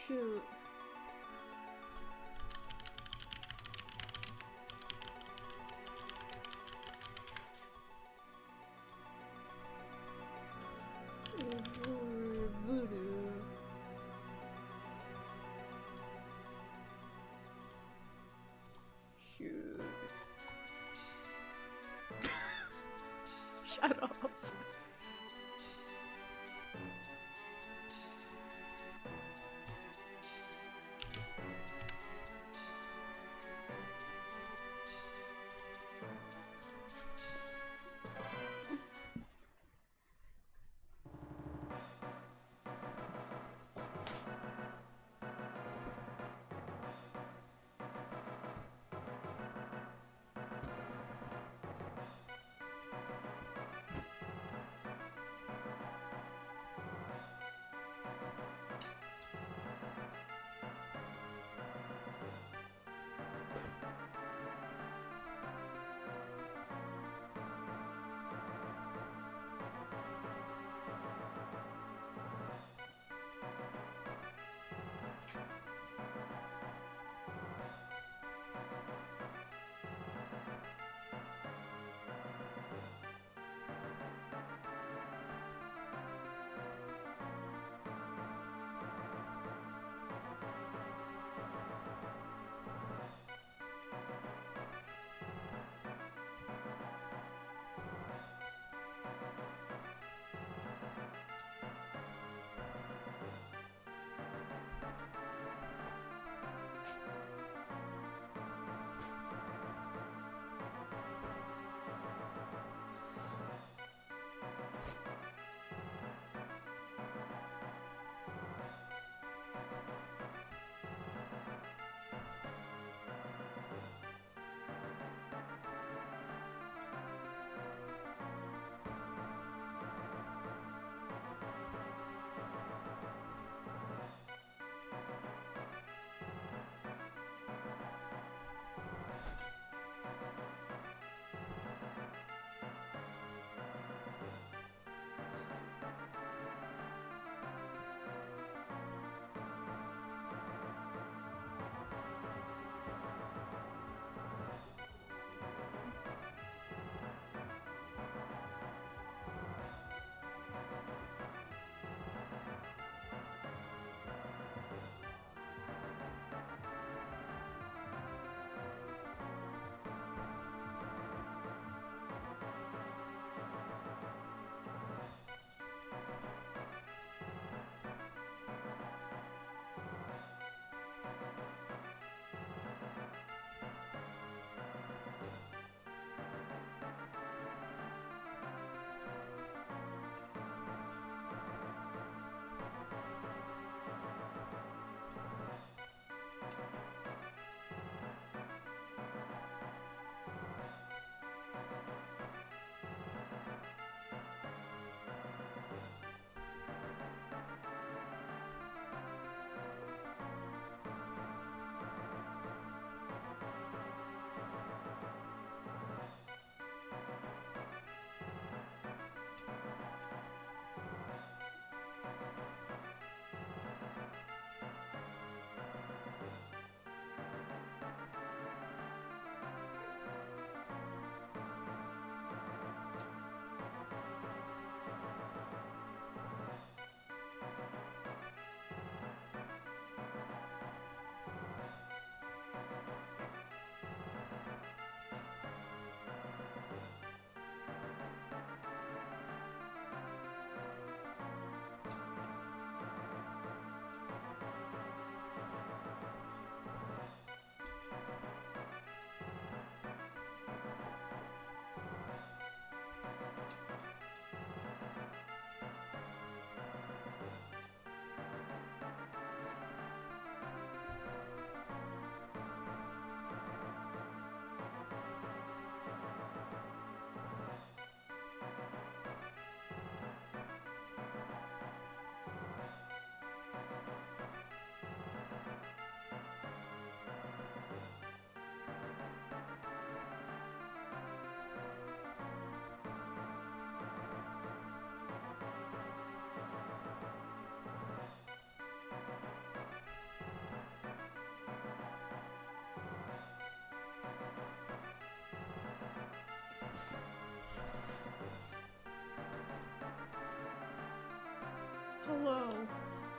Shoot. Shoot. Shut up.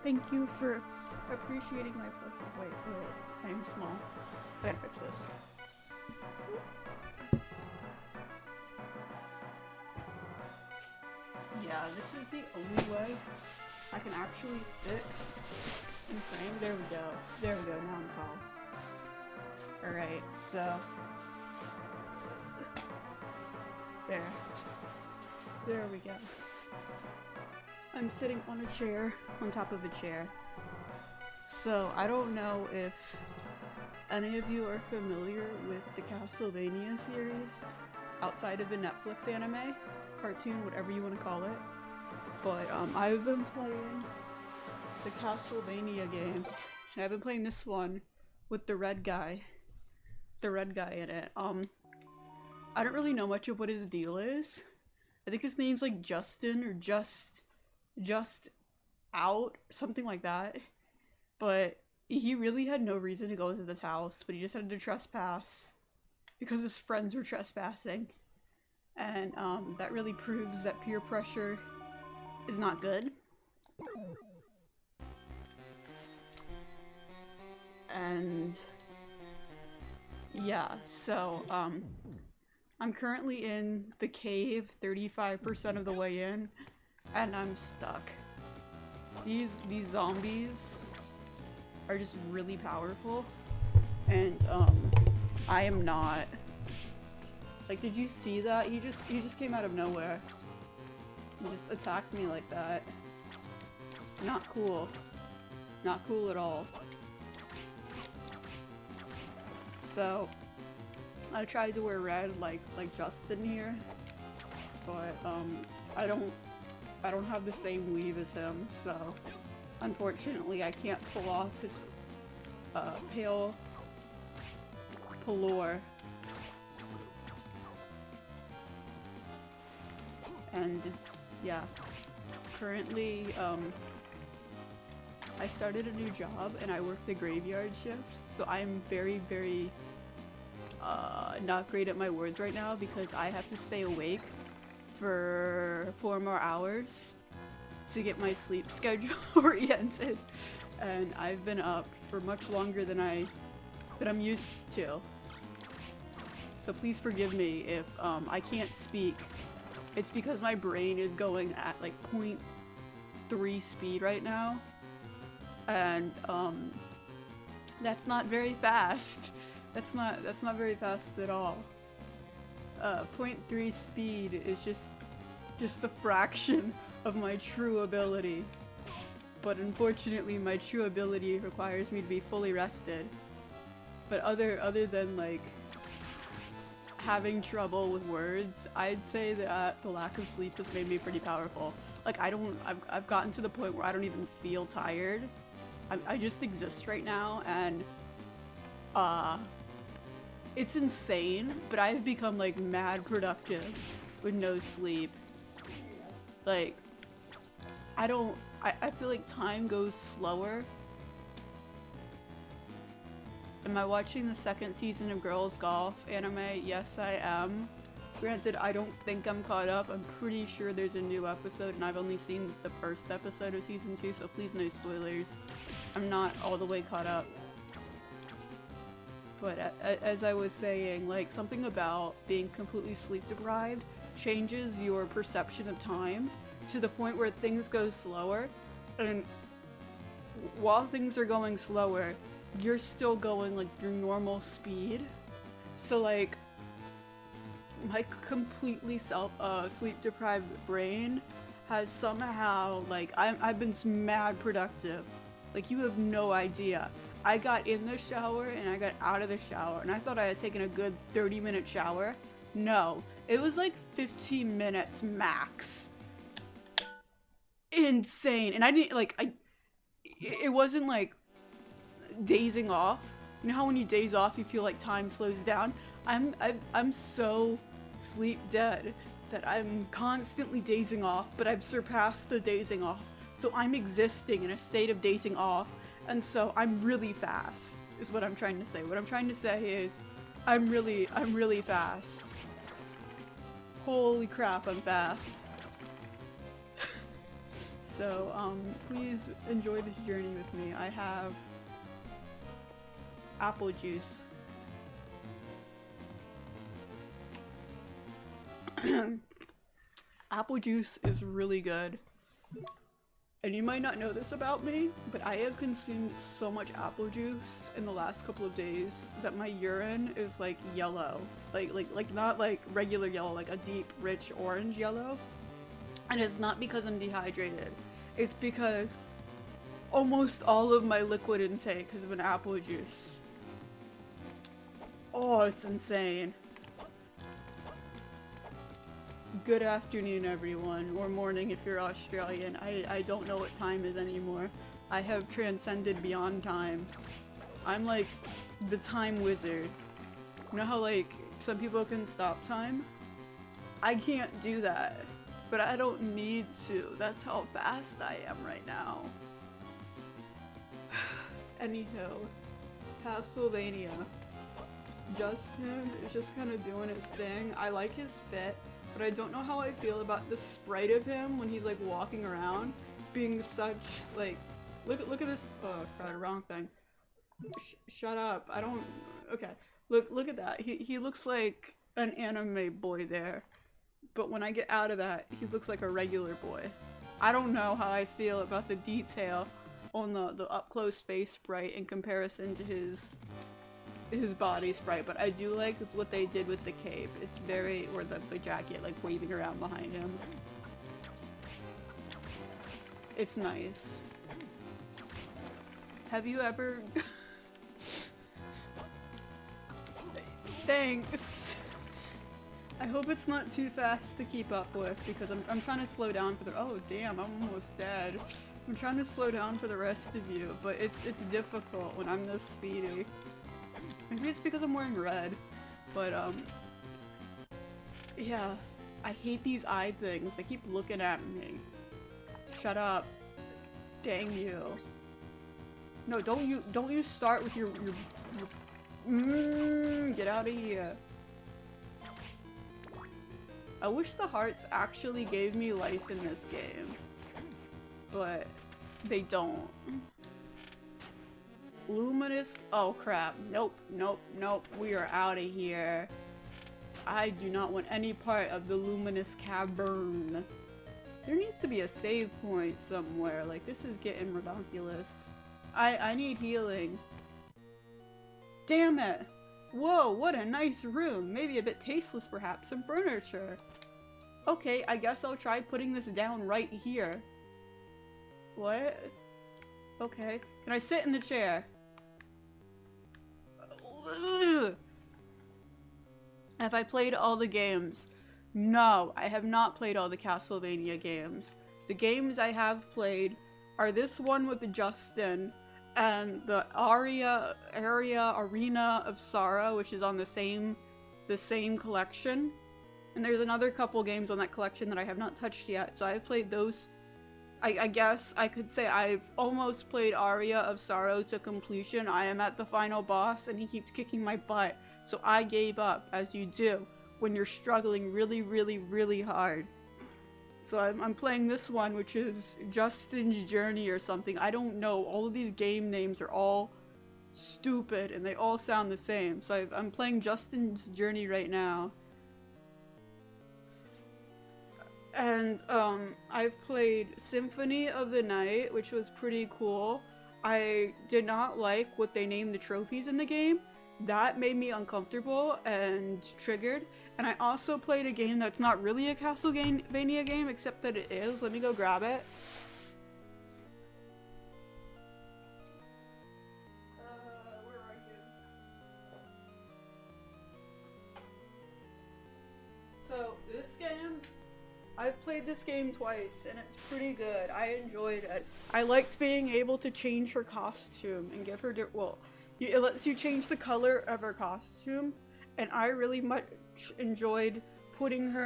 Thank you for appreciating my plushie. Wait, I am small. I gotta fix this. Yeah, this is the only way I can actually fit in frame. There we go. There we go, now I'm tall. Alright, so... There we go. I'm sitting on a chair, on top of a chair. So, I don't know if any of you are familiar with the Castlevania series, outside of the Netflix anime, cartoon, whatever you want to call it. But, I've been playing the Castlevania games, and I've been playing this one with the red guy in it. I don't really know much of what his deal is. I think his name's like Justin, or just out, something like that. But he really had no reason to go into this house, but he just had to trespass because his friends were trespassing. And that really proves that peer pressure is not good. And yeah, so I'm currently in the cave 35% of the way in, and I'm stuck. These zombies are just really powerful, and I am not. Like, did you see that? He just came out of nowhere. He just attacked me like that. Not cool. Not cool at all. So, I tried to wear red like Justin here, but I don't have the same weave as him, so unfortunately I can't pull off his pale Pelor. And it's, yeah, currently I started a new job and I work the graveyard shift, so I'm very not great at my words right now because I have to stay awake for 4 more hours to get my sleep schedule oriented, and I've been up for much longer than I'm used to. So please forgive me if I can't speak. It's because my brain is going at like 0.3 speed right now, and that's not very fast. That's not very fast at all. 0.3 speed is just a fraction of my true ability. But unfortunately, my true ability requires me to be fully rested. But other than like having trouble with words, I'd say that the lack of sleep has made me pretty powerful. Like I've gotten to the point where I don't even feel tired. I just exist right now, and it's insane, but I've become like mad productive with no sleep. Like, I feel like time goes slower. Am I watching the 2nd season of Girls Golf anime? Yes, I am. Granted, I don't think I'm caught up. I'm pretty sure there's a new episode, and I've only seen the 1st episode of season 2, so please no spoilers. I'm not all the way caught up. But as I was saying, like, something about being completely sleep deprived changes your perception of time to the point where things go slower, and while things are going slower, you're still going like your normal speed. So like, my completely sleep deprived brain has somehow, like, I've been mad productive. Like, you have no idea. I got in the shower and I got out of the shower, and I thought I had taken a good 30-minute shower. No, it was like 15 minutes max. Insane. And I didn't like, it wasn't like dazing off. You know how when you daze off you feel like time slows down? I'm so sleep dead that I'm constantly dazing off, but I've surpassed the dazing off. So I'm existing in a state of dazing off, and so I'm really fast, is what I'm trying to say. What I'm trying to say is, I'm really fast. Holy crap, I'm fast. So, please enjoy this journey with me. I have apple juice. Apple juice is really good. And you might not know this about me, but I have consumed so much apple juice in the last couple of days that my urine is like yellow. Like not like regular yellow, like a deep, rich orange yellow. And it's not because I'm dehydrated. It's because almost all of my liquid intake has been apple juice. Oh, it's insane. Good afternoon, everyone, or morning if you're Australian. I don't know what time is anymore. I have transcended beyond time. I'm like the time wizard. You know how like some people can stop time? I can't do that, but I don't need to. That's how fast I am right now. Anywho, Castlevania. Justin is just kind of doing his thing. I like his fit. But I don't know how I feel about the sprite of him when he's like walking around, being such like, look at this. Oh crap, wrong thing. Shut up. I don't. Okay, look at that. He looks like an anime boy there, but when I get out of that, he looks like a regular boy. I don't know how I feel about the detail on the up close face sprite in comparison to his body sprite, but I do like what they did with the cape. It's very, or the jacket, like waving around behind him. It's nice. Have you ever... Thanks! I hope it's not too fast to keep up with, because I'm trying to slow down for the- oh damn, I'm almost dead. I'm trying to slow down for the rest of you, but it's difficult when I'm this speedy. Maybe it's because I'm wearing red, but yeah, I hate these eye things. They keep looking at me. Shut up. Dang you. No, don't you start with your get out of here. I wish the hearts actually gave me life in this game, but they don't. Luminous. Oh crap. Nope. We are out of here. I do not want any part of the Luminous Cavern. There needs to be a save point somewhere. Like, this is getting ridiculous. I need healing. Damn it. Whoa, what a nice room. Maybe a bit tasteless perhaps. Some furniture. Okay, I guess I'll try putting this down right here. What? Okay. Can I sit in the chair? Have I played all the games? No, I have not played all the Castlevania games. The games I have played are this one with the Justin and the Arena of Sorrow, which is on the same collection. And there's another couple games on that collection that I have not touched yet, so I've played those. I guess I could say I've almost played Aria of Sorrow to completion. I am at the final boss and he keeps kicking my butt. So I gave up, as you do, when you're struggling really hard. So I'm playing this one, which is Justin's Journey or something. I don't know. All of these game names are all stupid and they all sound the same. So I'm playing Justin's Journey right now. And I've played Symphony of the Night, which was pretty cool. I did not like what they named the trophies in the game. That made me uncomfortable and triggered. And I also played a game that's not really a Castlevania game, except that it is. Let me go grab it. Where are you? So, this game, I've played this game twice, and it's pretty good. I enjoyed it. I liked being able to change her costume and give her, it lets you change the color of her costume, and I really much enjoyed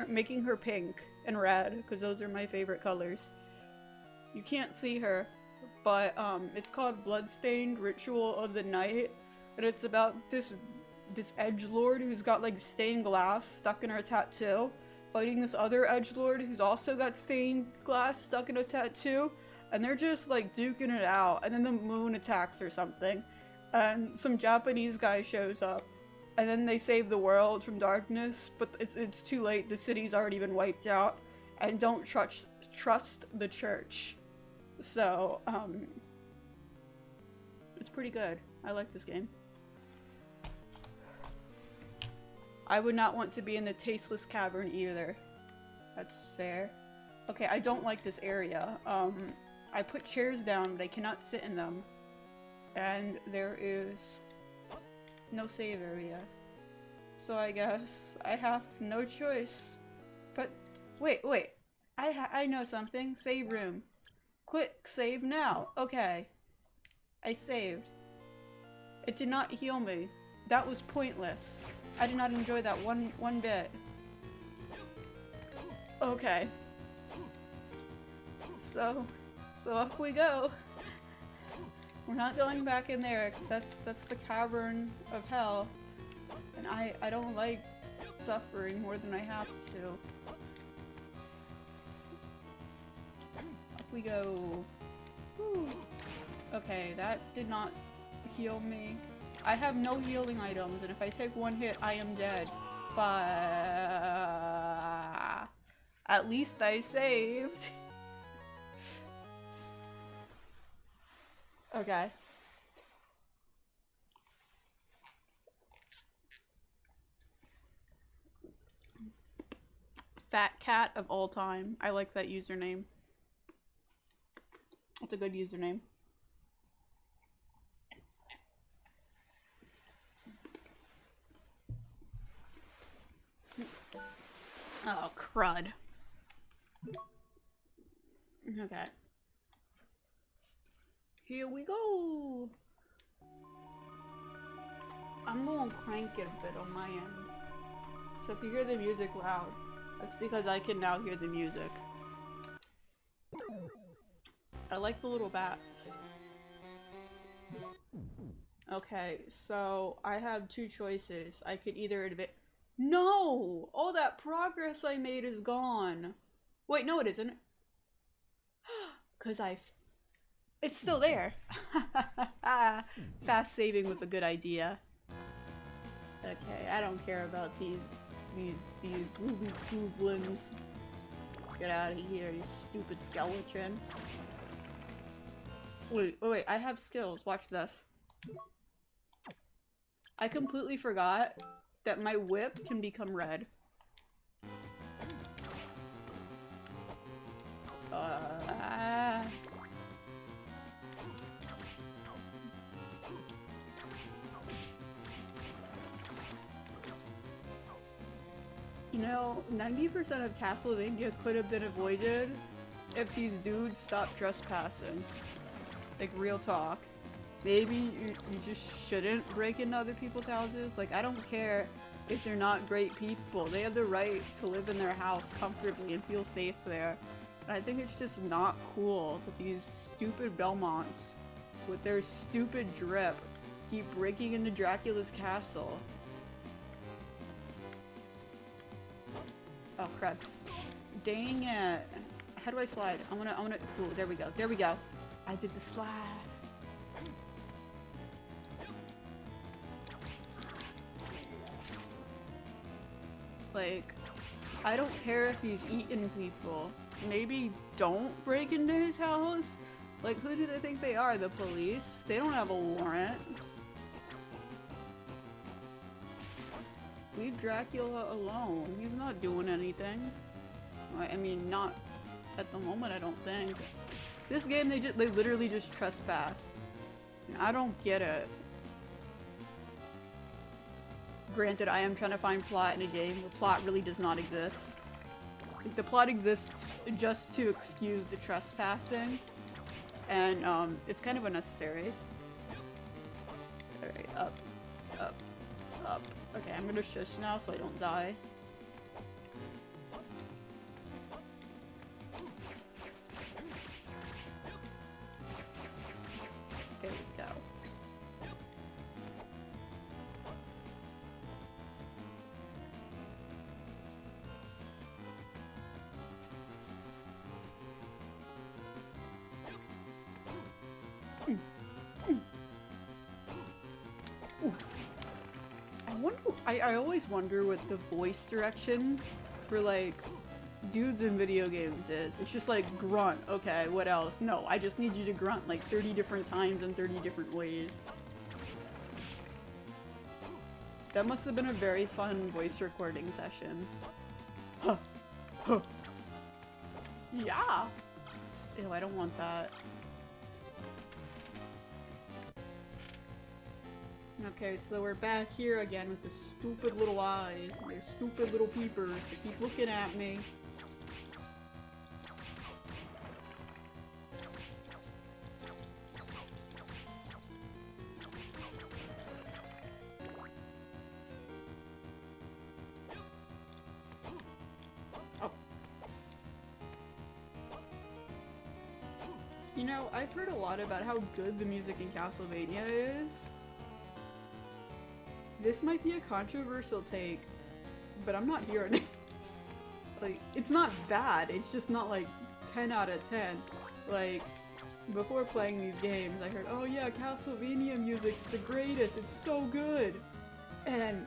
making her pink and red, because those are my favorite colors. You can't see her, but it's called Bloodstained Ritual of the Night, and it's about this edgelord who's got like stained glass stuck in her tattoo, fighting this other edgelord who's also got stained glass stuck in a tattoo, and they're just like duking it out, and then the moon attacks or something, and some Japanese guy shows up, and then they save the world from darkness, but it's too late, the city's already been wiped out, and don't trust the church. So, it's pretty good. I like this game. I would not want to be in the tasteless cavern either. That's fair. Okay, I don't like this area. I put chairs down, but I cannot sit in them. And there is no save area. So I guess I have no choice. But, wait. I know something. Save room. Quick, save now. Okay. I saved. It did not heal me. That was pointless. I did not enjoy that one bit. Okay. So up we go. We're not going back in there, because that's the cavern of hell. And I don't like suffering more than I have to. Up we go. Whew. Okay, that did not heal me. I have no healing items, and if I take one hit, I am dead. But at least I saved. Okay. Fat cat of all time. I like that username. That's a good username. Oh, crud. Okay. Here we go! I'm gonna crank it a bit on my end. So if you hear the music loud, that's because I can now hear the music. I like the little bats. Okay, so I have two choices. I could either advance— No! All that progress I made is gone. Wait, no it isn't. Cause it's still there. Fast saving was a good idea. Okay, I don't care about these booby goblins. Get out of here, you stupid skeleton. Wait, I have skills. Watch this. I completely forgot that my whip can become red. You know, 90% of Castlevania could have been avoided if these dudes stopped trespassing. Like, real talk. Maybe you just shouldn't break into other people's houses. Like, I don't care if they're not great people. They have the right to live in their house comfortably and feel safe there. And I think it's just not cool that these stupid Belmonts, with their stupid drip, keep breaking into Dracula's castle. Oh crap. Dang it. How do I slide? I wanna, ooh, there we go. I did the slide. Like, I don't care if he's eating people. Maybe don't break into his house? Like, who do they think they are? The police? They don't have a warrant. Leave Dracula alone. He's not doing anything. I mean, not at the moment, I don't think. This game, they literally just trespassed. I don't get it. Granted, I am trying to find plot in a game. The plot really does not exist. Like, the plot exists just to excuse the trespassing. And, it's kind of unnecessary. Alright, up. Okay, I'm gonna shush now so I don't die. There we go. I always wonder what the voice direction for like dudes in video games is. It's just like grunt, okay, what else? No, I just need you to grunt like 30 different times in 30 different ways. That must have been a very fun voice recording session. Huh. Huh. Yeah! Ew, I don't want that. Okay, so we're back here again with the stupid little eyes and their stupid little peepers. They keep looking at me. Oh. You know, I've heard a lot about how good the music in Castlevania is. This might be a controversial take, but I'm not hearing it. Like, it's not bad, it's just not like 10 out of 10. Like, before playing these games, I heard, oh yeah, Castlevania music's the greatest, it's so good! And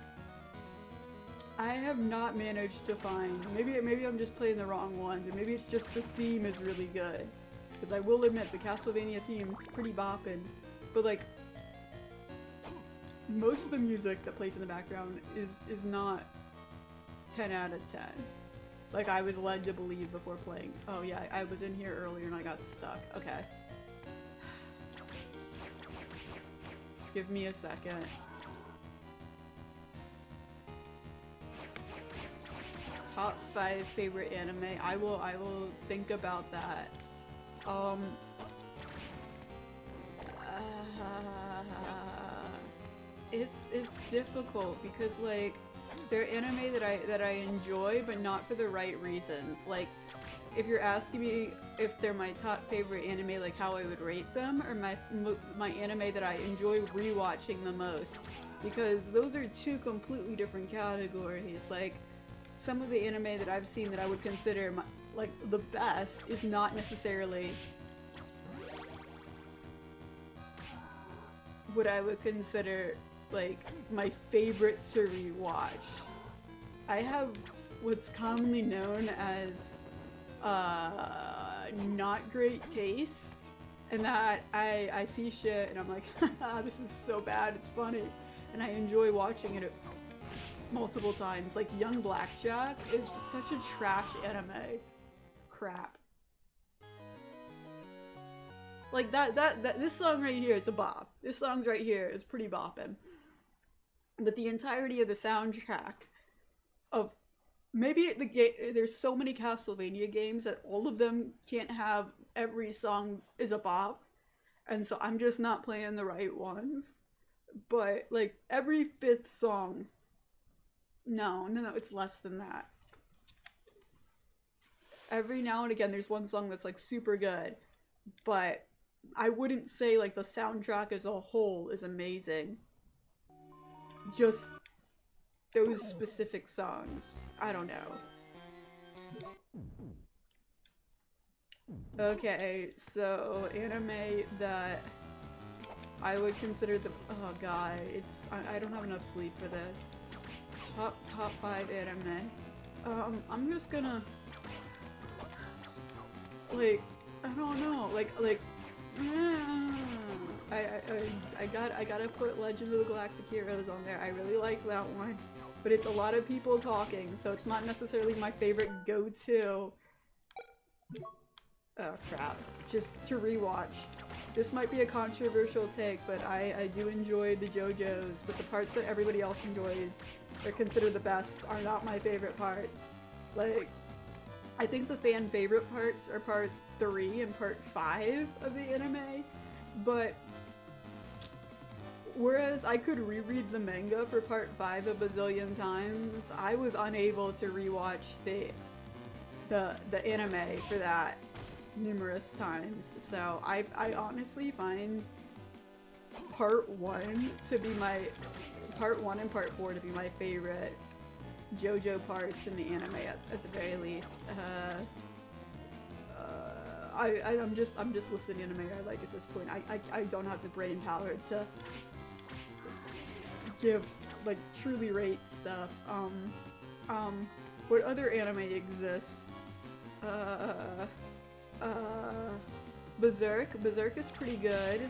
I have not managed to find, maybe I'm just playing the wrong ones, or maybe it's just the theme is really good. Because I will admit, the Castlevania theme's pretty boppin', but like, most of the music that plays in the background is not 10 out of 10. Like I was led to believe before playing. Oh yeah, I was in here earlier and I got stuck. Okay. Give me a second. Top 5 favorite anime. I will think about that. It's difficult because like they're anime that I enjoy, but not for the right reasons. Like if you're asking me if they're my top favorite anime, like how I would rate them, or my anime that I enjoy rewatching the most, because those are two completely different categories. Like some of the anime that I've seen that I would consider like the best is not necessarily what I would consider like my favorite to rewatch. I have what's commonly known as not great taste, and that I see shit and I'm like, haha, this is so bad, it's funny, and I enjoy watching it multiple times. Like Young Blackjack is such a trash anime. Crap. Like this song right here, it's a bop. This song's right here is pretty boppin'. But the entirety of the soundtrack of maybe there's so many Castlevania games that all of them can't have every song is a bop, and so I'm just not playing the right ones. But like every 5th song, no, it's less than that. Every now and again there's one song that's like super good, but I wouldn't say like the soundtrack as a whole is amazing. Just those specific songs. I don't know. Okay, so anime that I would consider the— oh god, it's— I don't have enough sleep for this. Top 5 anime. I'm just gonna— like, I don't know, I gotta put Legend of the Galactic Heroes on there. I really like that one, but it's a lot of people talking, so it's not necessarily my favorite go-to. Oh crap, just to rewatch. This might be a controversial take, but I do enjoy the JoJo's, but the parts that everybody else enjoys or consider the best are not my favorite parts. Like, I think the fan favorite parts are part 3 and part 5 of the anime, but whereas I could reread the manga for part 5 a bazillion times, I was unable to rewatch the anime for that numerous times. So I honestly find part 1 to be my— part 1 and part 4 to be my favorite JoJo parts in the anime at the very least. I'm just listing anime I like at this point. I don't have the brain power to give like truly rate stuff. What other anime exists? Berserk. Berserk is pretty good.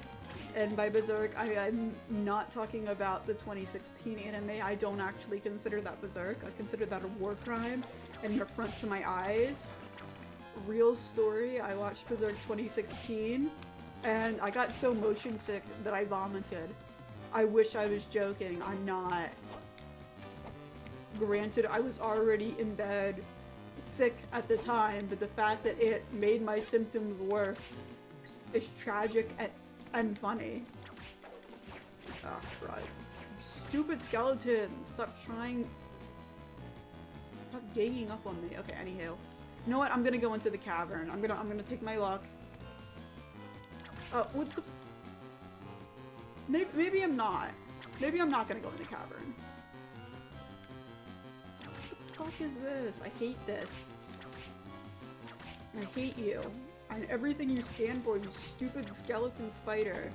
And by Berserk, I'm not talking about the 2016 anime. I don't actually consider that Berserk. I consider that a war crime and an affront to my eyes. Real story, I watched Berserk 2016, and I got so motion sick that I vomited. I wish I was joking, I'm not. Granted, I was already in bed, sick at the time, but the fact that it made my symptoms worse is tragic and funny. Ah, right. Stupid skeleton! Stop ganging up on me. Okay, anywho. You know what? I'm gonna go into the cavern. I'm gonna take my luck. What the? Maybe I'm not. Maybe I'm not gonna go in the cavern. What the fuck is this? I hate this. I hate you. And everything you stand for, you stupid skeleton spider.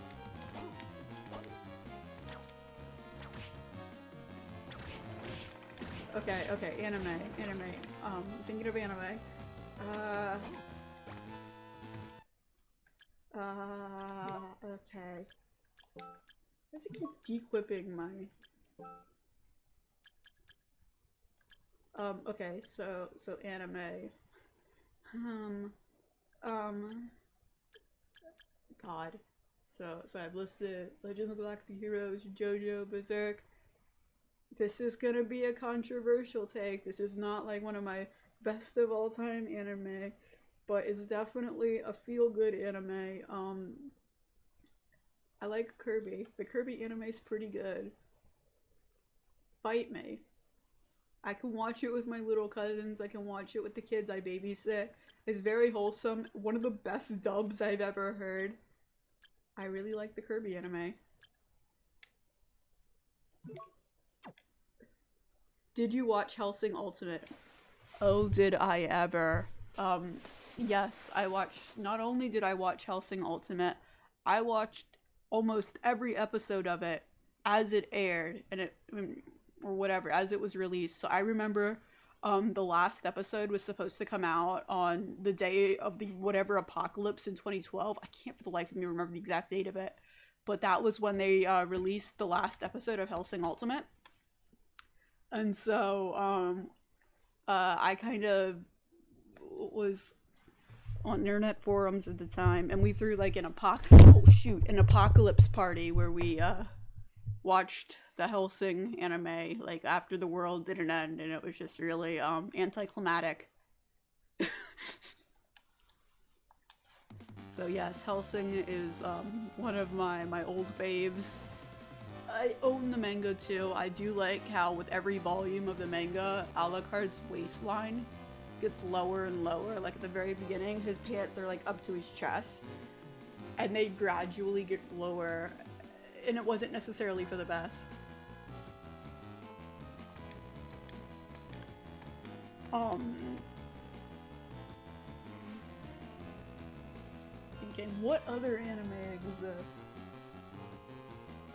Okay, anime. Thinking of anime. Okay. Why does it keep dequipping my... okay, so anime. God. So I've listed Legend of the Galactic Heroes, JoJo, Berserk. This is gonna be a controversial take. This is not like one of my best of all time anime, but it's definitely a feel-good anime. I like Kirby. The Kirby anime is pretty good. Fight me. I can watch it with my little cousins. I can watch it with the kids I babysit. It's very wholesome. One of the best dubs I've ever heard. I really like the Kirby anime. Did you watch Hellsing Ultimate? Oh, did I ever. Yes, I watched, not only did I watch Hellsing Ultimate, I watched almost every episode of it as it aired, and it, or whatever, as it was released. So I remember the last episode was supposed to come out on the day of the whatever apocalypse in 2012. I can't for the life of me remember the exact date of it, but that was when they released the last episode of Hellsing Ultimate. And so I kind of was on internet forums at the time, and we threw like an apocalypse party where we watched the Hellsing anime like after the world didn't end, and it was just really anticlimactic. So yes, Hellsing is one of my old faves. I own the manga too. I do like how with every volume of the manga, Alucard's waistline gets lower and lower. Like at the very beginning, his pants are like up to his chest, and they gradually get lower, and it wasn't necessarily for the best. Thinking, what other anime exists?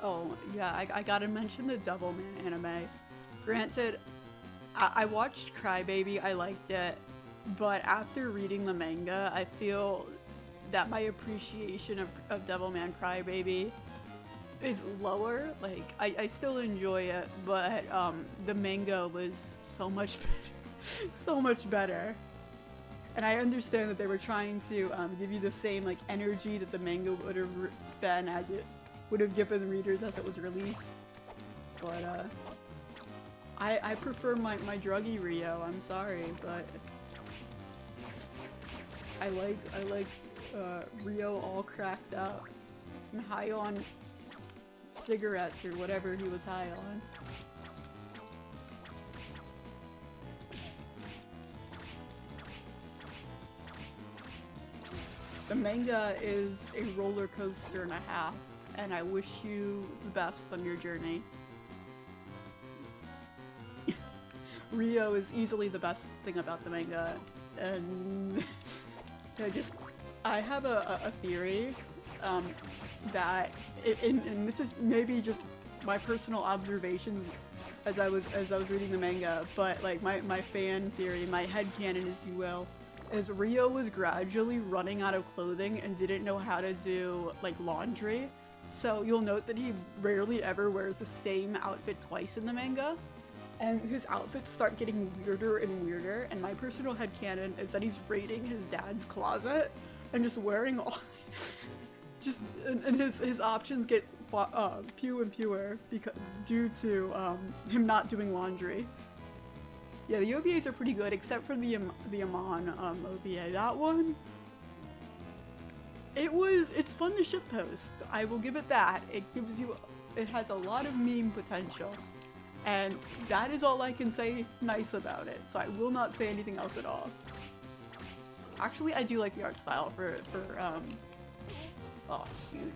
Oh, yeah, I gotta mention the Devilman anime. Granted, I watched Crybaby, I liked it, but after reading the manga, I feel that my appreciation of Devilman Crybaby is lower. Like, I still enjoy it, but the manga was so much better. So much better. And I understand that they were trying to give you the same like energy that the manga would have been as it would have given readers as it was released, but I prefer my druggy Rio. I'm sorry, but I like Rio all cracked up and high on cigarettes or whatever he was high on. The manga is a roller coaster and a half, and I wish you the best on your journey. Rio is easily the best thing about the manga, and I have a theory that, and this is maybe just my personal observations as I was reading the manga, but like my fan theory, my headcanon, as you will, is Rio was gradually running out of clothing and didn't know how to do like laundry. So you'll note that he rarely ever wears the same outfit twice in the manga. And his outfits start getting weirder and weirder, and my personal headcanon is that he's raiding his dad's closet and just wearing all just and his options get few and fewer because due to him not doing laundry. Yeah, the OVAs are pretty good, except for the Amon OVA. That one, it's fun to shitpost. I will give it that. It has a lot of meme potential. And that is all I can say nice about it, so I will not say anything else at all. Actually, I do like the art style for oh shoot.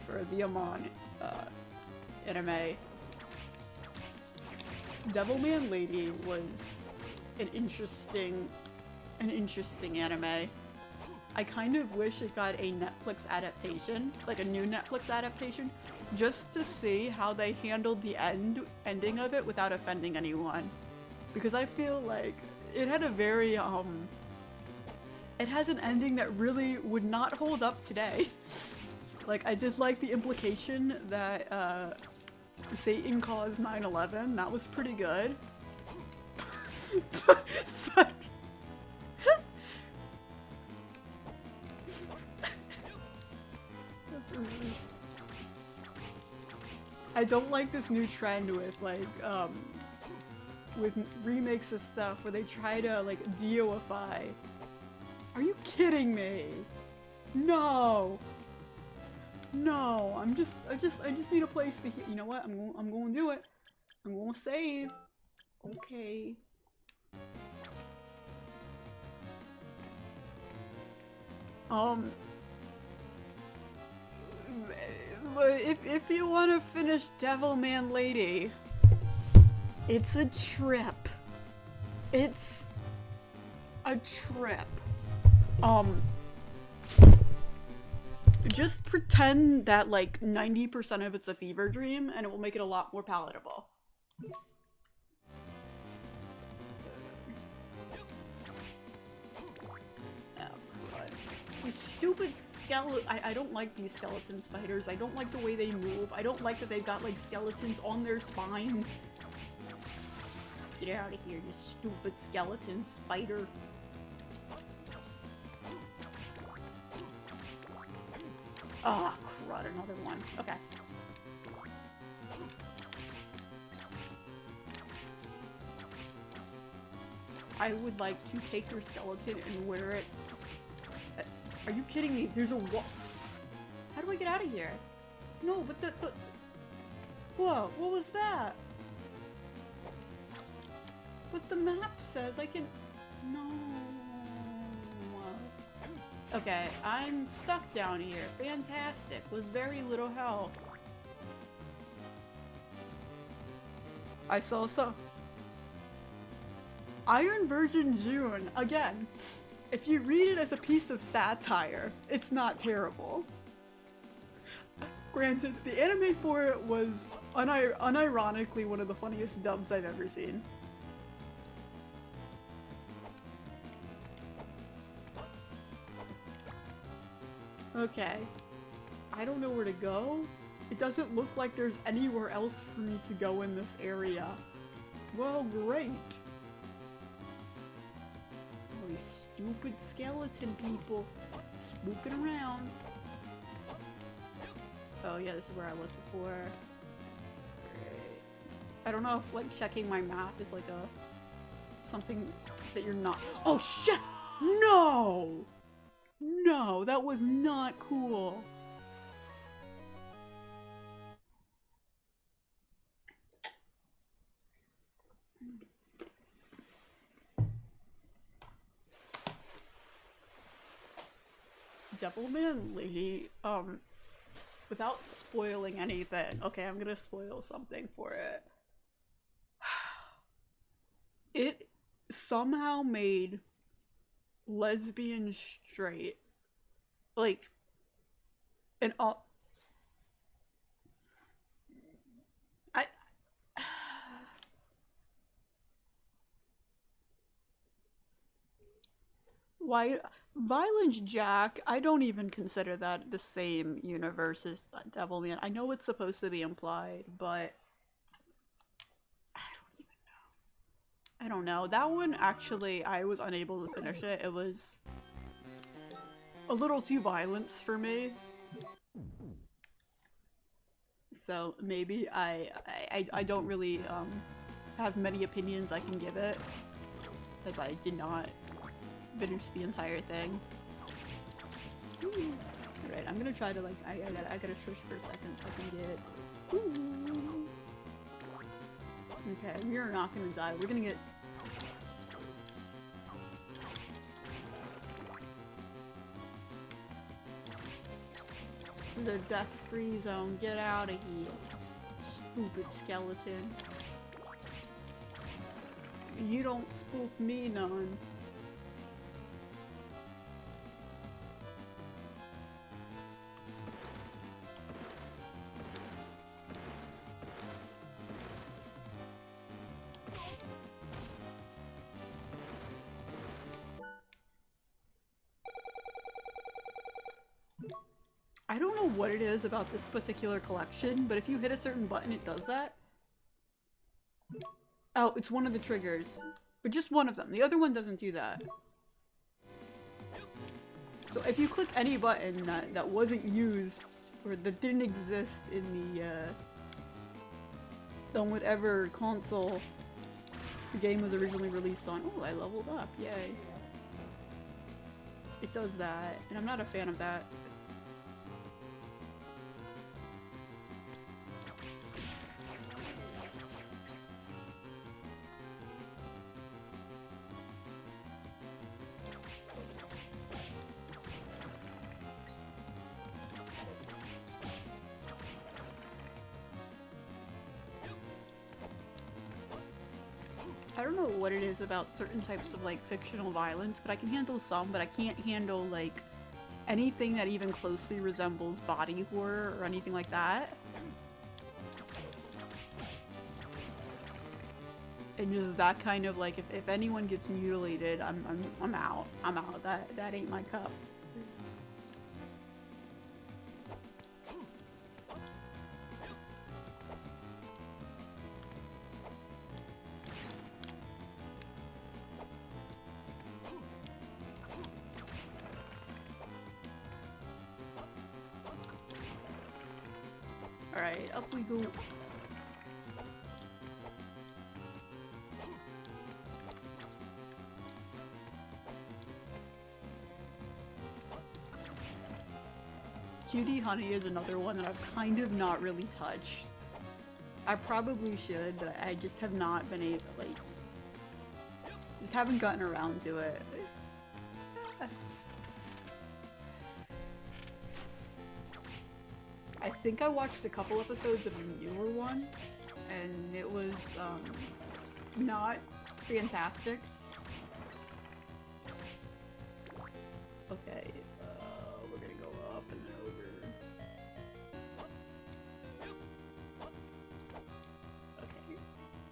For the Amon anime. Devilman Lady was an interesting anime. I kind of wish it got a Netflix adaptation, like a new Netflix adaptation, just to see how they handled the ending of it without offending anyone. Because I feel like it had a very, it has an ending that really would not hold up today. Like, I did like the implication that, Satan caused 9/11. That was pretty good. but I don't like this new trend with like with remakes of stuff where they try to like deify. Are you kidding me? No. No, I just need a place to. You know what? I'm going to do it. I'm going to save. Okay. But if you want to finish Devilman Lady, it's a trip. It's a trip. Just pretend that like 90% of it's a fever dream and it will make it a lot more palatable. These stupid I don't like these skeleton spiders. I don't like the way they move. I don't like that they've got like skeletons on their spines. Get out of here, you stupid skeleton spider. Ah, oh, crud, another one. Okay. I would like to take your skeleton and wear it. Are you kidding me? There's a wall. How do I get out of here? No, but the Whoa, what was that? But the map says I can. No. Okay, I'm stuck down here. Fantastic. With very little help. I saw some. Iron Virgin June. Again, if you read it as a piece of satire, it's not terrible. Granted, the anime for it was unironically one of the funniest dubs I've ever seen. Okay. I don't know where to go. It doesn't look like there's anywhere else for me to go in this area. Well, great. Oh, these stupid skeleton people spooking around. Oh yeah, this is where I was before. Great. I don't know if like checking my map is like something that you're not. Oh shit! No! No, that was not cool. Devilman Lady, without spoiling anything. Okay, I'm gonna spoil something for it. It somehow made lesbian straight like an Why Violence Jack, I don't even consider that the same universe as Devilman. I know it's supposed to be implied, but I don't know. That one actually I was unable to finish it. It was a little too violent for me. So maybe I don't really have many opinions I can give it, as I did not finish the entire thing. Alright, I'm gonna try to like I gotta shush for a second so I can get. Okay, we're not gonna die. We're gonna get. This is a death-free zone. Get out of here, stupid skeleton. You don't spoof me none. I don't know what it is about this particular collection, but if you hit a certain button, it does that. Oh, it's one of the triggers. But just one of them. The other one doesn't do that. So if you click any button that wasn't used, or that didn't exist in the on whatever console the game was originally released on. Oh, I leveled up, yay. It does that, and I'm not a fan of that. I don't know what it is about certain types of like fictional violence, but I can handle some, but I can't handle like anything that even closely resembles body horror or anything like that. And just that kind of like if anyone gets mutilated, I'm out. I'm out. That ain't my cup. Alright, up we go. Cutie Honey is another one that I've kind of not really touched. I probably should, but I just have not been able, like, just haven't gotten around to it. I think I watched a couple episodes of the newer one, and it was, not fantastic. Okay, we're gonna go up and over. Okay,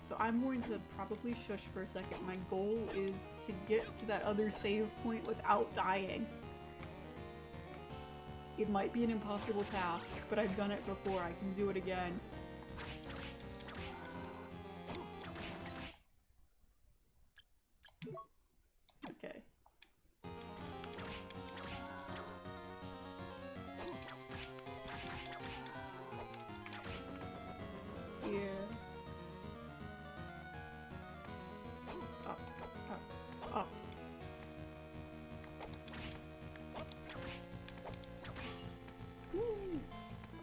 so I'm going to probably shush for a second. My goal is to get to that other save point without dying. It might be an impossible task, but I've done it before. I can do it again. Okay. Yeah. Up, up, up.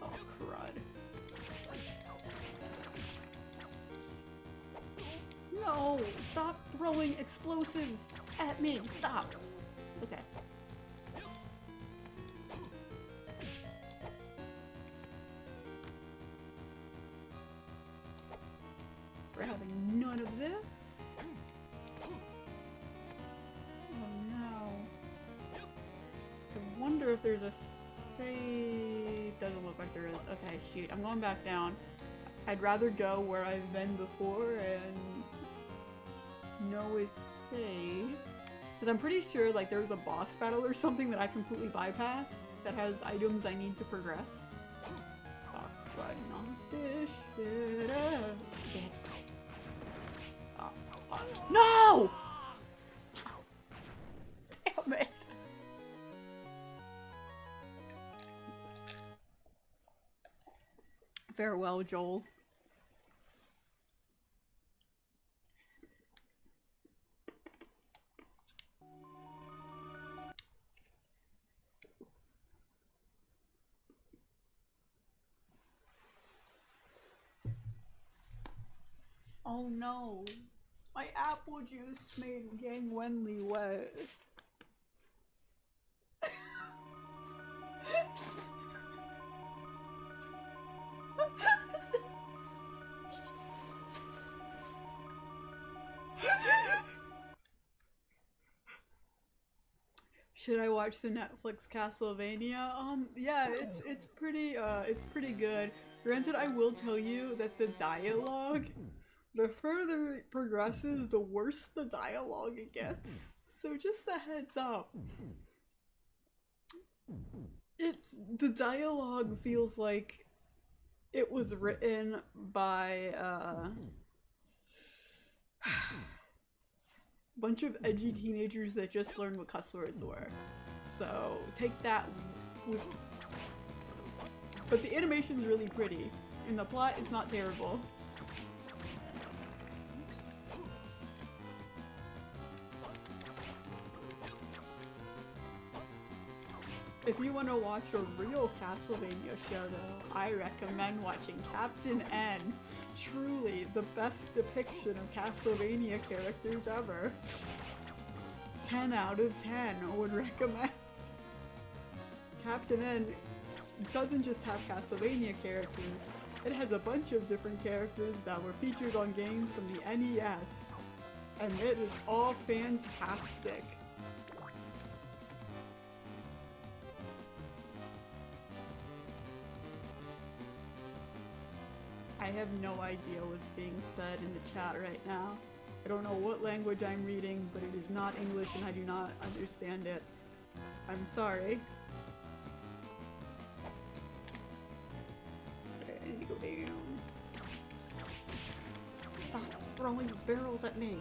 Oh, crud. No! Stop throwing explosives at me! Stop! Okay. We're having none of this. Oh no. I wonder if there's a save. Doesn't look like there is. Okay, shoot. I'm going back down. I'd rather go where I've been before and know is safe Because I'm pretty sure like there was a boss battle or something that I completely bypassed that has items I need to progress. Fuck, riding on fish. Shit. No! Damn it. Farewell, Joel. Oh no. My apple juice made Yang Wenli wet. Should I watch the Netflix Castlevania? Yeah, it's pretty good. Granted, I will tell you that the dialogue, the further it progresses, the worse the dialogue it gets. So just a heads up. The dialogue feels like it was written by bunch of edgy teenagers that just learned what cuss words were. So take that with... But the animation's really pretty, and the plot is not terrible. If you want to watch a real Castlevania show though, I recommend watching Captain N. Truly the best depiction of Castlevania characters ever. 10 out of 10 would recommend. Captain N doesn't just have Castlevania characters, it has a bunch of different characters that were featured on games from the NES. And it is all fantastic. I have no idea what's being said in the chat right now. I don't know what language I'm reading, but it is not English and I do not understand it. I'm sorry. Okay, I need to go down. Stop throwing barrels at me.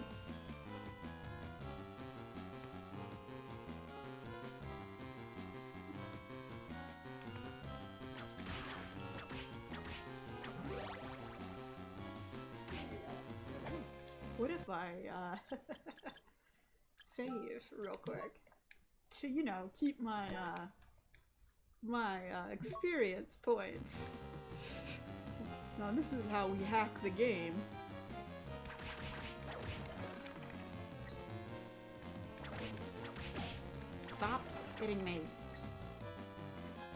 What if I, save real quick to, you know, keep my, experience points. Now this is how we hack the game. Stop hitting me.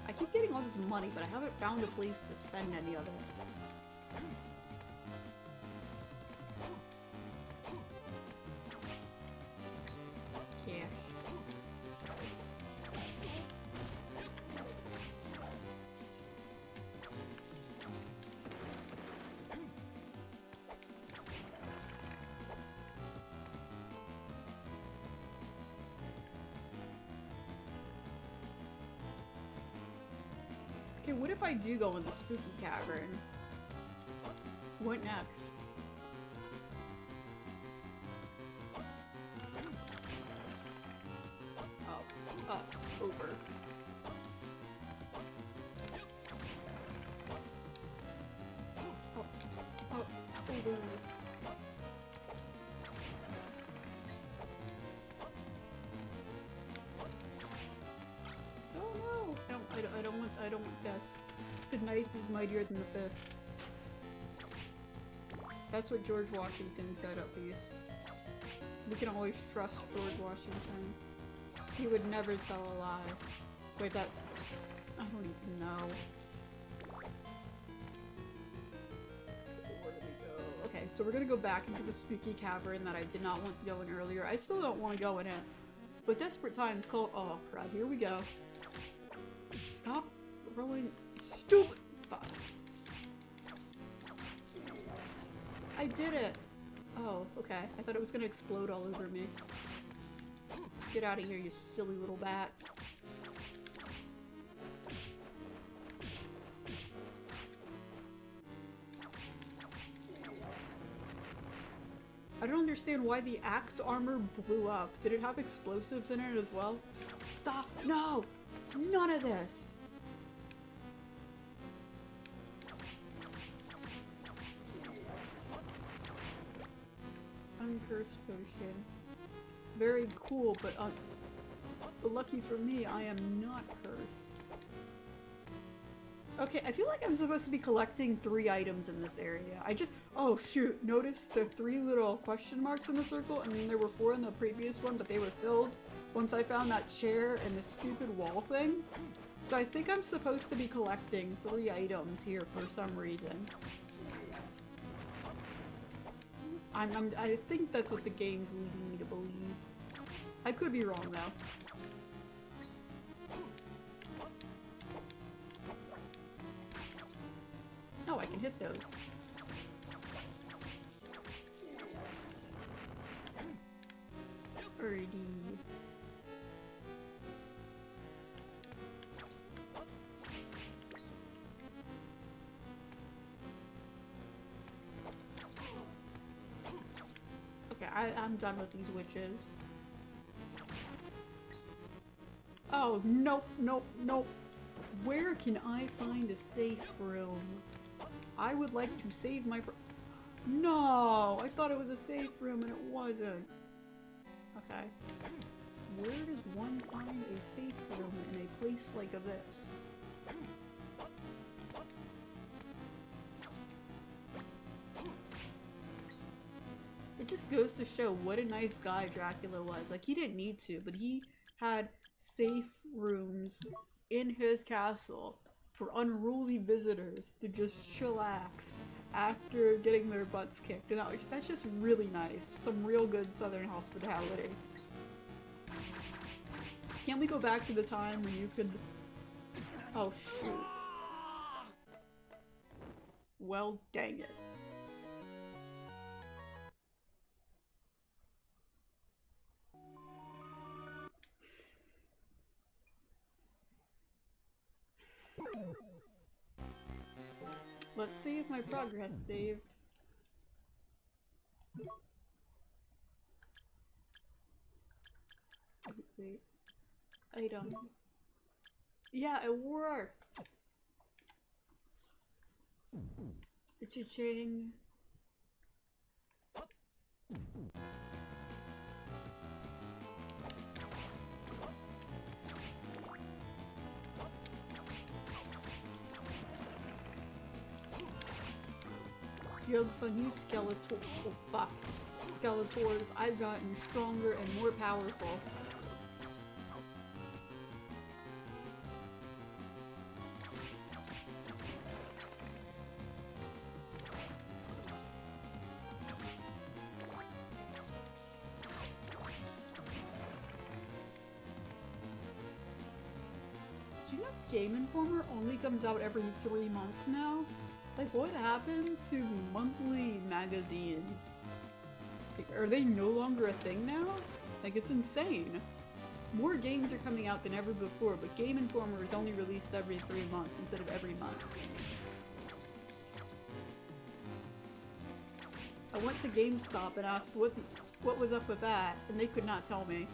I keep getting all this money, but I haven't found a place to spend any of it. Okay, what if I do go in the spooky cavern? What next? Oh, up, over. Oh, over. I don't want this. The knife is mightier than the fist. That's what George Washington said at least. We can always trust George Washington. He would never tell a lie. Wait, that... I don't even know. Where did we go? Okay, so we're gonna go back into the spooky cavern that I did not want to go in earlier. I still don't want to go in it. But desperate times call... Oh, crap, here we go. Stop throwing stupid fuck. I did it! Oh, okay. I thought it was gonna explode all over me. Get out of here, you silly little bats. I don't understand why the axe armor blew up. Did it have explosives in it as well? Stop! No! None of this! Uncursed potion. Very cool, but lucky for me, I am not cursed. Okay, I feel like I'm supposed to be collecting 3 items in this area. Oh shoot, notice the 3 little question marks in the circle, and then there were 4 in the previous one, but they were filled once I found that chair and the stupid wall thing. So I think I'm supposed to be collecting 3 items here for some reason. I think that's what the game's leading me to believe. I could be wrong though. Oh, I can hit those. Birdie. Okay, I'm done with these witches. Oh, nope, nope, nope. Where can I find a safe room? I would like to save my No! I thought it was a safe room and it wasn't. Okay. Where does one find a safe room in a place like this? It just goes to show what a nice guy Dracula was. Like, he didn't need to, but he had safe rooms in his castle for unruly visitors to just chillax after getting their butts kicked. And that's just really nice. Some real good southern hospitality. Can't we go back to the time when you could... Oh shoot. Well, dang it. Let's see if my progress saved. Wait. Item. Yeah, it worked! Cha-ching. Jokes on you, Skeletor. Oh fuck. Skeletors, I've gotten stronger and more powerful. Do you know Game Informer only comes out every 3 months now? Like, what happened to monthly magazines? Like, are they no longer a thing now? Like, it's insane. More games are coming out than ever before, but Game Informer is only released every 3 months instead of every month. I went to GameStop and asked what was up with that, and they could not tell me.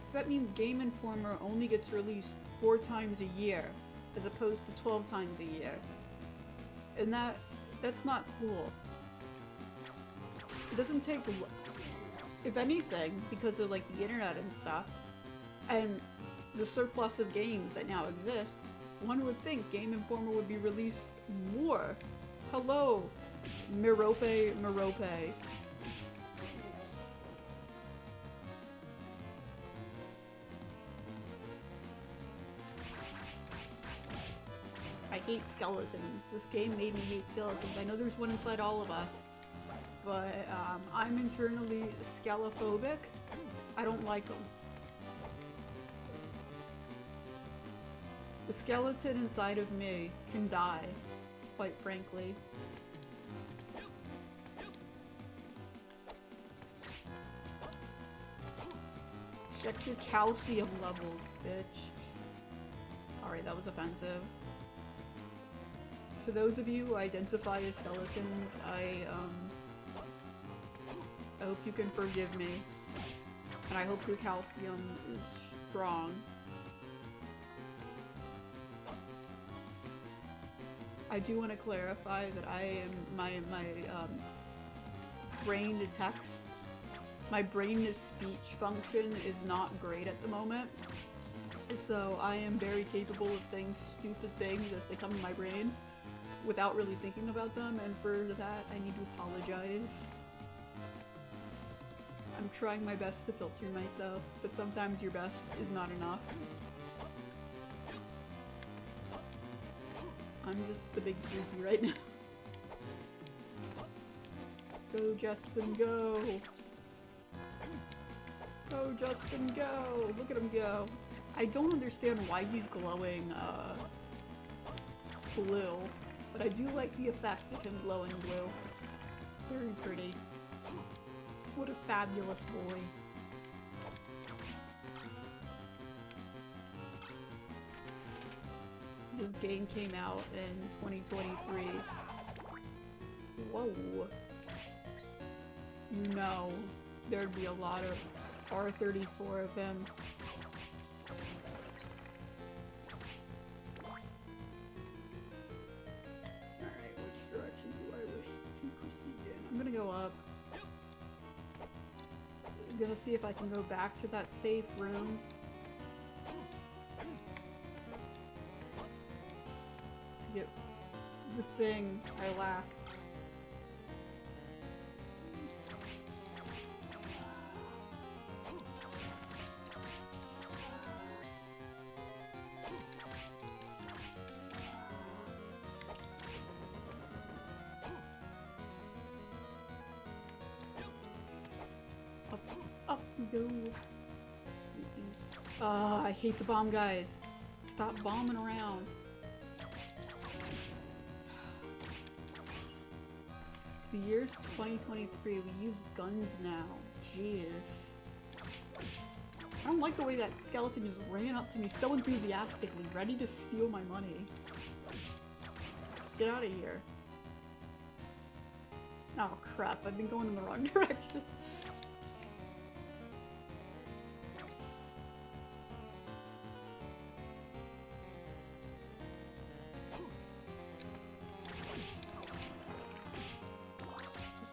So that means Game Informer only gets released 4 times a year, as opposed to 12 times a year. And that's not cool. It doesn't take, if anything, because of like the internet and stuff, and the surplus of games that now exist, one would think Game Informer would be released more. Hello, Mirope. I hate skeletons. This game made me hate skeletons. I know there's one inside all of us, but I'm internally skelephobic. I don't like them. The skeleton inside of me can die, quite frankly. Check your calcium level, bitch. Sorry, that was offensive. To those of you who identify as skeletons, I hope you can forgive me. And I hope your calcium is strong. I do want to clarify that I am my brain to text, my brain to speech function is not great at the moment. So I am very capable of saying stupid things as they come to my brain without really thinking about them, and for that I need to apologize. I'm trying my best to filter myself, but sometimes your best is not enough. I'm just the big sleepy right now. Go, Justin, go! Go, Justin, go! Look at him go! I don't understand why he's glowing, blue, but I do like the effect of him glowing blue. Very pretty. What a fabulous boy. This game came out in 2023. Whoa. You know, there'd be a lot of R34 of him. Alright, which direction do I wish to proceed in? I'm gonna go up. I'm gonna see if I can go back to that safe room. To get the thing I lack. Up we go. I hate the bomb guys. Stop bombing around. The year's 2023. We use guns now. Jeez. I don't like the way that skeleton just ran up to me so enthusiastically, ready to steal my money. Get out of here. Oh crap, I've been going in the wrong direction.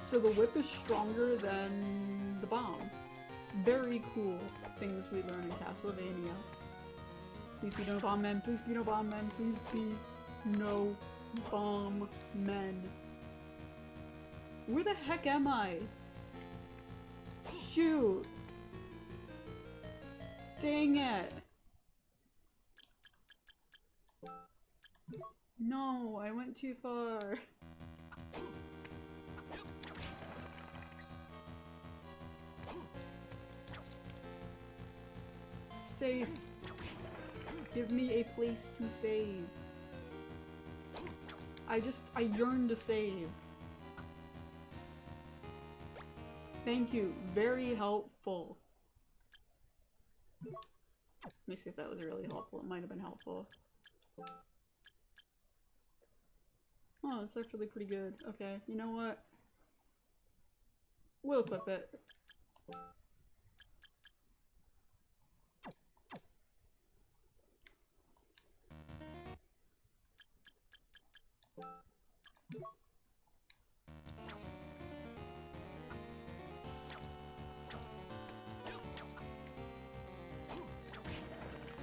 So the whip is stronger than the bomb. Very cool things we learn in Castlevania. Please be no bomb men, please be no bomb men, please be no bomb men. Where the heck am I? Shoot! Dang it! No, I went too far. Save. Give me a place to save. I yearn to save. Thank you. Very helpful. Let me see if that was really helpful. It might have been helpful. Oh, it's actually pretty good. Okay, you know what? We'll equip it.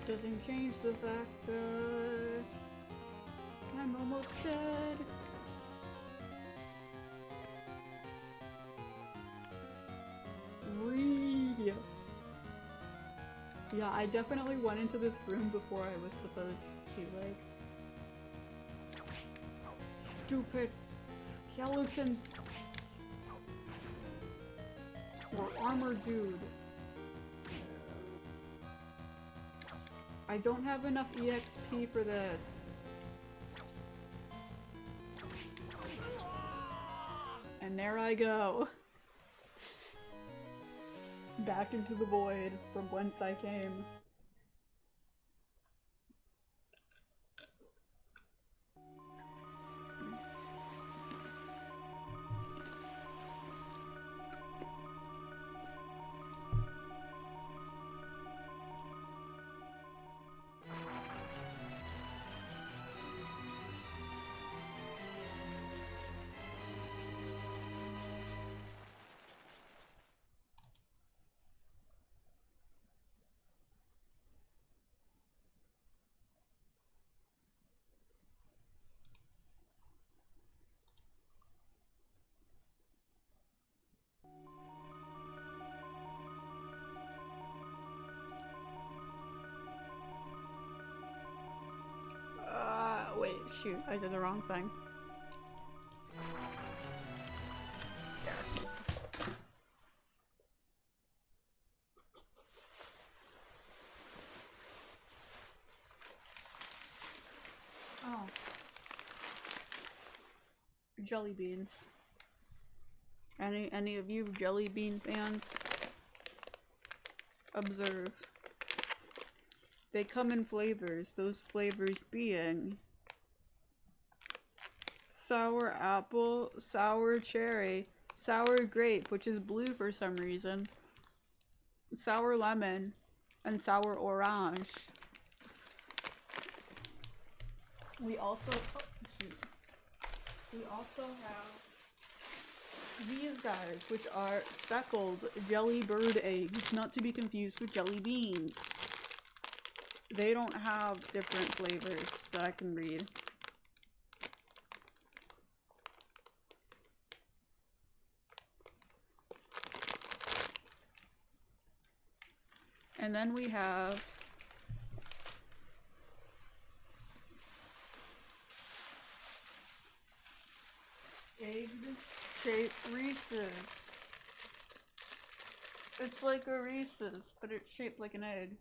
Doesn't change the fact that I'm almost dead. Yeah, I definitely went into this room before I was supposed to, like... Stupid skeleton or armor dude. I don't have enough EXP for this. And there I go. back into the void from whence I came. Wait, shoot, I did the wrong thing. There. Oh. Jelly beans. Any of you jelly bean fans? Observe. They come in flavors, those flavors being sour apple, sour cherry, sour grape, which is blue for some reason, sour lemon, and sour orange. We also have these guys, which are speckled jelly bird eggs, not to be confused with jelly beans. They don't have different flavors that I can read. And then we have egg-shaped Reese's. It's like a Reese's, but it's shaped like an egg.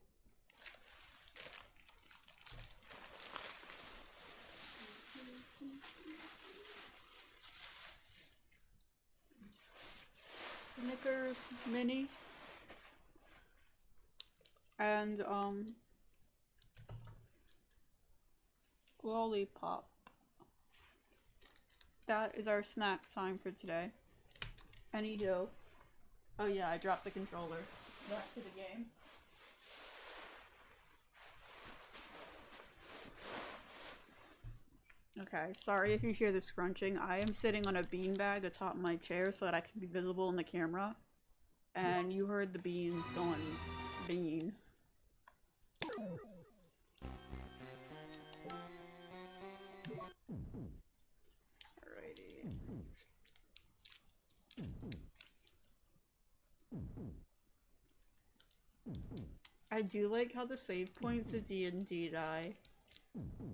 Snickers mini and lollipop. That is our snack time for today. Anywho, oh yeah, I dropped the controller. Back to the game. Okay, sorry if you hear the scrunching. I am sitting on a beanbag atop my chair so that I can be visible in the camera. And you heard the beans going bean. Alrighty. I do like how the save points a D&D die.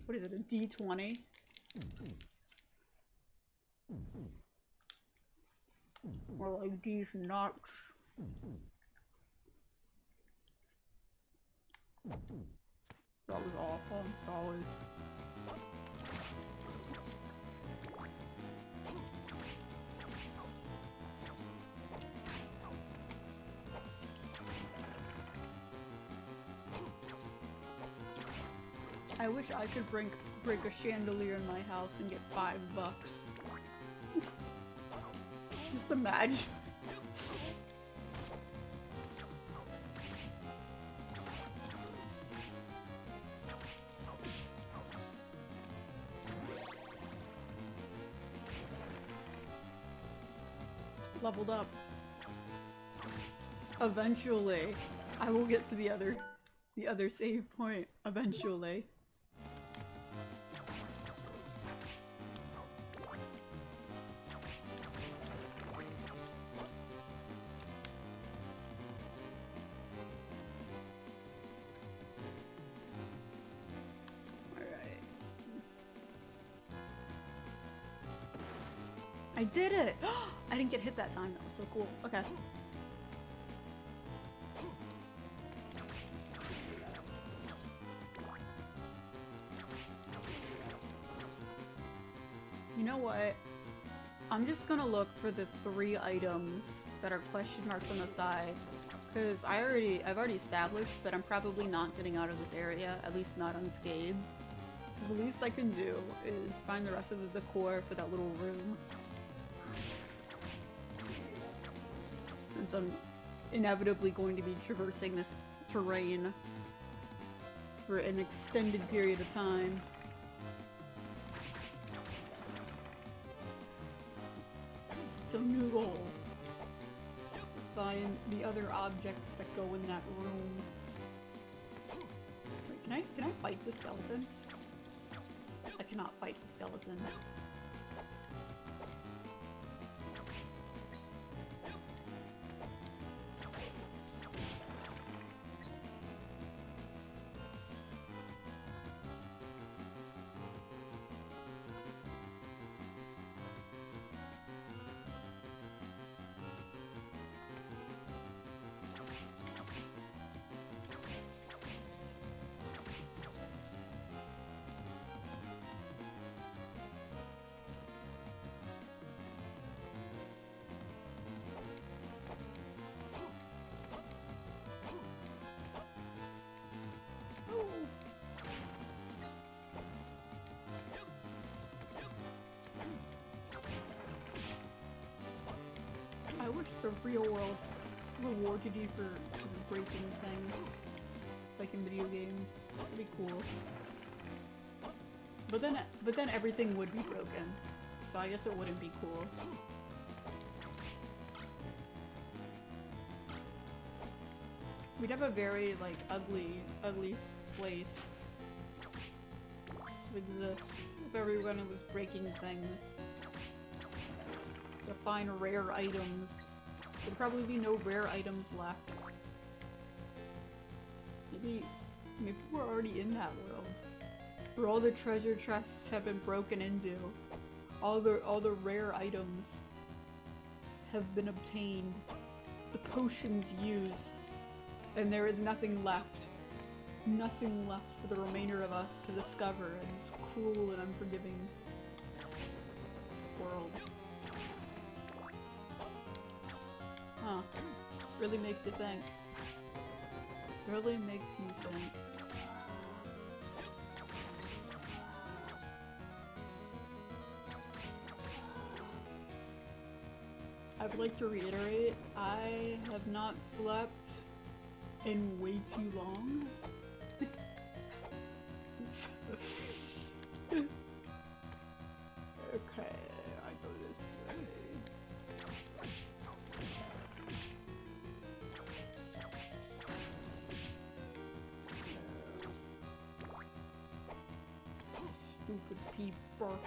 What is it, a D20? Or like D's nuts. That was awful, I'm sorry. I wish I could break a chandelier in my house and get $5. Just imagine. Leveled up. Eventually, I will get to the other save point. Eventually. I did it! I didn't get hit that time, that was so cool. Okay. You know what? I'm just gonna look for the 3 items that are question marks on the side Because I've already established that I'm probably not getting out of this area, at least not unscathed. So the least I can do is find the rest of the decor for that little room. Since I'm inevitably going to be traversing this terrain for an extended period of time. So new goal. Find the other objects that go in that room. Wait, can I fight the skeleton? I cannot fight the skeleton. I wish the real world rewarded you for breaking things, like in video games. That'd be cool. But then everything would be broken, so I guess it wouldn't be cool. We'd have a very like ugly place to exist if everyone was breaking things. To find rare items. There'd probably be no rare items left. Maybe we're already in that world. Where all the treasure chests have been broken into. All the rare items have been obtained. The potions used. And there is nothing left. Nothing left for the remainder of us to discover in this cruel and unforgiving world. Huh. Really makes you think. Really makes you think. I would like to reiterate, I have not slept in way too long. Okay, I go this way. Stupid people.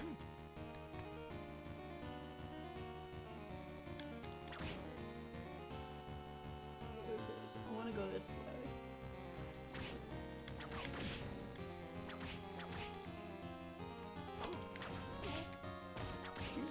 I want to go this way. Shoot.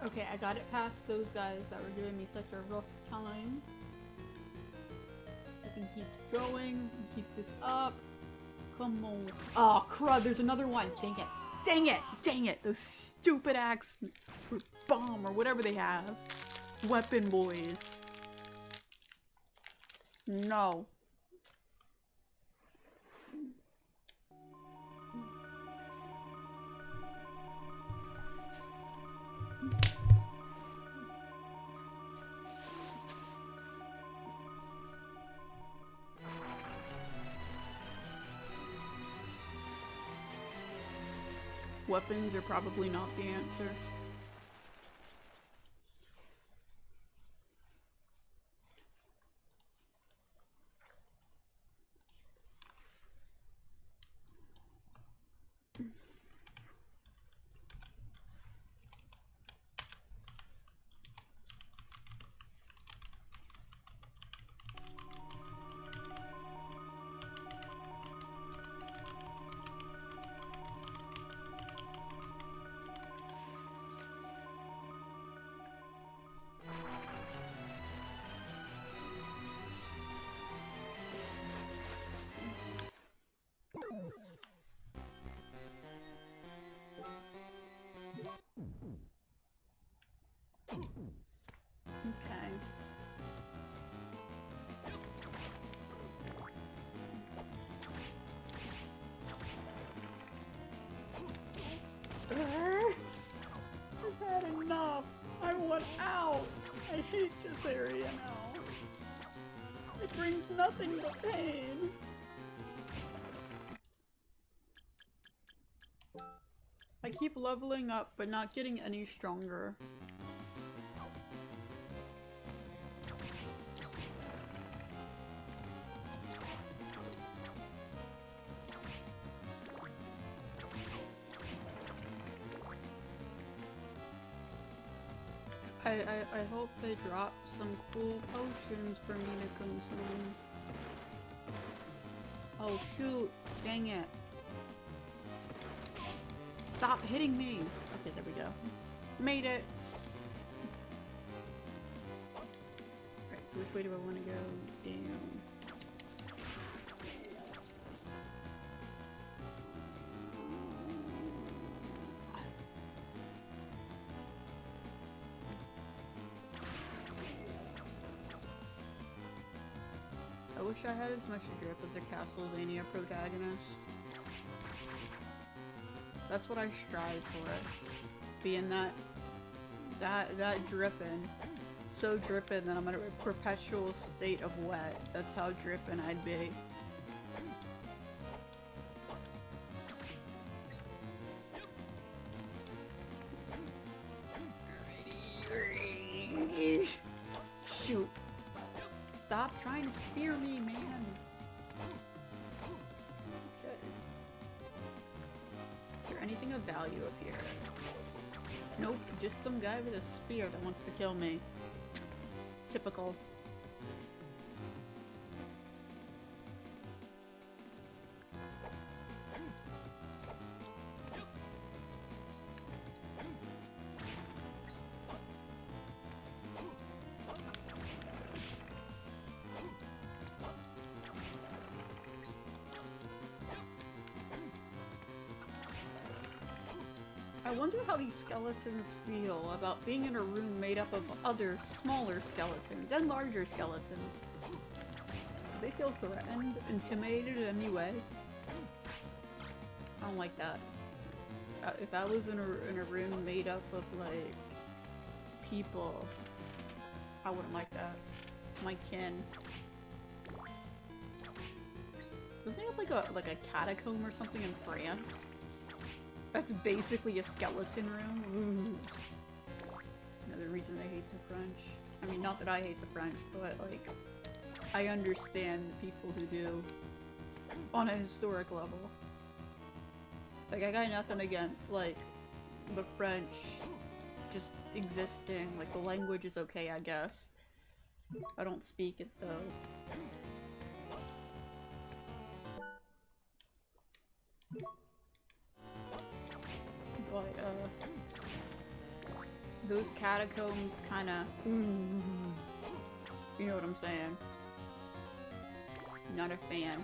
Okay, I got it past those guys that were giving me such a rough time. I can keep going, keep this up. Come on. Oh crud, there's another one. Dang it. Dang it! Dang it! Those stupid axe or bomb or whatever they have. Weapon boys. No. Weapons are probably not the answer. want out! I hate this area now. It brings nothing but pain. I keep leveling up, but not getting any stronger. I hope they drop some cool potions for me to consume. Oh shoot, dang it. Stop hitting me! Okay, there we go. Made it! Alright, so which way do I want to go? Down. I wish I had as much drip as a Castlevania protagonist. That's what I strive for. Being that drippin'. So drippin' that I'm in a perpetual state of wet. That's how drippin' I'd be. Shoot. Stop trying to spear me, man. Okay. Is there anything of value up here? Nope, just some guy with a spear that wants to kill me. Typical. I wonder how these skeletons feel about being in a room made up of other smaller skeletons and larger skeletons. Do they feel threatened, intimidated in any way? I don't like that. If I was in a room made up of like people, I wouldn't like that. My kin. Don't they have like a catacomb or something in France? That's basically a skeleton room. Ooh. Another reason I hate the French. I mean, not that I hate the French, but like, I understand the people who do on a historic level. Like, I got nothing against like the French just existing. Like, the language is okay, I guess. I don't speak it though. But, those catacombs kinda... You know what I'm saying. Not a fan.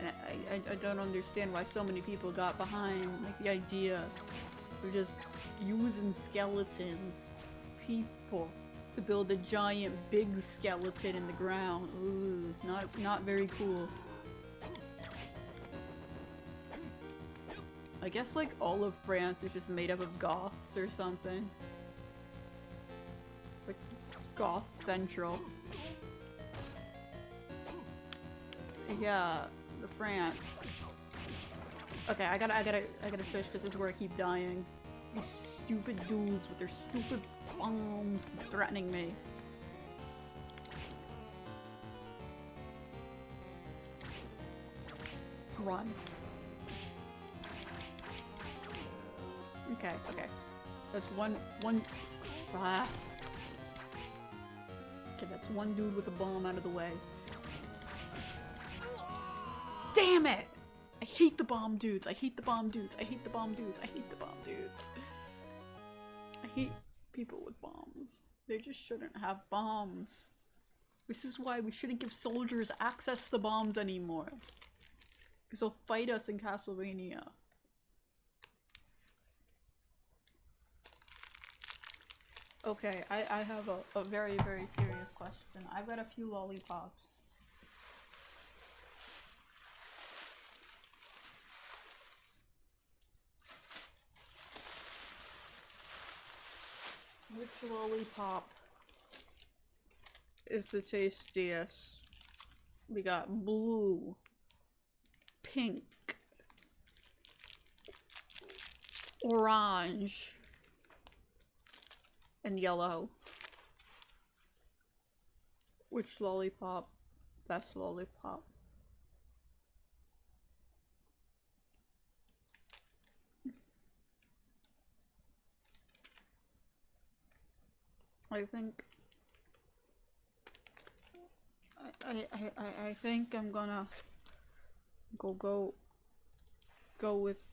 And I don't understand why so many people got behind, like, the idea of just using skeletons, people, to build a giant big skeleton in the ground. Ooh, not very cool. I guess like all of France is just made up of Goths or something. It's like Goth Central. Yeah, the France. Okay, I gotta shush because this is where I keep dying. These stupid dudes with their stupid bombs threatening me. Run. Okay, okay. That's one ah. Okay, that's one dude with a bomb out of the way. Damn it! I hate the bomb dudes. I hate the bomb dudes. I hate the bomb dudes. I hate the bomb dudes. I hate people with bombs. They just shouldn't have bombs. This is why we shouldn't give soldiers access to bombs anymore. Because they'll fight us in Castlevania. Okay, I have a very, very serious question. I've got a few lollipops. Which lollipop is the tastiest? We got blue, pink, orange, and yellow. Which lollipop? Best lollipop. I think I think I'm gonna go with,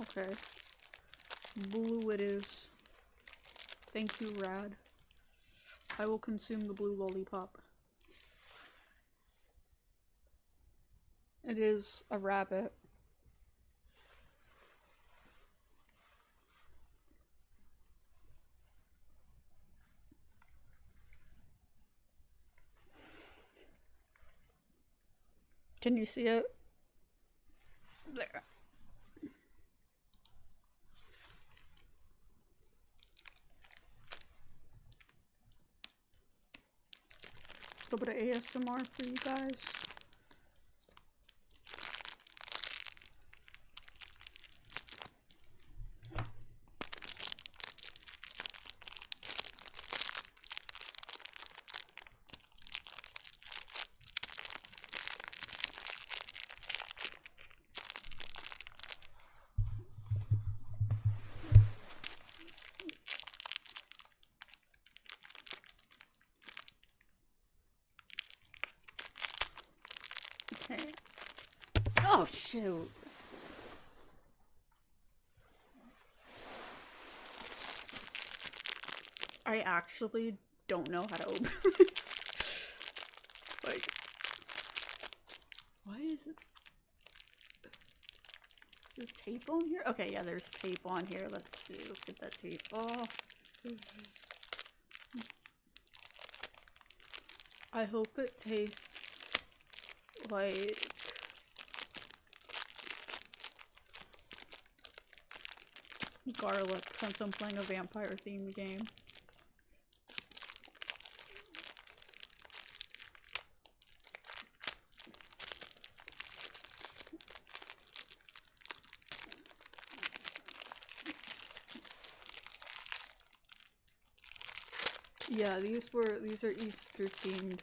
okay, blue it is. Thank you, Rad. I will consume the blue lollipop. It is a rabbit. Can you see it? There. A little bit of ASMR for you guys. Okay. Oh shoot. I actually don't know how to open this. Like, why is it? Is there tape on here? Okay, yeah, there's tape on here. Let's see. Let's get that tape off. I hope it tastes like garlic since I'm playing a vampire themed game. Yeah, these are Easter themed.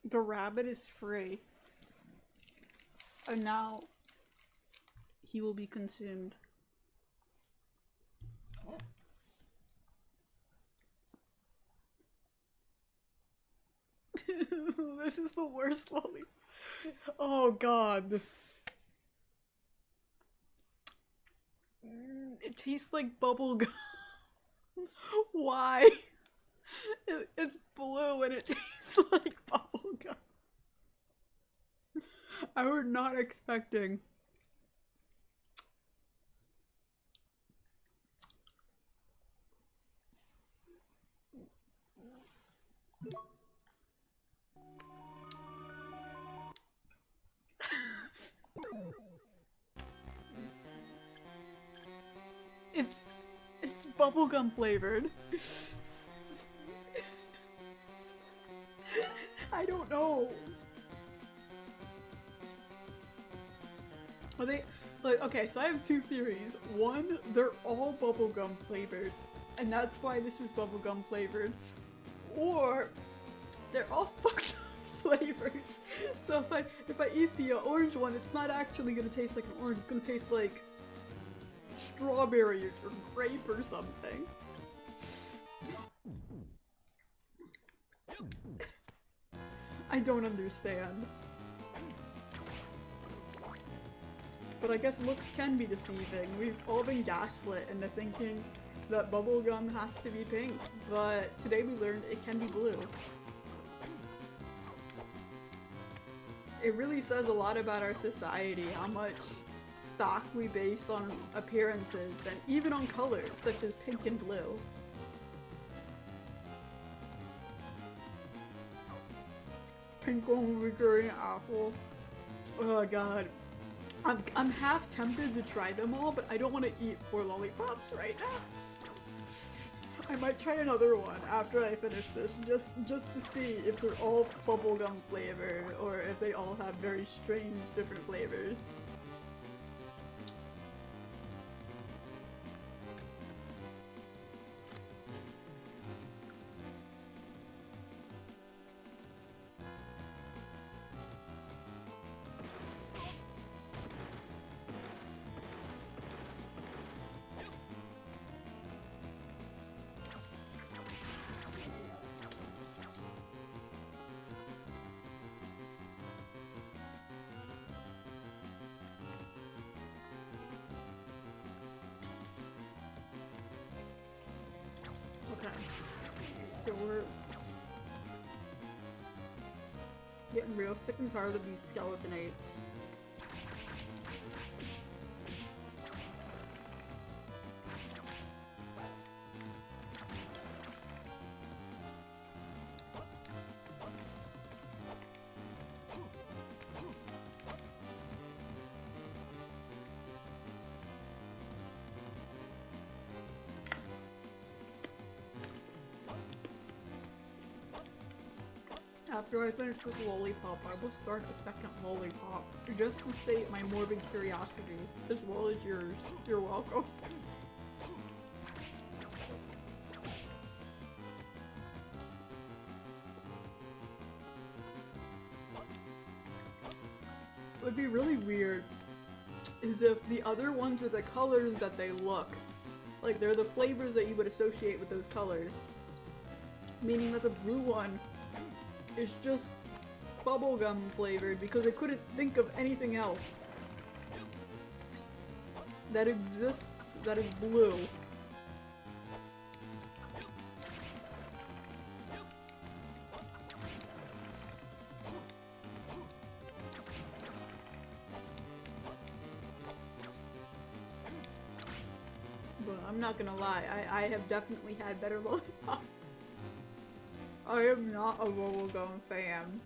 The rabbit is free. And now he will be consumed. This is the worst lolly. Oh god. It tastes like bubble gum. Why? It's blue and it tastes like bubble gum. I was not expecting. It's bubblegum flavored. I don't know. Are they like, okay, so I have two theories. One, they're all bubblegum flavored, and that's why this is bubblegum flavored. Or they're all fucked up flavors. So if I eat the orange one, it's not actually gonna taste like an orange, it's gonna taste like strawberry or grape or something. I don't understand. But I guess looks can be deceiving. We've all been gaslit into thinking that bubblegum has to be pink, but today we learned it can be blue. It really says a lot about our society, how much stock we base on appearances and even on colors such as pink and blue. Pink one will be green apple. Oh god. I'm half tempted to try them all, but I don't want to eat 4 lollipops right now. I might try another one after I finish this, just to see if they're all bubblegum flavored or if they all have very strange different flavors. So we're getting real sick and tired of these skeleton apes. After I finish this lollipop, I will start a second lollipop, just to sate my morbid curiosity, as well as yours. You're welcome. What would be really weird is if the other ones are the colors that they look. Like, they're the flavors that you would associate with those colors. Meaning that the blue one is just bubblegum flavored because I couldn't think of anything else that exists that is blue. But I'm not gonna lie, I have definitely had better lollipops. I am not a bubblegum fan.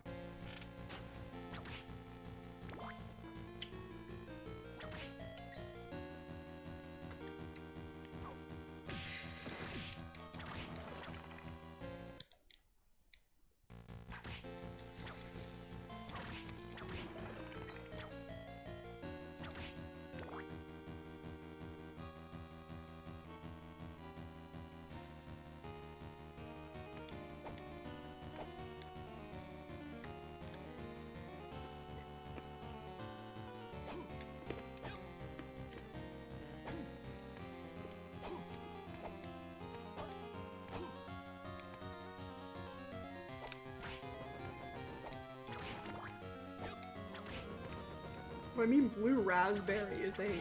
I mean, blue raspberry is a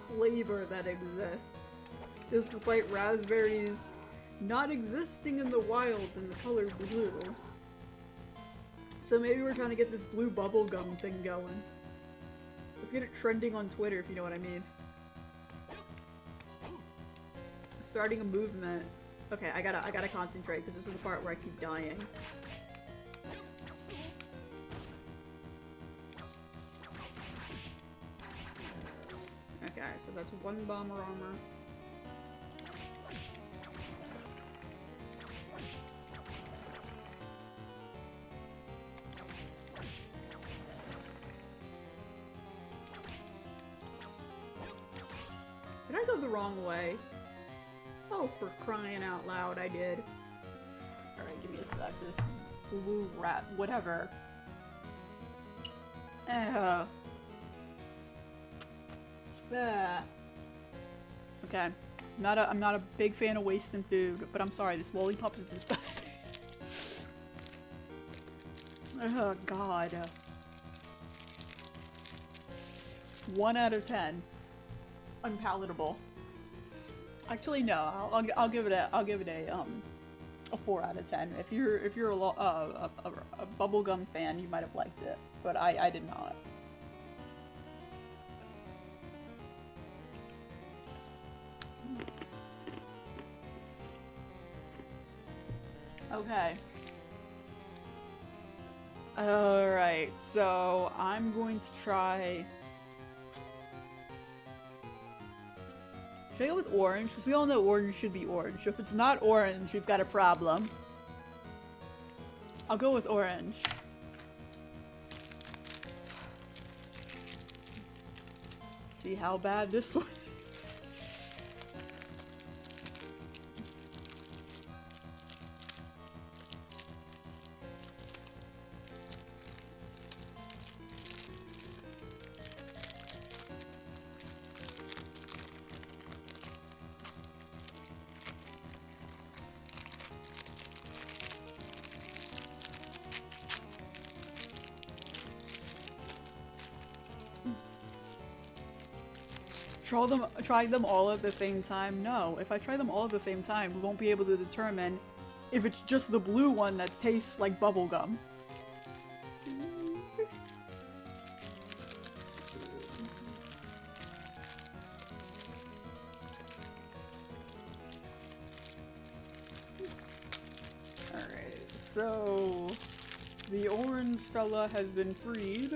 flavor that exists, despite raspberries not existing in the wild in the color blue. So maybe we're trying to get this blue bubblegum thing going. Let's get it trending on Twitter, if you know what I mean. Starting a movement. Okay, I gotta concentrate, because this is the part where I keep dying. Okay, so that's 1 bomber armor. Did I go the wrong way? Oh, for crying out loud, I did. Alright, give me a sec. This blue rat, whatever. Okay, I'm not a big fan of wasting food, but I'm sorry, this lollipop is disgusting. Oh god. 1 out of 10. Unpalatable. Actually, no. I'll give it a a 4 out of 10. If you're a bubblegum fan, you might have liked it, but I did not. Okay. Alright, so I'm going to try... Should I go with orange? Because we all know orange should be orange. If it's not orange, we've got a problem. I'll go with orange. See how bad this one is. Try them all at the same time? No. If I try them all at the same time, we won't be able to determine if it's just the blue one that tastes like bubblegum. Alright, so the orange fella has been freed.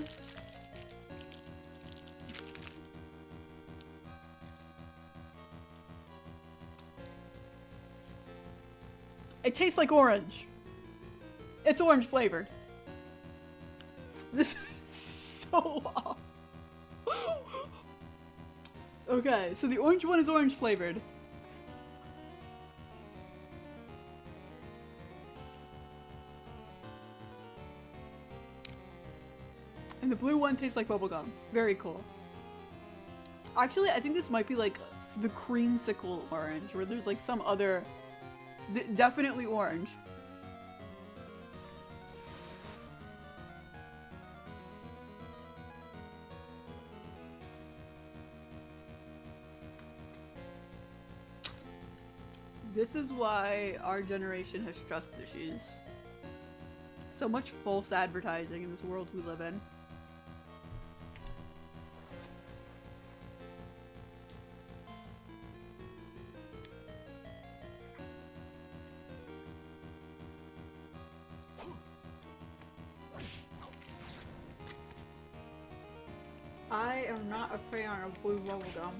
It tastes like orange. It's orange flavored. This is so off. Okay, so the orange one is orange flavored. And the blue one tastes like bubblegum. Very cool. Actually, I think this might be like the creamsicle orange, where there's like some other... definitely orange. This is why our generation has trust issues. So much false advertising in this world we live in. I am not a fan of blue bubblegum.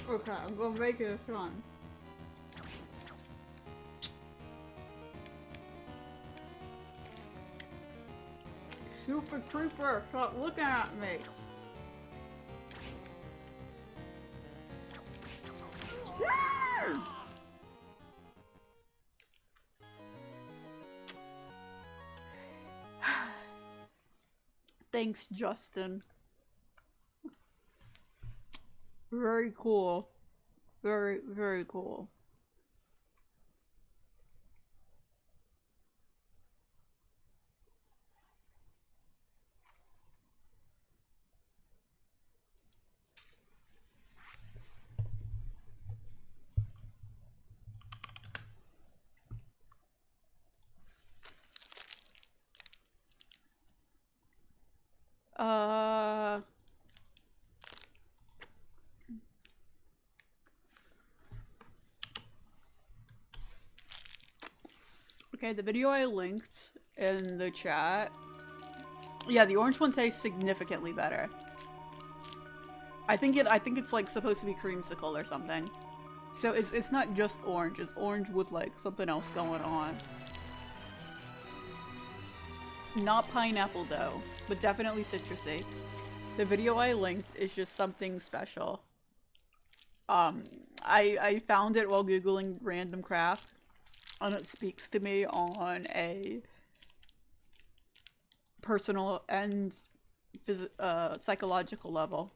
Okay, I'm gonna make it fun. Super Creeper, stop looking at me! Thanks, Justin. Very cool. Very, very cool. Okay, the video I linked in the chat. Yeah, the orange one tastes significantly better. I think it's like supposed to be creamsicle or something. So it's not just orange, it's orange with like something else going on. Not pineapple though, but definitely citrusy. The video I linked is just something special. I found it while Googling random craft, and it speaks to me on a personal and psychological level.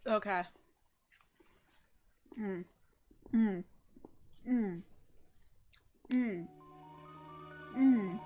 Okay. Mm. Mm. Mm. Mm. Mm.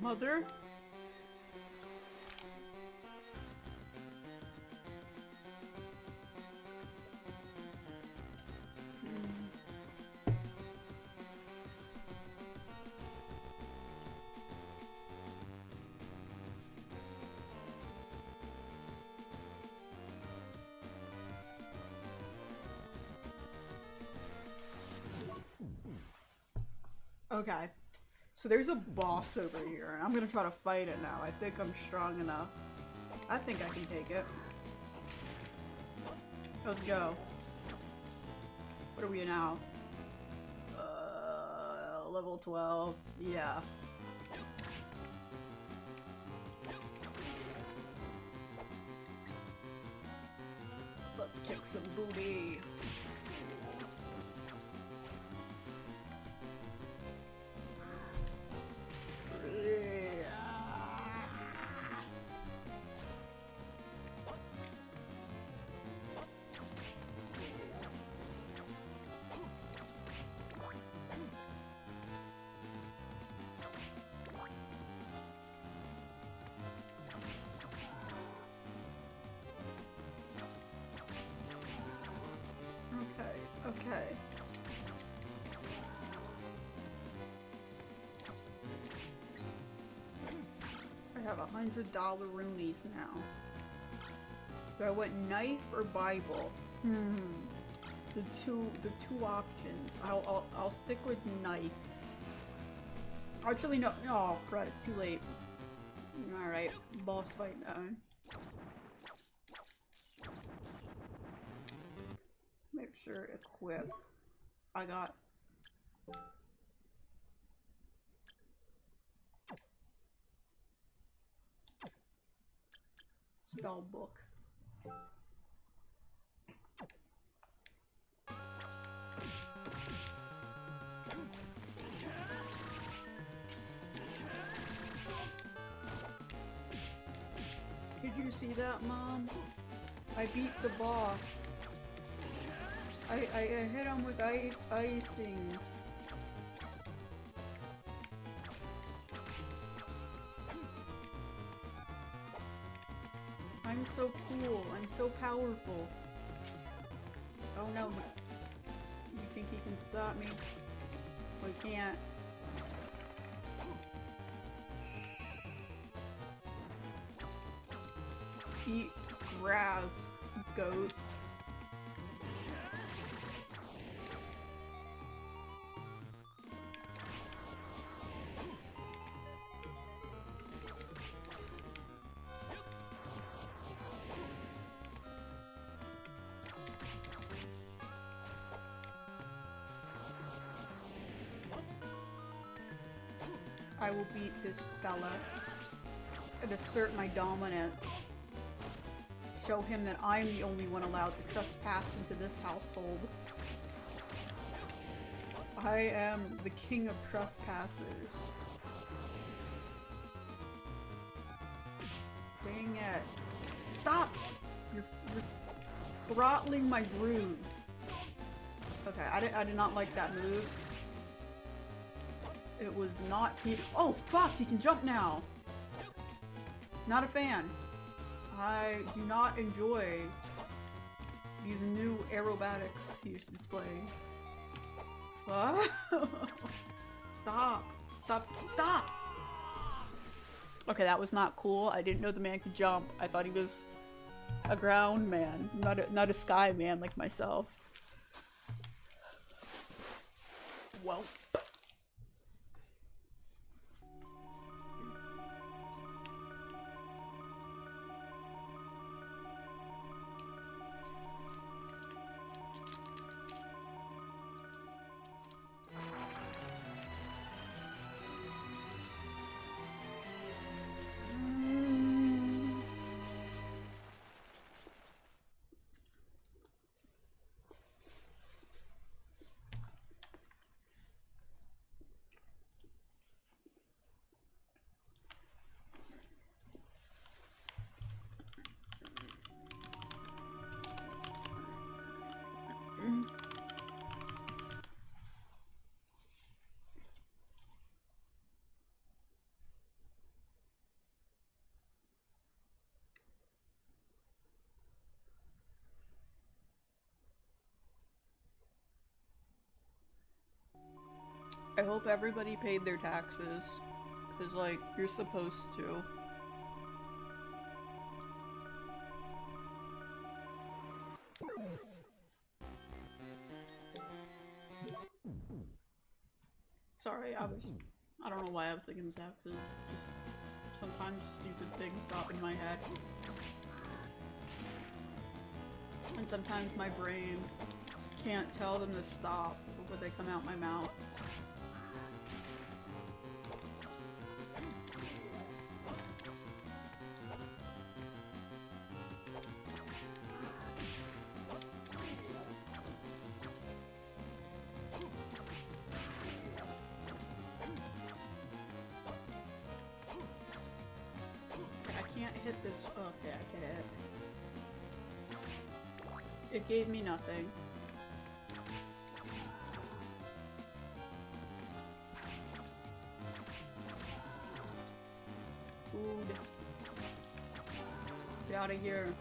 Mother? Okay. So there's a boss over here, and I'm gonna try to fight it now. I think I'm strong enough. I think I can take it. Let's go. What are we now? Level 12. Yeah. Let's kick some booty. Okay. I have $100 roonies now. Do I want knife or Bible? The two options. I'll stick with knife. Actually, no. Oh, crud! It's too late. All right, boss fight now. Make sure equip. I got. Spell book. Did you see that, Mom? I beat the boss. I hit him with icing. I'm so cool. I'm so powerful. Oh no. You think he can stop me? We can't. Eat grass, goat. I will beat this fella and assert my dominance. Show him that I'm the only one allowed to trespass into this household. I am the king of trespassers. Dang it. Stop! You're throttling my groove. Okay, I did not like that move. It was not oh fuck, he can jump now! Not a fan. I do not enjoy these new aerobatics he's displaying. Stop! Stop! Stop! Okay, that was not cool. I didn't know the man could jump. I thought he was a ground man, not a sky man like myself. Well. I hope everybody paid their taxes, cause like, you're supposed to. Sorry, I don't know why I was thinking taxes, just sometimes stupid things pop in my head. And sometimes my brain can't tell them to stop before they come out my mouth. Hit this. Okay, I get it. It gave me nothing. Food. Get out of here.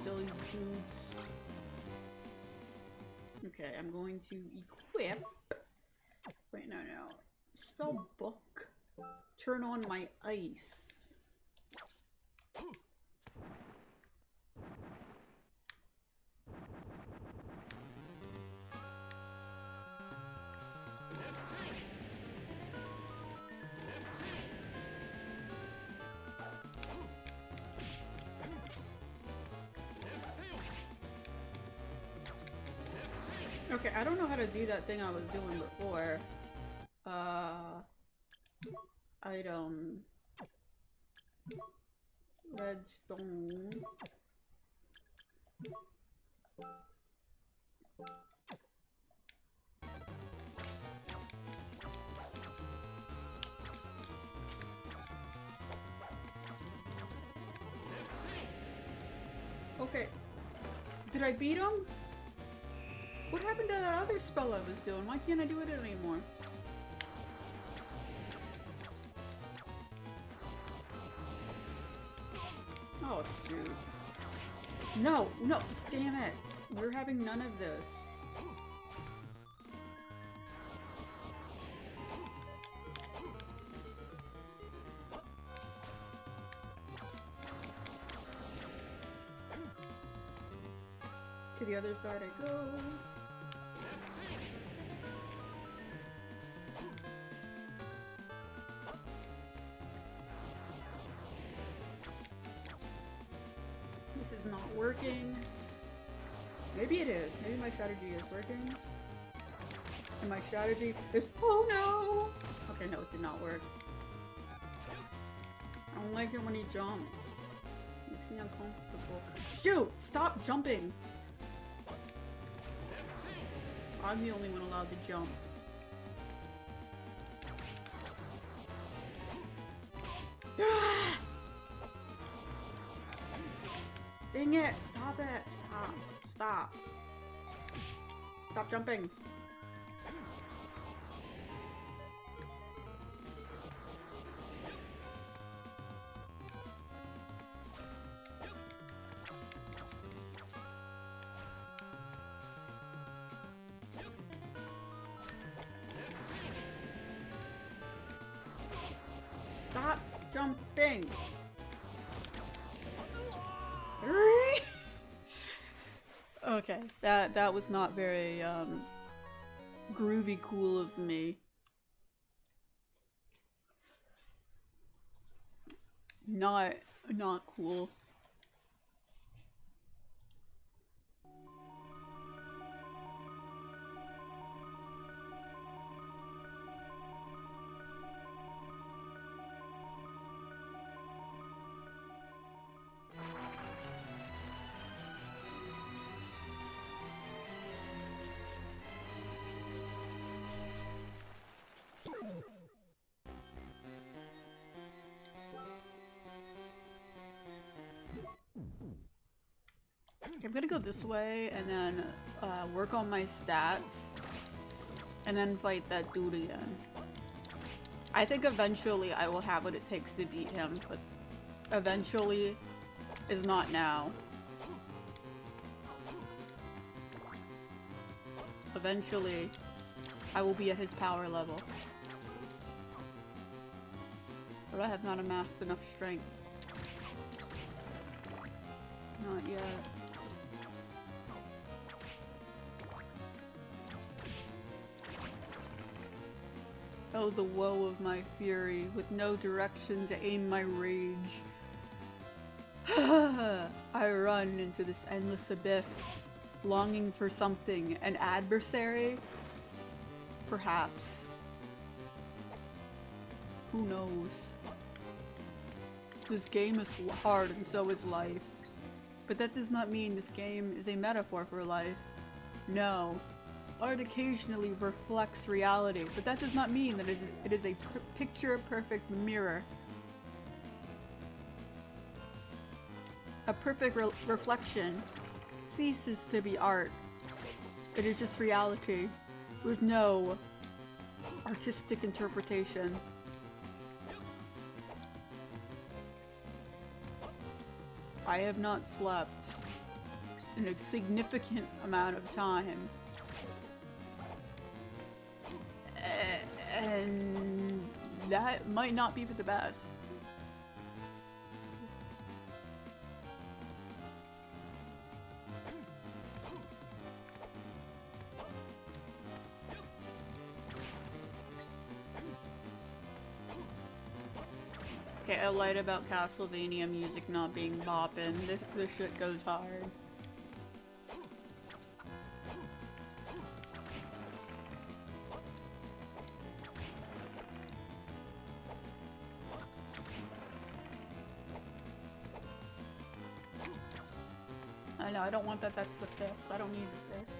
Silly dudes. Okay, I'm going to equip. Wait, no. Spell book. Turn on my ice. Okay, I don't know how to do that thing I was doing before. Item. Redstone. Okay. Did I beat him? What happened to that other spell I was doing? Why can't I do it anymore? Oh, shoot. No, damn it. We're having none of this. To the other side I go. This is not working. Maybe it is. Maybe my strategy is working. And my strategy is— oh no! Okay, no, it did not work. I don't like it when he jumps. Makes me uncomfortable. Shoot! Stop jumping! I'm the only one allowed to jump. Dang it! Stop it! Stop! Stop! Stop jumping! Stop jumping! Okay, that was not very groovy cool of me. Not cool. I'm gonna go this way and then work on my stats and then fight that dude again. I think eventually I will have what it takes to beat him, but eventually is not now. Eventually I will be at his power level. But I have not amassed enough strength. Not yet. Oh, the woe of my fury, with no direction to aim my rage. I run into this endless abyss, longing for something. An adversary? Perhaps. Who knows? This game is hard and so is life. But that does not mean this game is a metaphor for life. No. Art occasionally reflects reality, but that does not mean that it is a picture-perfect mirror. A perfect reflection ceases to be art. It is just reality, with no artistic interpretation. I have not slept in a significant amount of time. And that might not be for the best. Okay, I lied about Castlevania music not being boppin'. This shit goes hard. I know, I don't want that. That's the fist. I don't need the fist.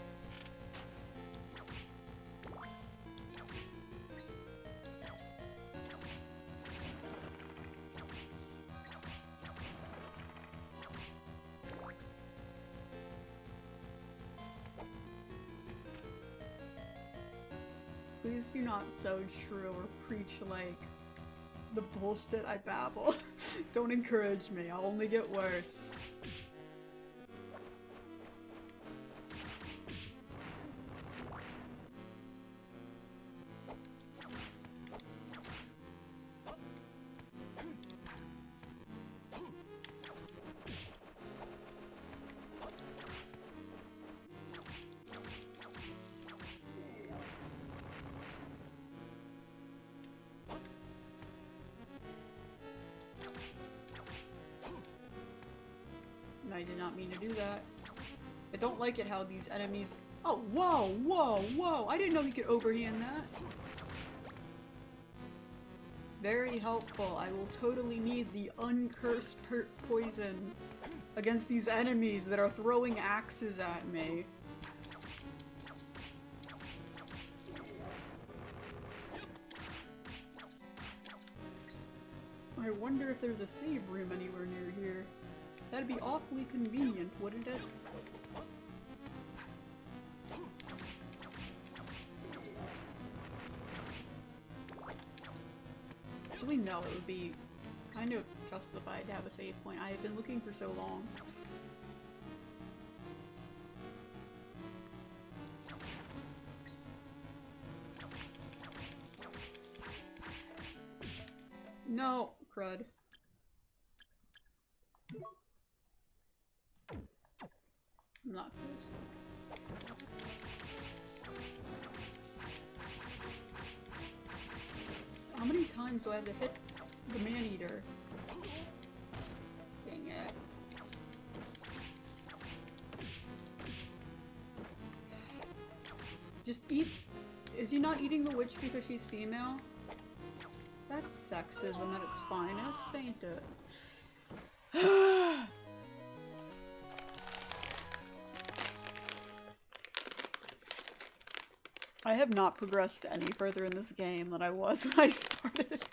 Please do not sow true or preach like the bullshit I babble. Don't encourage me. I'll only get worse. I did not mean to do that. I don't like it how these enemies— oh, whoa, whoa, whoa! I didn't know he could overhand that. Very helpful. I will totally need the uncursed hurt poison against these enemies that are throwing axes at me. I wonder if there's a save room anywhere near here. That'd be awfully convenient, wouldn't it? Actually, no, it would be kind of justified to have a save point. I have been looking for so long. No, crud. I'm not close. How many times do I have to hit the man-eater? Dang it. Just eat— is he not eating the witch because she's female? That's sexism at its finest, ain't it? I have not progressed any further in this game than I was when I started.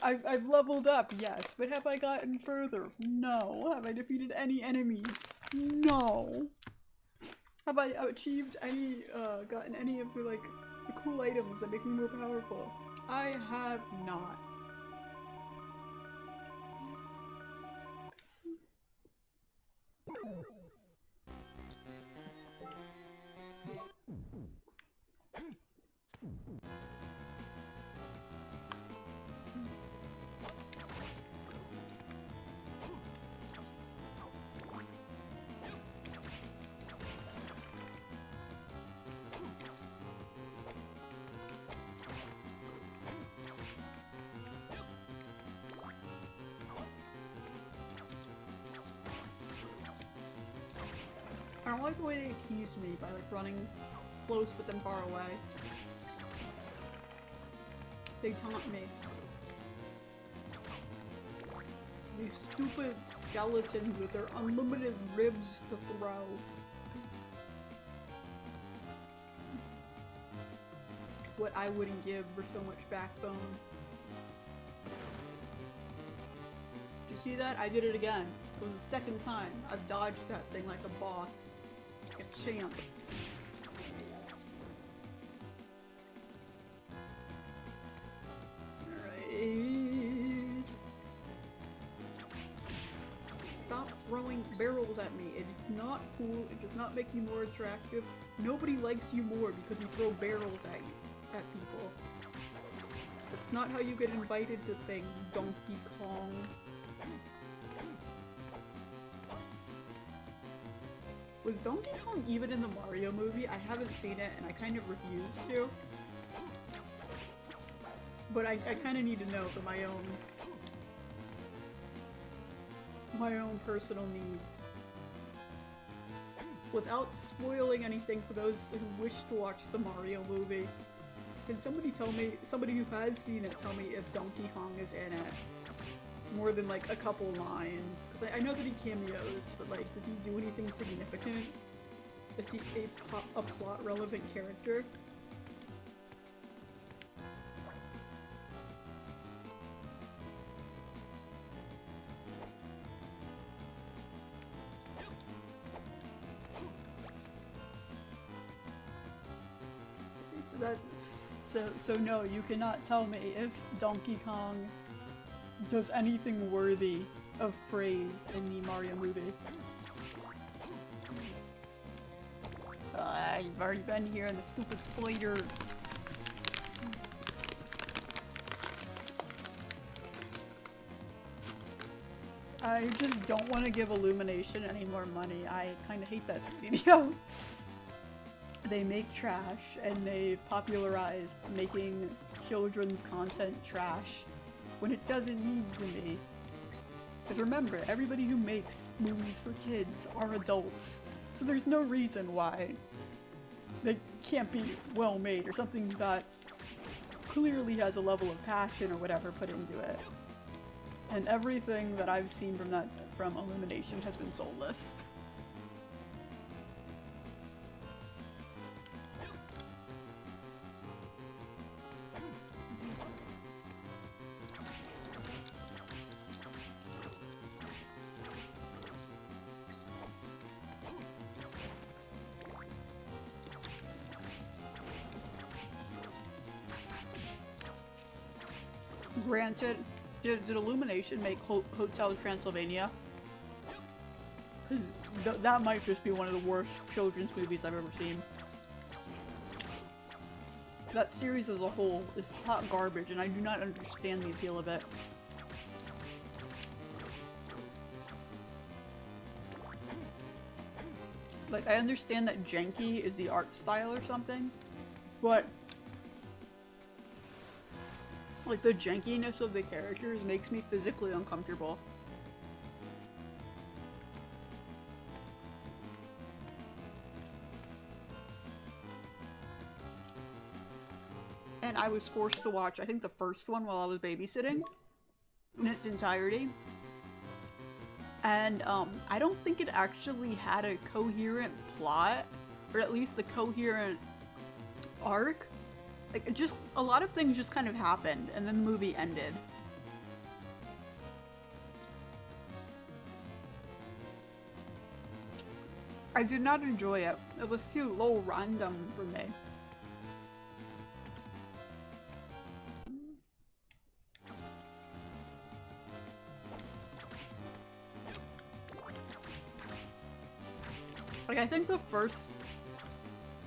I've leveled up, yes, but have I gotten further? No. Have I defeated any enemies? No. Have I achieved any, gotten any of the, like, the cool items that make me more powerful? I have not. I don't like the way they tease me by like running close but then far away. They taunt me. These stupid skeletons with their unlimited ribs to throw. What I wouldn't give for so much backbone. Did you see that? I did it again. It was the second time. I've dodged that thing like a boss. Like a champ. Alright. Stop throwing barrels at me. It's not cool. It does not make you more attractive. Nobody likes you more because you throw barrels at people. That's not how you get invited to things, Donkey Kong. Was Donkey Kong even in the Mario movie? I haven't seen it and I kind of refuse to. But I kind of need to know for my own personal needs. Without spoiling anything for those who wish to watch the Mario movie, can somebody tell me, somebody who has seen it, tell me if Donkey Kong is in it? More than like a couple lines, because I know that he cameos, but like, does he do anything significant? Is he a plot relevant character? So no, you cannot tell me if Donkey Kong does anything worthy of praise in the Mario movie. You've already been here in the stupid spider. I just don't want to give Illumination any more money. I kind of hate that studio. They make trash, and they popularized making children's content trash when it doesn't need to be. Because remember, everybody who makes movies for kids are adults. So there's no reason why they can't be well made or something that clearly has a level of passion or whatever put into it. And everything that I've seen from Illumination has been soulless. Granted, did Illumination make Hotel Transylvania? Because that might just be one of the worst children's movies I've ever seen. That series as a whole is hot garbage, and I do not understand the appeal of it. Like, I understand that janky is the art style or something, but like, the jankiness of the characters makes me physically uncomfortable. And I was forced to watch, I think, the first one while I was babysitting in its entirety. And, I don't think it actually had a coherent plot, or at least a coherent arc. Like, it just, a lot of things just kind of happened, and then the movie ended. I did not enjoy it. It was too low random for me. Like, I think the first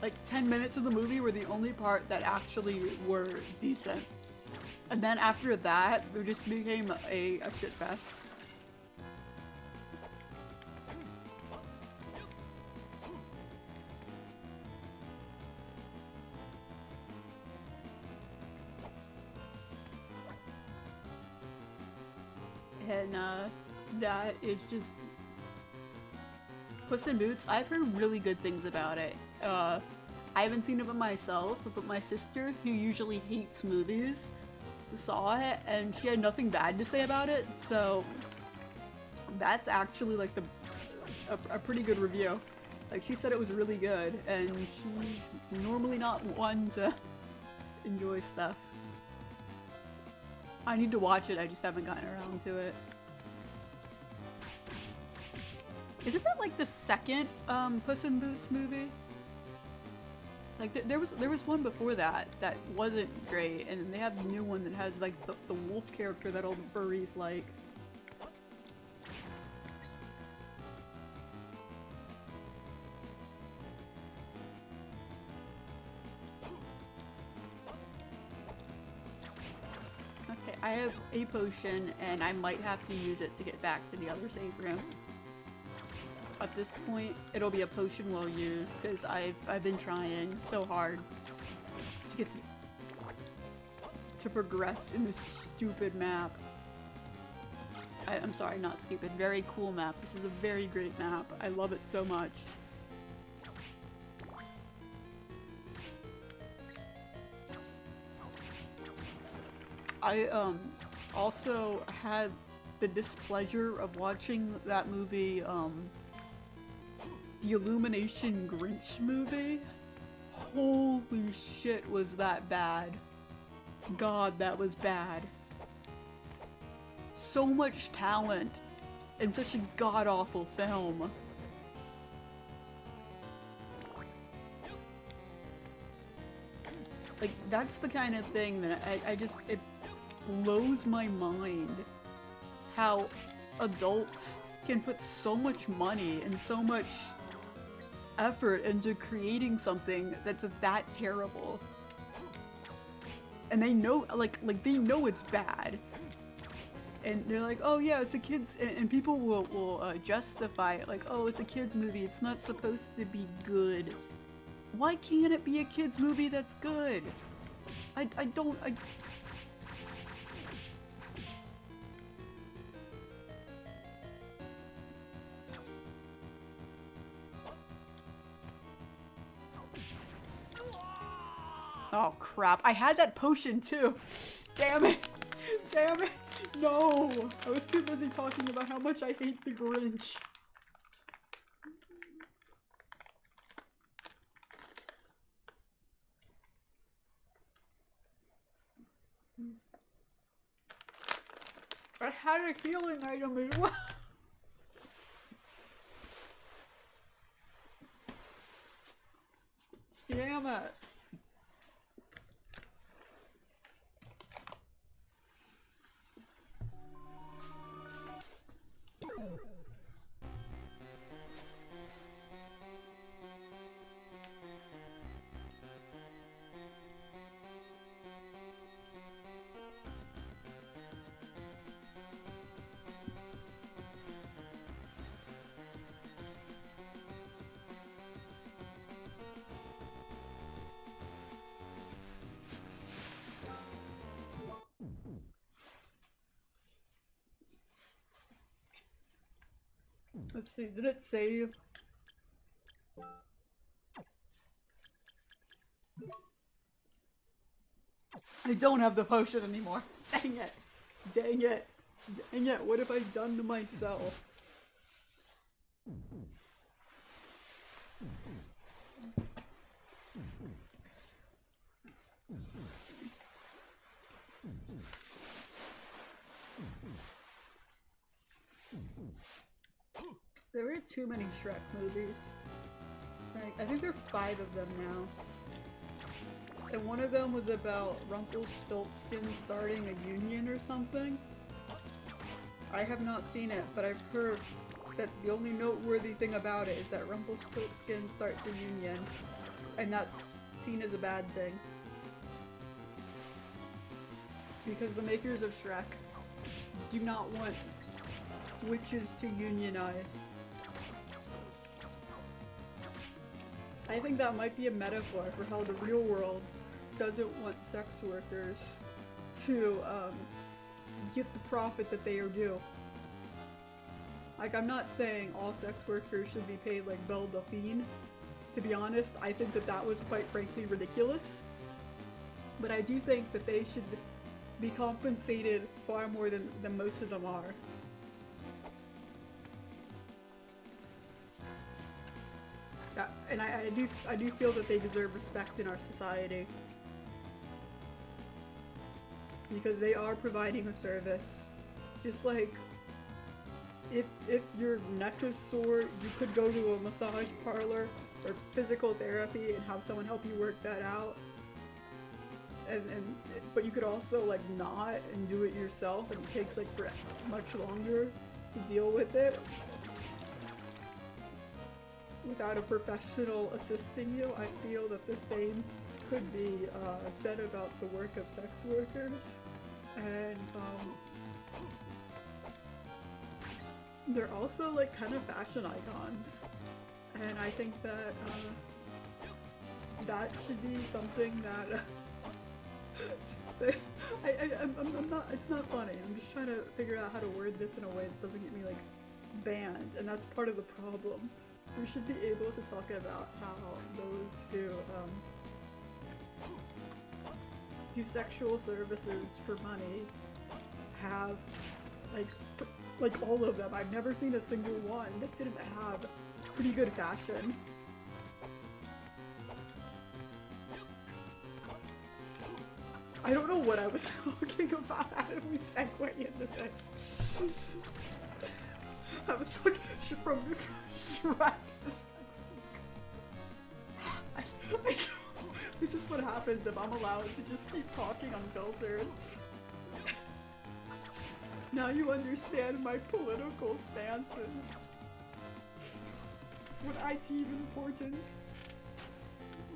like 10 minutes of the movie were the only part that actually were decent. And then after that, it just became a shit fest. And that is just Puss in Boots. I've heard really good things about it. I haven't seen it by myself, but my sister, who usually hates movies, saw it and she had nothing bad to say about it, so that's actually like a pretty good review. Like, she said it was really good, and she's normally not one to enjoy stuff. I need to watch it, I just haven't gotten around to it. Isn't that like the second Puss in Boots movie? Like, there was one before that that wasn't great, and they have a new one that has like the wolf character that all the furries like. Okay, I have a potion, and I might have to use it to get back to the other save room. At this point, it'll be a potion well used, because I've been trying so hard to get to progress in this stupid map. I'm sorry, not stupid, very cool map. This is a very great map. I love it so much. I also had the displeasure of watching that movie, the Illumination Grinch movie. Holy shit, was that bad. God, that was bad. So much talent in such a god-awful film. Like, that's the kind of thing that it blows my mind how adults can put so much money and so much effort into creating something that's that terrible. And they know, like they know it's bad. And they're like, oh yeah, it's a kid's, and people will justify it, like, oh, it's a kid's movie, it's not supposed to be good. Why can't it be a kid's movie that's good? I Oh crap, I had that potion too. Damn it. Damn it. No. I was too busy talking about how much I hate the Grinch. I had a healing item as well. Damn it. Let's see, did it save? I don't have the potion anymore. Dang it. Dang it. Dang it. What have I done to myself? There were too many Shrek movies. Like, I think there are 5 of them now. And one of them was about Rumpelstiltskin starting a union or something. I have not seen it, but I've heard that the only noteworthy thing about it is that Rumpelstiltskin starts a union, and that's seen as a bad thing. Because the makers of Shrek do not want witches to unionize. I think that might be a metaphor for how the real world doesn't want sex workers to get the profit that they are due. Like, I'm not saying all sex workers should be paid like Belle Delphine. To be honest, I think that that was quite frankly ridiculous. But I do think that they should be compensated far more than most of them are. And I do feel that they deserve respect in our society. Because they are providing a service. Just like, if your neck is sore, you could go to a massage parlor or physical therapy and have someone help you work that out. But you could also like not and do it yourself, and it takes like much longer to deal with it without a professional assisting you. I feel that the same could be said about the work of sex workers, and they're also like kind of fashion icons, and I think that that should be something that I'm not, it's not funny, I'm just trying to figure out how to word this in a way that doesn't get me like banned, and that's part of the problem. We should be able to talk about how those who do sexual services for money have, like all of them. I've never seen a single one that didn't have pretty good fashion. I don't know what I was talking about. How did we segue into this? I was talking from Shrek to sex. This is what happens if I'm allowed to just keep talking unfiltered. Now you understand my political stances. What I deem important.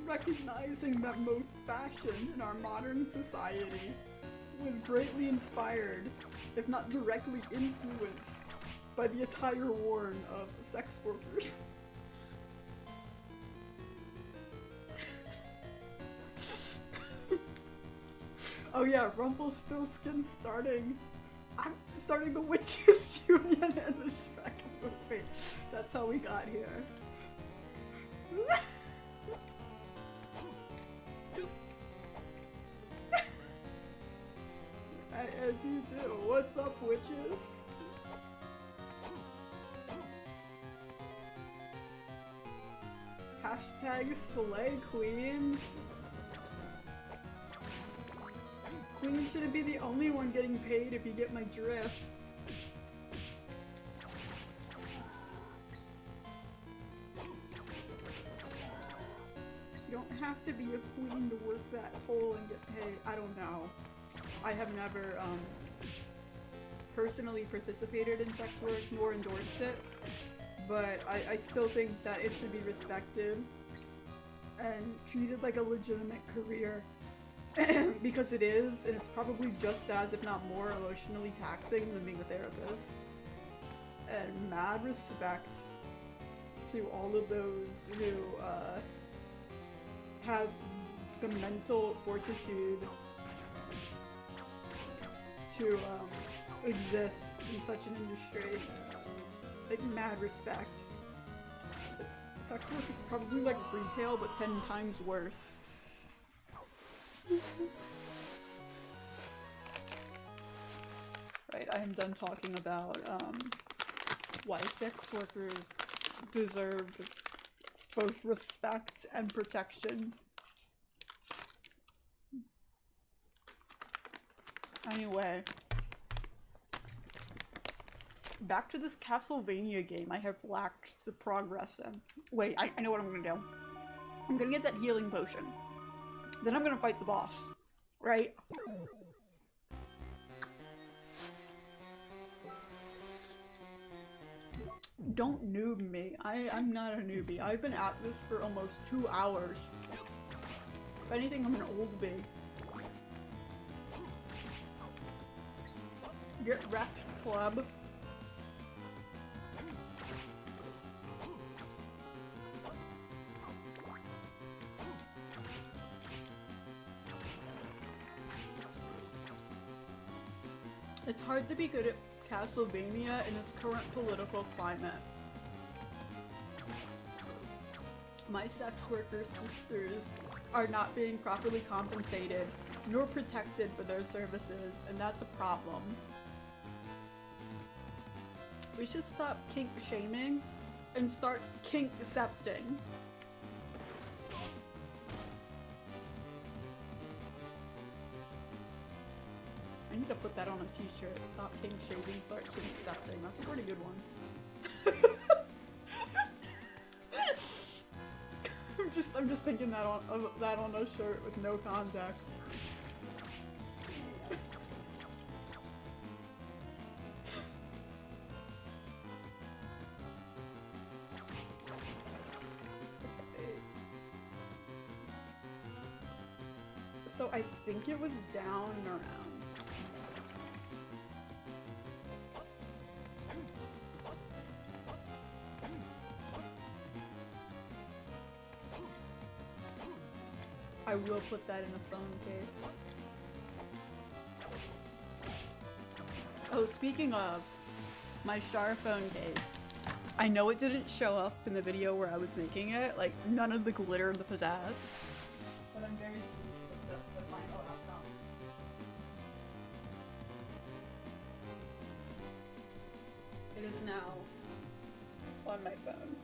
Recognizing that most fashion in our modern society was greatly inspired, if not directly influenced, by the attire worn of sex workers. Oh yeah, Rumpelstiltskin starting the Witches Union in the Shrek movie. That's how we got here. As you do. What's up, witches? Hashtag slay queens. Queen shouldn't be the only one getting paid if you get my drift. You don't have to be a queen to work that hole and get paid. I don't know. I have never personally participated in sex work nor endorsed it, but I still think that it should be respected and treated like a legitimate career. Because it is, and it's probably just as, if not more, emotionally taxing than being a therapist. And mad respect to all of those who have the mental fortitude to exist in such an industry. Like, mad respect. Sex work is probably like retail, but 10 times worse. Right, I am done talking about why sex workers deserve both respect and protection. Anyway, back to this Castlevania game I have lacked the progress in. Wait, I know what I'm gonna do. I'm gonna get that healing potion. Then I'm gonna fight the boss, right? Don't noob me. I'm not a newbie. I've been at this for almost 2 hours. If anything, I'm an old bee. Get wrecked, club. It's hard to be good at Castlevania in its current political climate. My sex worker sisters are not being properly compensated nor protected for their services, and that's a problem. We should stop kink shaming and start kink accepting. I need to put that on a t-shirt. Stop kink shaming, start kink accepting. That's a pretty good one. I'm just thinking that on a shirt with no context. So I think it was down and around. I will put that in a phone case. Oh, speaking of my Char phone case, I know it didn't show up in the video where I was making it, like none of the glitter, the pizzazz, but I'm very pleased with the final outcome. It is now on my phone.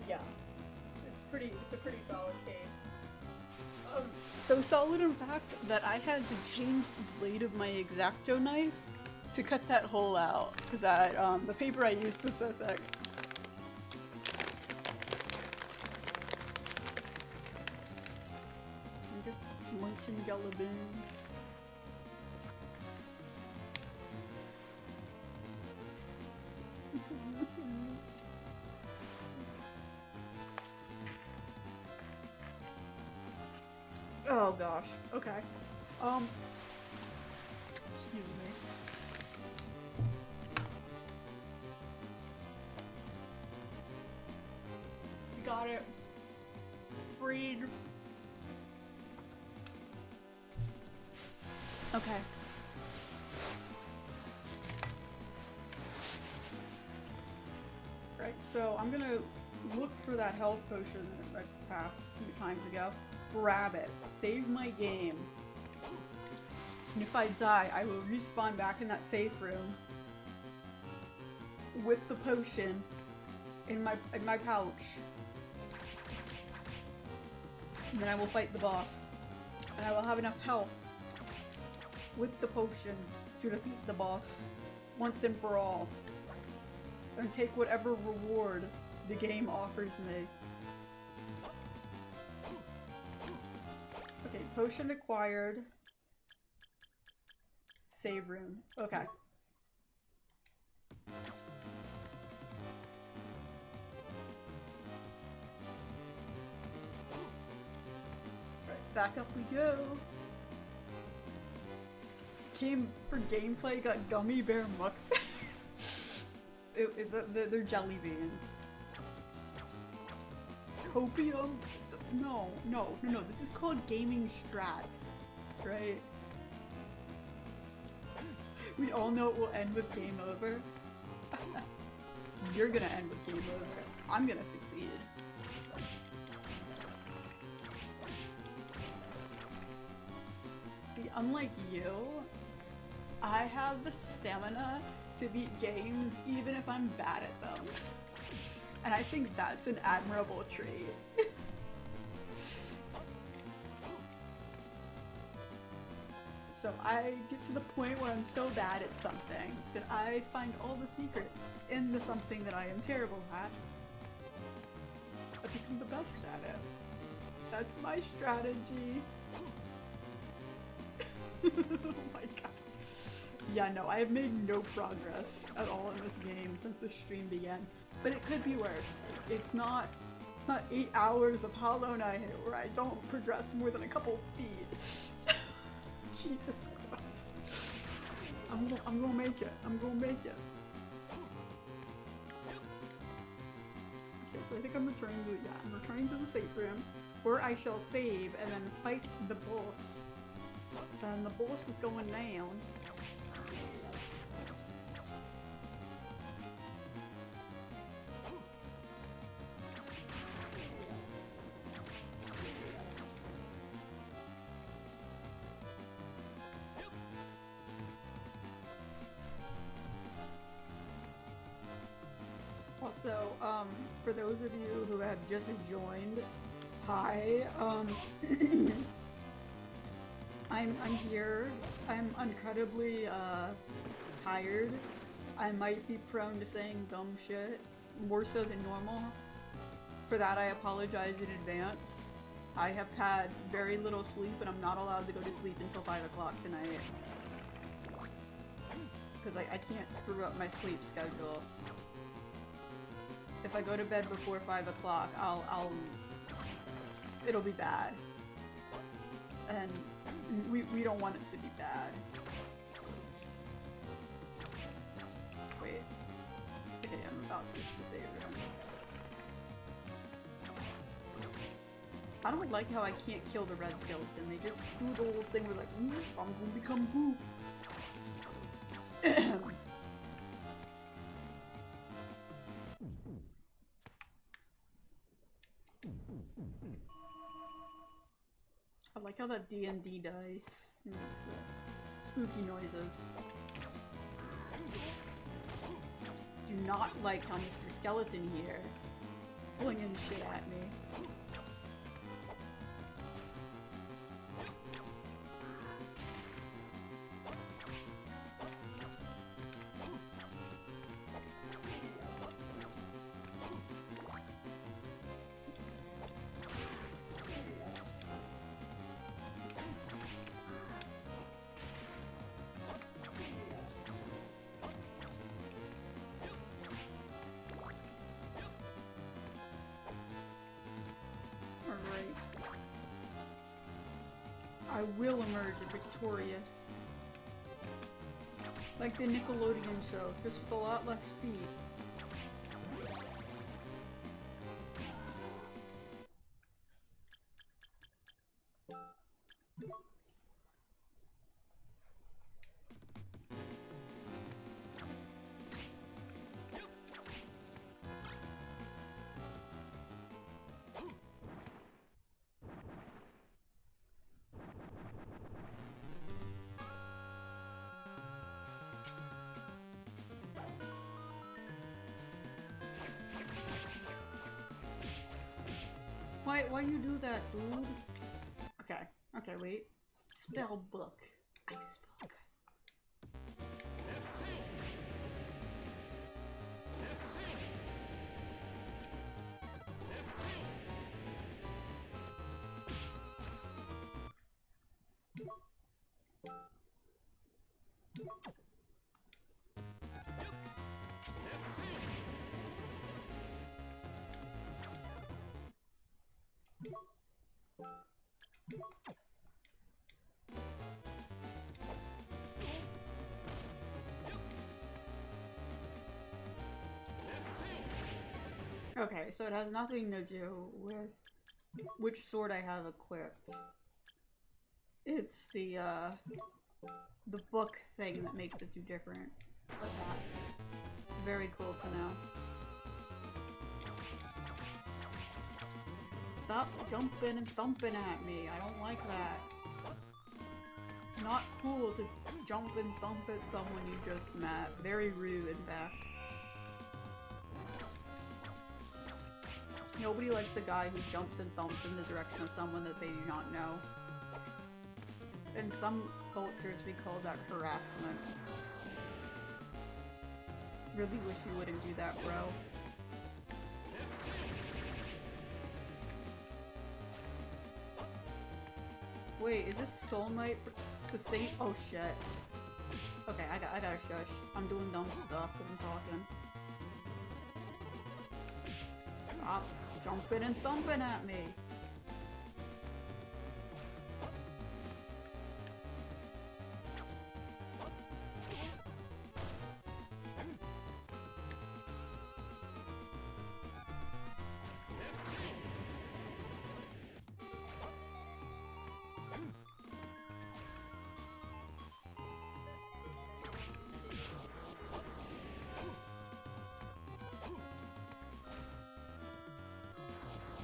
Yeah, it's a pretty solid case. So solid in fact that I had to change the blade of my X-Acto knife to cut that hole out because the paper I used was so thick. I'm just munching jelly beans. Oh gosh. Okay. Excuse me. Got it. Freed. Okay. Right. Alright, so I'm gonna look for that health potion that I passed a few times ago. Grab it. Save my game. And if I die, I will respawn back in that safe room with the potion in my pouch. And then I will fight the boss. And I will have enough health with the potion to defeat the boss once and for all. And take whatever reward the game offers me. Okay, potion acquired. Save room. Okay. Right, back up we go. Came for gameplay, got gummy bear mukbang. They're jelly beans. Copium? No, this is called gaming strats, right? We all know it will end with game over. You're gonna end with game over. I'm gonna succeed. See, unlike you, I have the stamina to beat games even if I'm bad at them. And I think that's an admirable trait. So I get to the point where I'm so bad at something that I find all the secrets in the something that I am terrible at. I become the best at it. That's my strategy. Oh my god. Yeah, no, I have made no progress at all in this game since the stream began. But it could be worse. It's not 8 hours of Hollow Knight where I don't progress more than a couple feet. Jesus Christ. I'm gonna make it. I'm gonna make it. Okay, so I think I'm returning to the safe room where I shall save and then fight the boss. And the boss is going down. Also, for those of you who have just joined, hi, I'm here. I'm incredibly, tired. I might be prone to saying dumb shit, more so than normal. For that, I apologize in advance. I have had very little sleep, and I'm not allowed to go to sleep until 5 o'clock tonight. Because I can't screw up my sleep schedule. If I go to bed before 5 o'clock, it'll be bad. And we don't want it to be bad. Wait. Okay, I'm about to switch to save room. I don't like how I can't kill the red skeleton. They just do the whole thing where like, I'm gonna become boo. I like how that D&D dice makes spooky noises. Do not like how Mr. Skeleton here flinging shit at me. I will emerge victorious. Like the Nickelodeon show, just with a lot less speed. Why you do that, dude? Okay. Okay, wait. Spell book. Ice book. Okay, so it has nothing to do with which sword I have equipped. It's the book thing that makes it do different. What's that? Very cool to know. Stop jumping and thumping at me. I don't like that. Not cool to jump and thump at someone you just met. Very rude and bad. Nobody likes a guy who jumps and thumps in the direction of someone that they do not know. In some cultures we call that harassment. Really wish you wouldn't do that, bro. Wait, is this Soul Knight the same? Oh shit. Okay, I gotta shush. I'm doing dumb stuff because I'm talking. Stop jumping and thumping at me.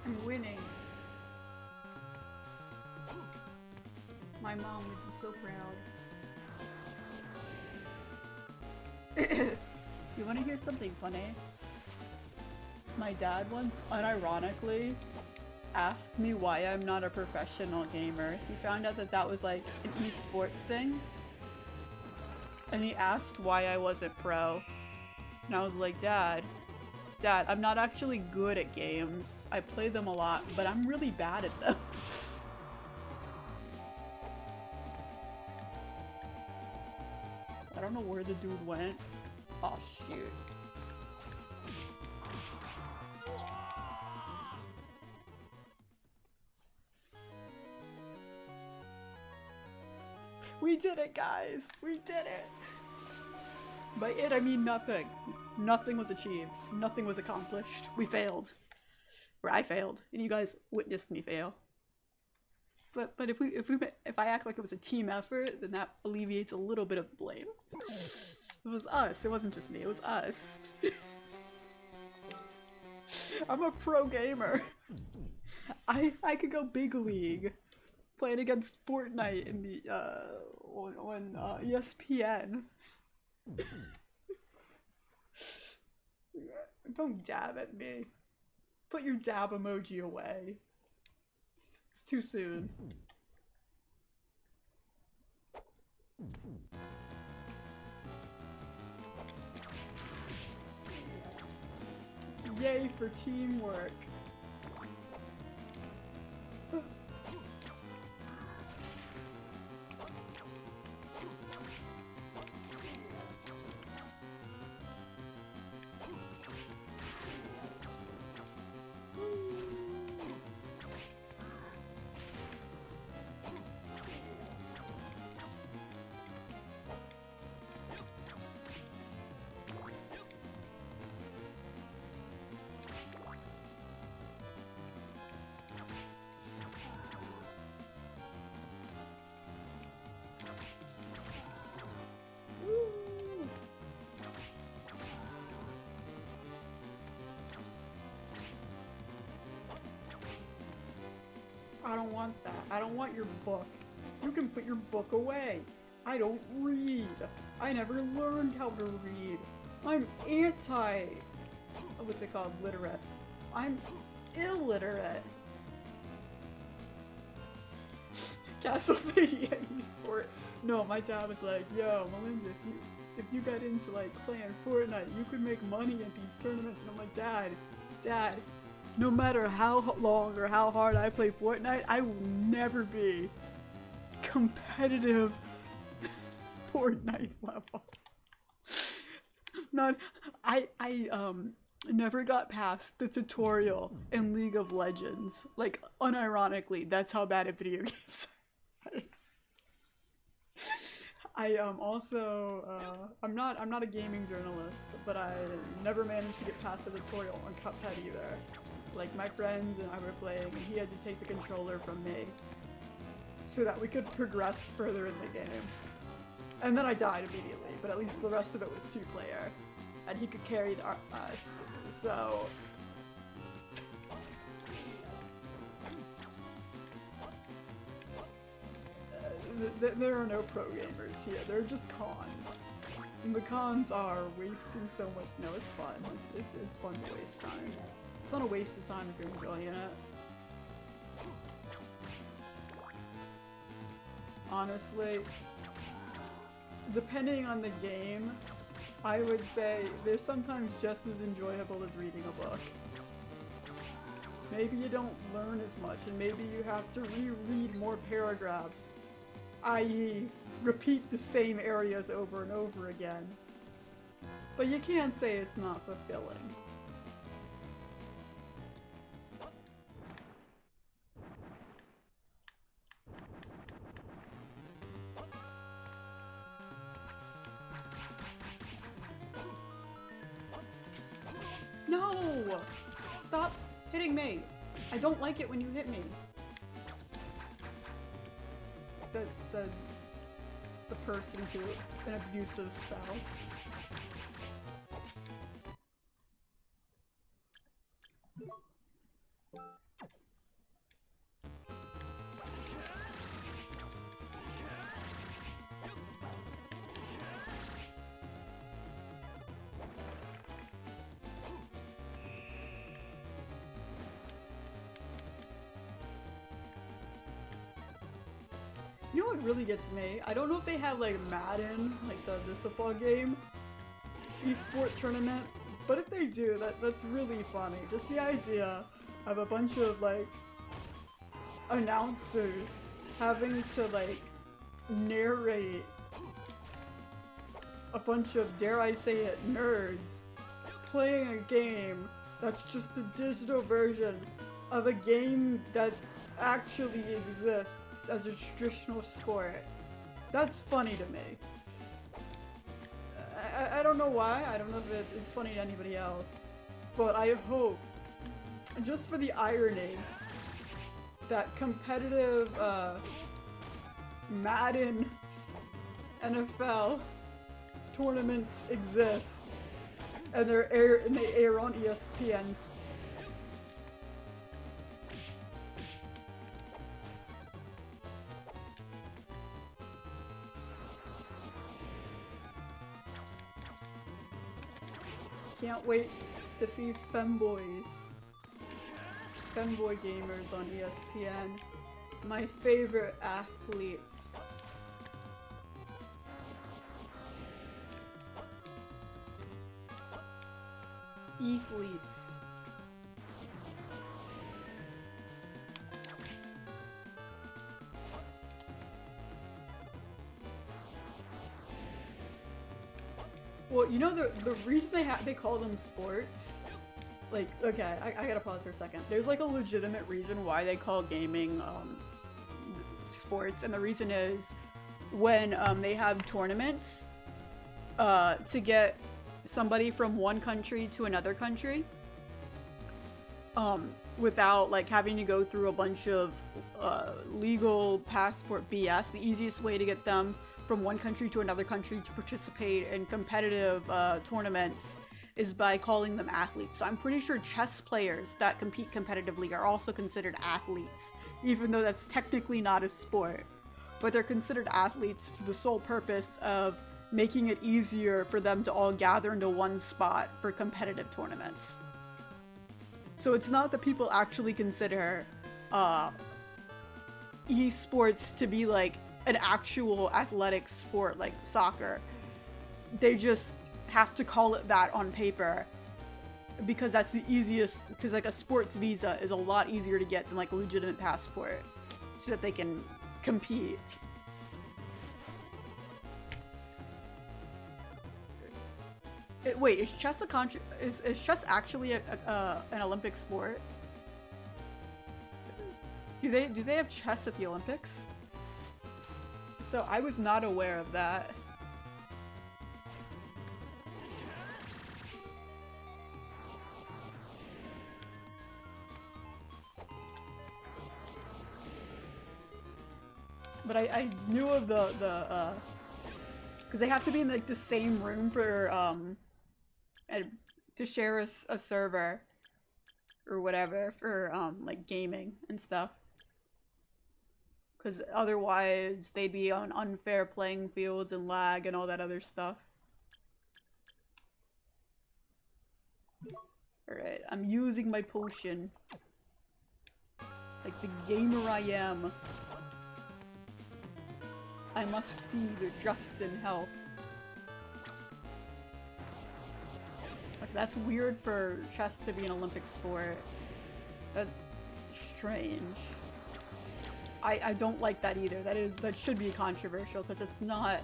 I'm winning. My mom would be so proud. You want to hear something funny? My dad once, unironically, asked me why I'm not a professional gamer. He found out that that was like an esports thing. And he asked why I wasn't pro. And I was like, Dad, I'm not actually good at games. I play them a lot, but I'm really bad at them. I don't know where the dude went. Oh shoot. We did it, guys! We did it! By it, I mean nothing. Nothing was achieved. Nothing was accomplished. We failed. Or I failed, and you guys witnessed me fail. But if I act like it was a team effort, then that alleviates a little bit of the blame. It was us. It wasn't just me. It was us. I'm a pro gamer. I could go big league, playing against Fortnite in the on ESPN. Don't dab at me. Put your dab emoji away. It's too soon. Yay for teamwork. I don't want that. I don't want your book. You can put your book away. I don't read. I never learned how to read. I'm what's it called? Literate. I'm illiterate. Castlevania esport. No, my dad was like, yo, Melinda, if you got into like playing Fortnite, you could make money at these tournaments. And I'm like, Dad, no matter how long or how hard I play Fortnite, I will never be competitive Fortnite level. I never got past the tutorial in League of Legends. Like, unironically, that's how bad at video games I also I'm not a gaming journalist, but I never managed to get past the tutorial on Cuphead either. Like, my friend and I were playing and he had to take the controller from me so that we could progress further in the game. And then I died immediately, but at least the rest of it was 2-player and he could carry us. So there are no pro gamers here. They're just cons. And the cons are wasting so much. No, it's fun. It's fun to waste time. It's not a waste of time if you're enjoying it. Honestly, depending on the game, I would say they're sometimes just as enjoyable as reading a book. Maybe you don't learn as much, and maybe you have to reread more paragraphs, i.e. repeat the same areas over and over again. But you can't say it's not fulfilling. No! Stop hitting me! I don't like it when you hit me. Said the person to an abusive spouse. You know what really gets me? I don't know if they have like Madden, like the football game, esport tournament, but if they do, that's really funny. Just the idea of a bunch of like announcers having to like narrate a bunch of, dare I say it, nerds playing a game that's just a digital version of a game that actually exists as a traditional sport. That's funny to me. I don't know why, I don't know if it's funny to anybody else, but I hope, just for the irony, that competitive Madden NFL tournaments exist and they air on ESPN's. Can't wait to see femboy gamers on ESPN. My favorite athletes. Athletes. Well, you know the reason they call them sports, like, okay, I gotta pause for a second. There's like a legitimate reason why they call gaming sports, and the reason is when they have tournaments to get somebody from one country to another country without like having to go through a bunch of legal passport BS. The easiest way to get them from one country to another country to participate in competitive tournaments is by calling them athletes. So I'm pretty sure chess players that compete competitively are also considered athletes, even though that's technically not a sport. But they're considered athletes for the sole purpose of making it easier for them to all gather into one spot for competitive tournaments. So it's not that people actually consider esports to be like an actual athletic sport like soccer. They just have to call it that on paper because that's the easiest, because like a sports visa is a lot easier to get than like a legitimate passport so that they can compete. Wait, is chess is chess actually an Olympic sport? Do they have chess at the Olympics? So I was not aware of that. But I knew of the because they have to be in like the same room for to share a server or whatever for like gaming and stuff. Because otherwise they'd be on unfair playing fields and lag and all that other stuff. Alright, I'm using my potion. Like the gamer I am. I must feed Justin health. Like, that's weird for chess to be an Olympic sport. That's strange. I don't like that either. That should be controversial because it's not.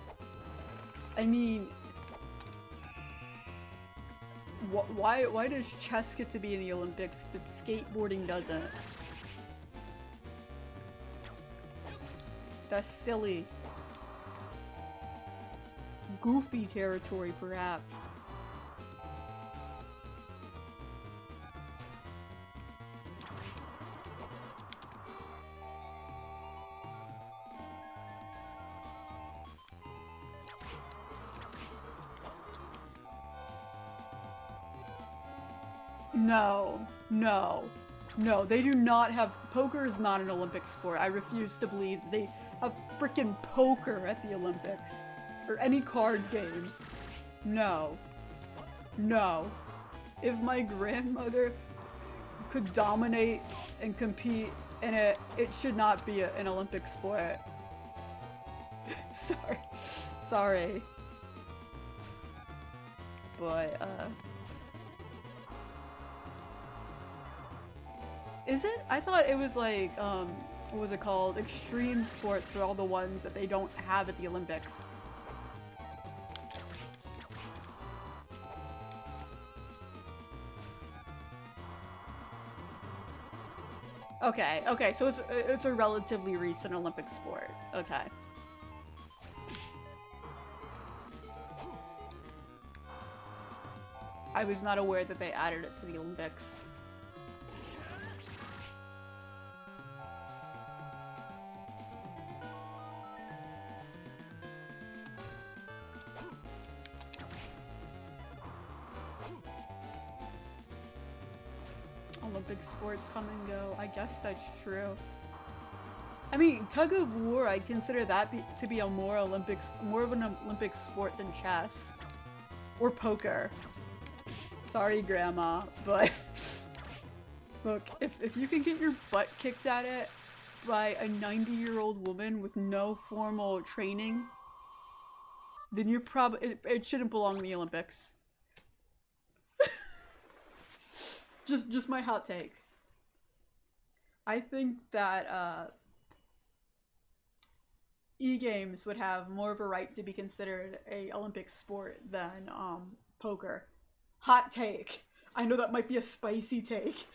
I mean, why does chess get to be in the Olympics but skateboarding doesn't? That's silly. Goofy territory, perhaps. No, they do not have— poker is not an Olympic sport. I refuse to believe they have frickin' poker at the Olympics. Or any card game. No. If my grandmother could dominate and compete in it, it should not be an Olympic sport. Sorry. But, is it? I thought it was like, what was it called? Extreme sports for all the ones that they don't have at the Olympics. Okay, so it's a relatively recent Olympic sport. Okay. I was not aware that they added it to the Olympics. Olympic sports come and go. I guess that's true. I mean, tug of war, I consider that to be a more of an Olympic sport than chess. Or poker. Sorry, Grandma, but look, if you can get your butt kicked at it by a 90-year-old woman with no formal training, then you're probably— it shouldn't belong in the Olympics. Just my hot take. I think that e-games would have more of a right to be considered a Olympic sport than poker. Hot take. I know that might be a spicy take,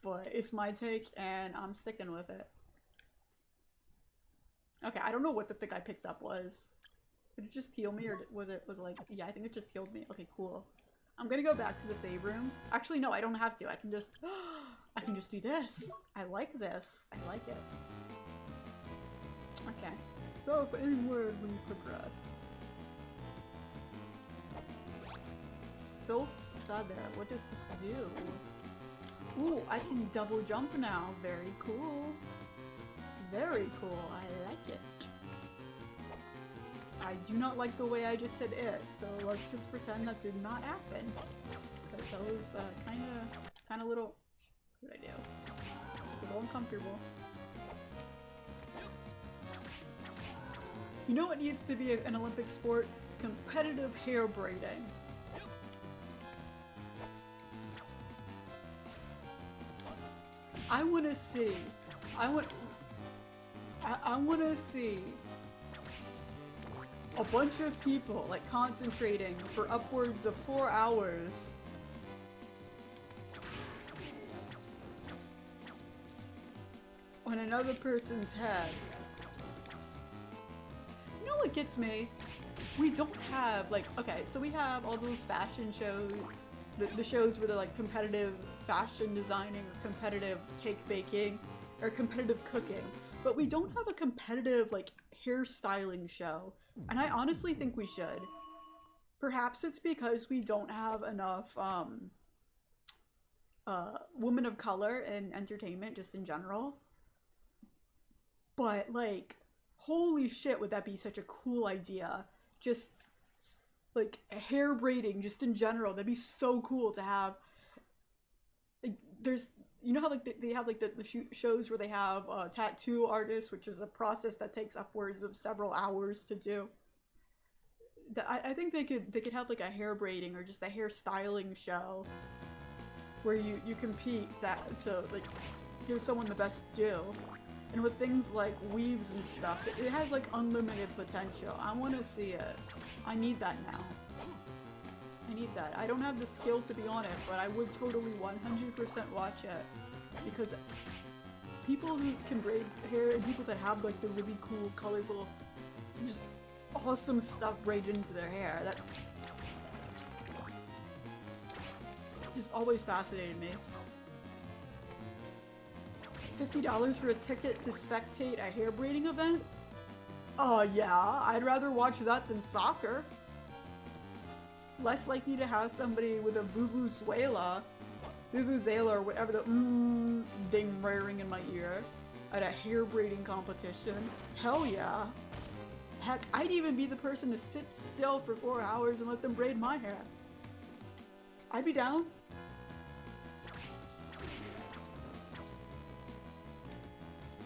but it's my take and I'm sticking with it. Okay, I don't know what the thing I picked up was. Did it just heal me, or was it like— yeah, I think it just healed me. Okay, cool. I'm gonna go back to the save room. Actually, no, I don't have to. I can just do this. I like this. I like it. Okay. So, for any word when you progress. Sylph Feather. What does this do? Ooh, I can double jump now. Very cool. Very cool. I like it. I do not like the way I just said it, so let's just pretend that did not happen. Because that was kinda little— what did I do? A little uncomfortable. You know what needs to be an Olympic sport? Competitive hair braiding. I want to see. I want to see a bunch of people like concentrating for upwards of 4 hours on another person's head. You know what gets me? We don't have like, okay, so we have all those fashion shows, the shows where they're like competitive fashion designing or competitive cake baking or competitive cooking, but we don't have a competitive like hairstyling show, and I honestly think we should. Perhaps it's because we don't have enough women of color in entertainment just in general, but like holy shit, would that be such a cool idea? Just like hair braiding just in general, that'd be so cool to have. Like, there's, you know how like they have like the shows where they have tattoo artists, which is a process that takes upwards of several hours to do. I think they could have like a hair braiding or just a hair styling show where you compete to like give someone the best do. And with things like weaves and stuff, it has like unlimited potential. I want to see it. I need that now. I need that. I don't have the skill to be on it, but I would totally 100% watch it. Because people who can braid hair and people that have like the really cool, colorful, just awesome stuff braided into their hair, that's just always fascinated me. $50 for a ticket to spectate a hair braiding event? Oh yeah, I'd rather watch that than soccer. Less likely to have somebody with a vuvuzela or whatever the thing raring in my ear at a hair braiding competition. Hell yeah. Heck, I'd even be the person to sit still for 4 hours and let them braid my hair. I'd be down.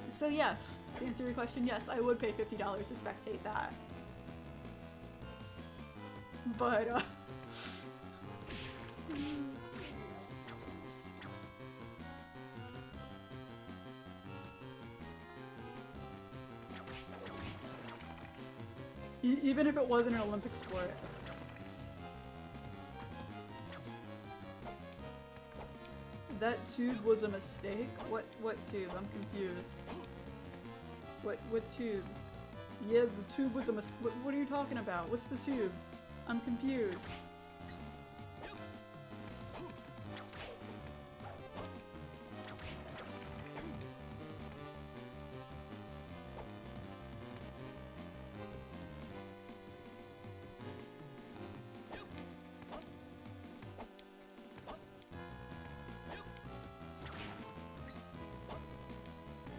So yes, to answer your question, yes, I would pay $50 to spectate that. But, even if it wasn't an Olympic sport. That tube was a mistake? What tube? I'm confused. What tube? Yeah, the tube was a mistake. What are you talking about? What's the tube? I'm confused.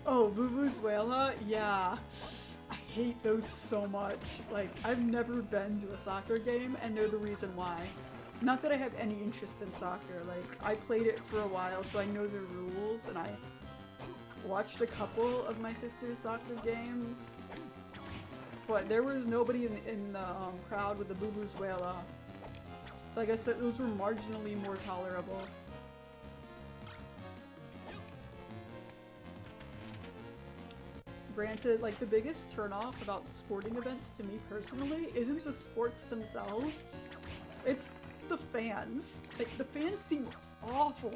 Oh, Vuvuzela? Yeah. I hate those so much. Like, I've never been to a soccer game and know the reason why. Not that I have any interest in soccer. Like, I played it for a while, so I know the rules, and I watched a couple of my sister's soccer games. But there was nobody in the crowd with the Vuvuzela. So I guess that those were marginally more tolerable. Granted, like, the biggest turnoff about sporting events to me personally isn't the sports themselves, it's the fans. Like, the fans seem awful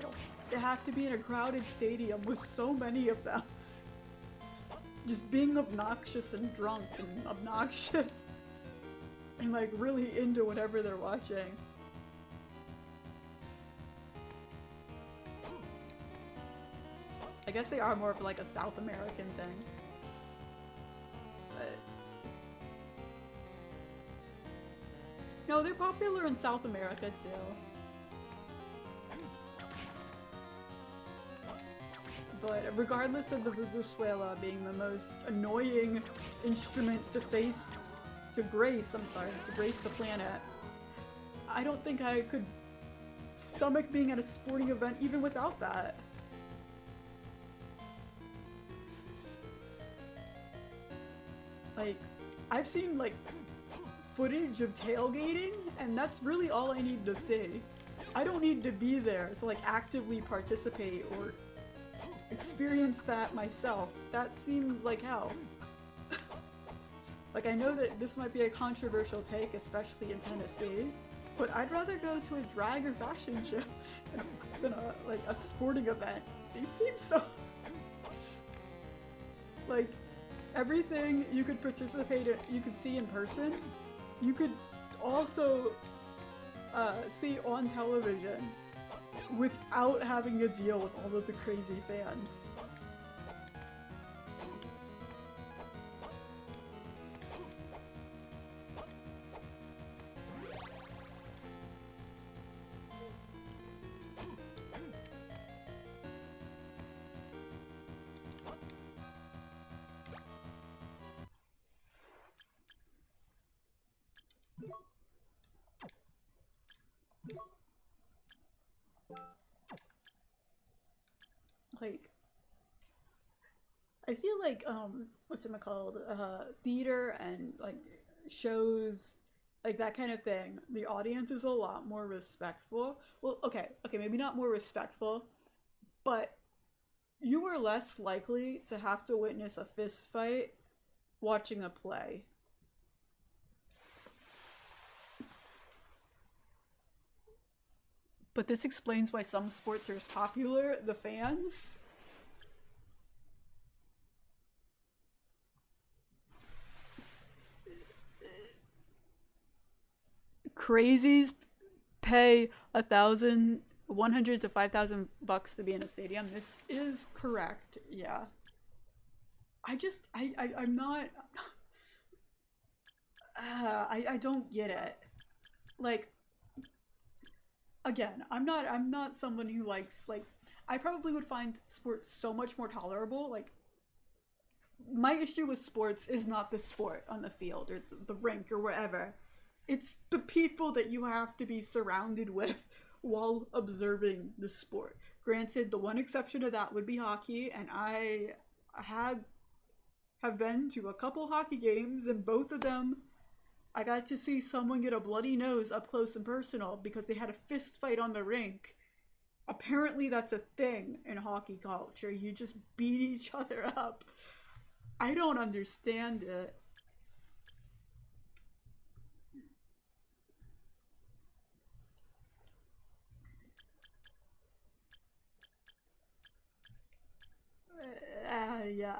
to have to be in a crowded stadium with so many of them. Just being obnoxious and drunk and obnoxious and like really into whatever they're watching. I guess they are more of like a South American thing. No, they're popular in South America too. But regardless of the Vuvuzela being the most annoying instrument to grace the planet, I don't think I could stomach being at a sporting event even without that. Like, I've seen like footage of tailgating, and that's really all I need to see. I don't need to be there to like actively participate or experience that myself. That seems like hell. Like, I know that this might be a controversial take, especially in Tennessee, but I'd rather go to a drag or fashion show than a sporting event. They seem so... like, everything you could participate in, you could see in person, you could also see on television without having to deal with all of the crazy fans. Like, I feel like, what's it called? Theater and, like, shows, like, that kind of thing, the audience is a lot more respectful. Well, okay, maybe not more respectful, but you are less likely to have to witness a fist fight watching a play. But this explains why some sports are as popular. The fans. Crazies pay $1,100 to $5,000 to be in a stadium. This is correct. Yeah. I'm not. I don't get it. Like, again, I'm not someone who likes, like, I probably would find sports so much more tolerable. Like, my issue with sports is not the sport on the field or the rink or whatever. It's the people that you have to be surrounded with while observing the sport. Granted, the one exception to that would be hockey, and I have been to a couple hockey games, and both of them I got to see someone get a bloody nose up close and personal because they had a fist fight on the rink. Apparently that's a thing in hockey culture. You just beat each other up. I don't understand it. Yeah,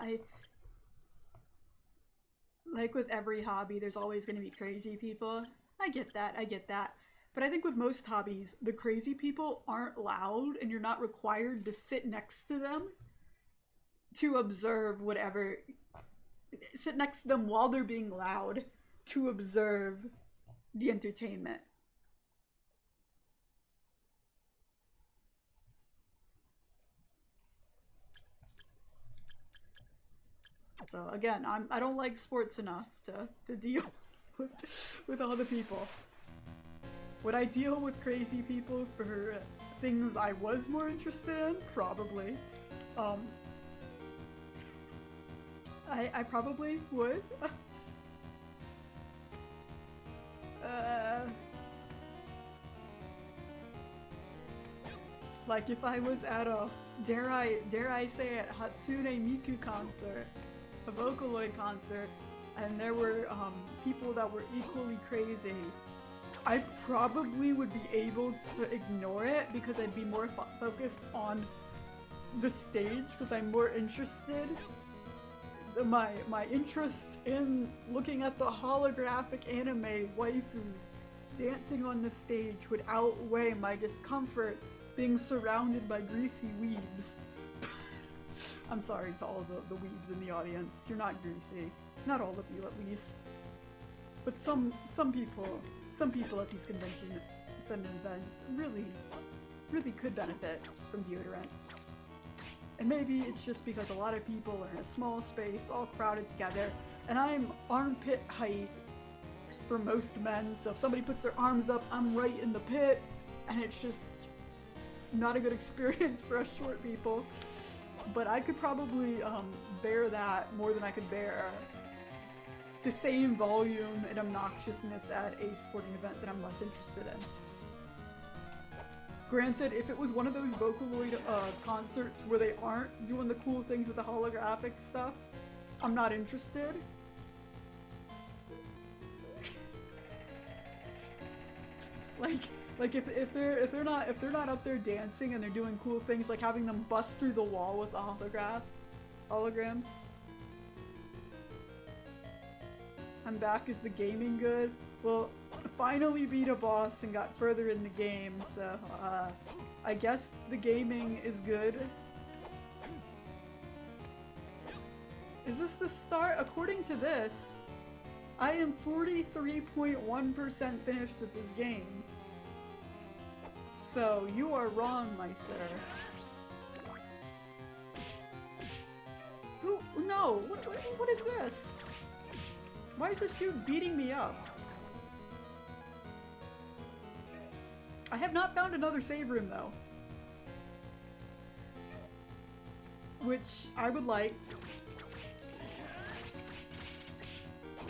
like with every hobby, there's always going to be crazy people. I get that. But I think with most hobbies, the crazy people aren't loud and you're not required to sit next to them to observe whatever. Sit next to them while they're being loud to observe the entertainment. So again, I don't like sports enough to deal with all the people. Would I deal with crazy people for things I was more interested in? Probably. I probably would. Like if I was at a, dare I say it, Hatsune Miku concert, a Vocaloid concert, and there were people that were equally crazy, I probably would be able to ignore it because I'd be more focused on the stage because I'm more interested. My interest in looking at the holographic anime waifus dancing on the stage would outweigh my discomfort being surrounded by greasy weebs. I'm sorry to all the weebs in the audience. You're not greasy. Not all of you, at least. But some people at these convention events really could benefit from deodorant. And maybe it's just because a lot of people are in a small space, all crowded together, and I'm armpit height for most men, so if somebody puts their arms up, I'm right in the pit, and it's just not a good experience for us short people. But I could probably bear that more than I could bear the same volume and obnoxiousness at a sporting event that I'm less interested in. Granted, if it was one of those Vocaloid concerts where they aren't doing the cool things with the holographic stuff, I'm not interested. like if they're not up there dancing and they're doing cool things like having them bust through the wall with the holograms. I'm back. Is the gaming good? Well, I finally beat a boss and got further in the game, so I guess the gaming is good. Is this the start? According to this, I am 43.1% finished with this game. So, you are wrong, my sir. Who? No! What is this? Why is this dude beating me up? I have not found another save room, though. Which I would like.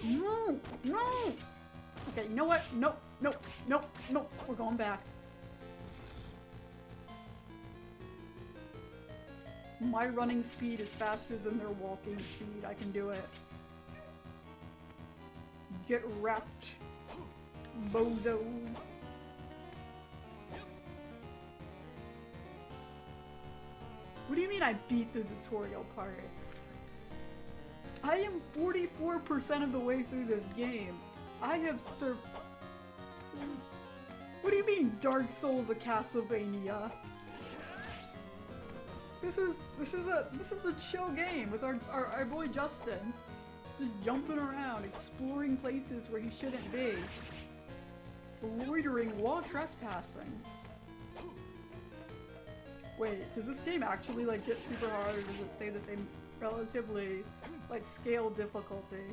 No! No! Okay, you know what? Nope, nope, nope, nope. We're going back. My running speed is faster than their walking speed. I can do it. Get wrecked, bozos. What do you mean I beat the tutorial part? I am 44% of the way through this game. I have What do you mean Dark Souls a Castlevania? This is a chill game with our boy Justin. Just jumping around, exploring places where he shouldn't be. Loitering while trespassing. Wait, does this game actually like get super hard or does it stay the same relatively like scale difficulty?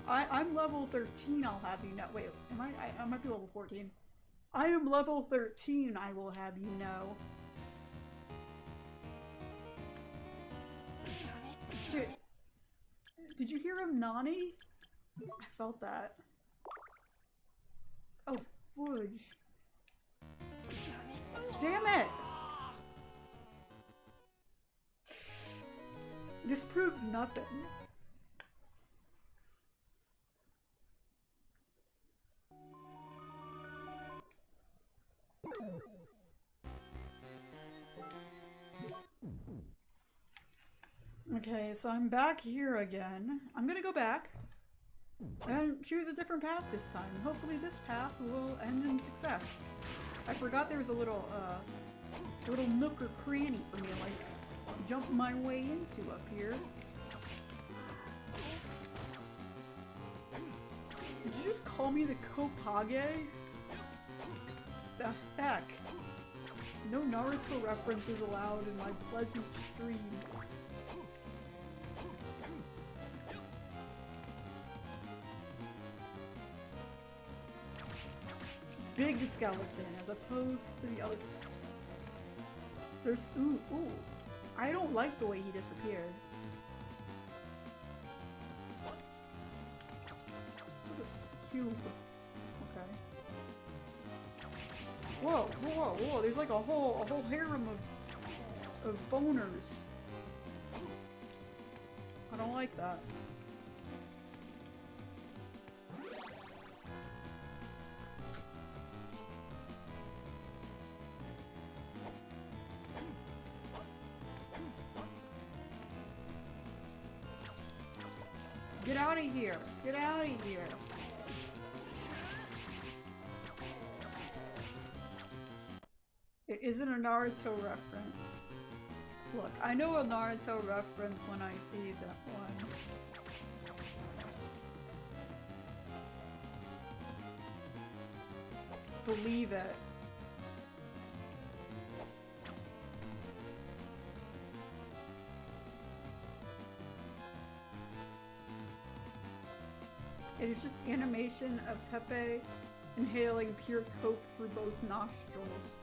I'm level 13, I'll have you know. Wait, I might be level 14. I am level 13, I will have you know. Shit. Did you hear him, Nani? I felt that. Oh, fudge. Damn it! This proves nothing. Okay, so I'm back here again. I'm gonna go back and choose a different path this time. Hopefully this path will end in success. I forgot there was a little nook or cranny for me to like jump my way into up here. Did you just call me the Kopage? The heck? No Naruto references allowed in my pleasant stream. Big skeleton as opposed to the other. There's ooh. I don't like the way he disappeared. So this cube. Okay. Whoa! There's like a whole harem of boners. I don't like that. Get out of here! Get out of here! It isn't a Naruto reference. Look, I know a Naruto reference when I see that one. Believe it. It is just animation of Pepe inhaling pure coke through both nostrils.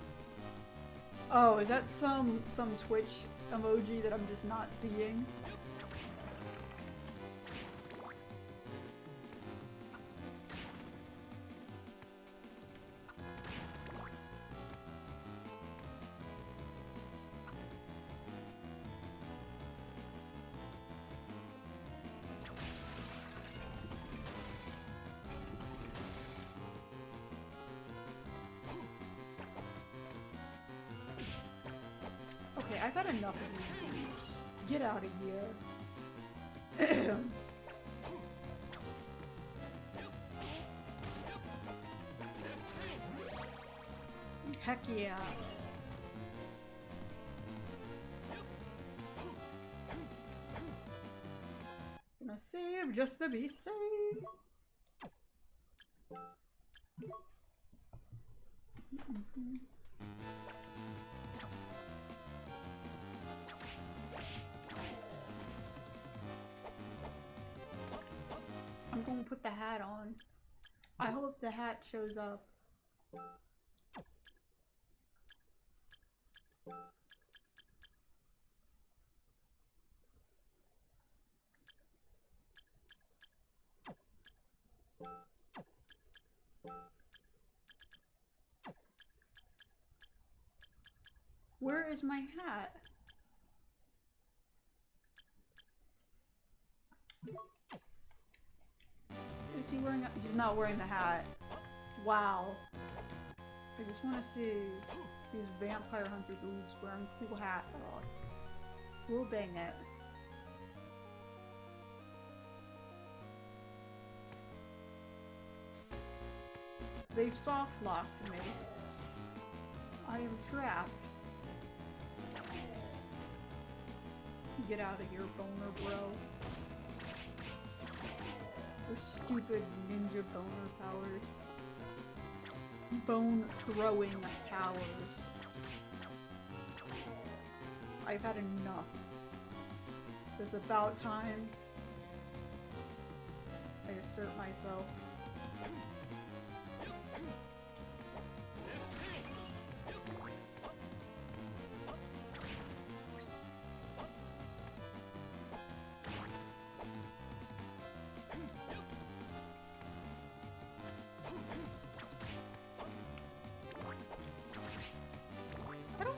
Oh, is that some Twitch emoji that I'm just not seeing? Okay, I've had enough of these games. Get out of here. Heck yeah. Gonna save just to be safe. I'm gonna put the hat on. I hope the hat shows up. Where is my hat? Is he wearing a— he's not wearing the hat. Wow. I just want to see these vampire hunter dudes wearing cool hat. Oh. Well, dang it. They've soft locked me. I am trapped. Get out of here, boner bro. Your stupid ninja boner powers. Bone throwing powers. I've had enough. It's about time I assert myself.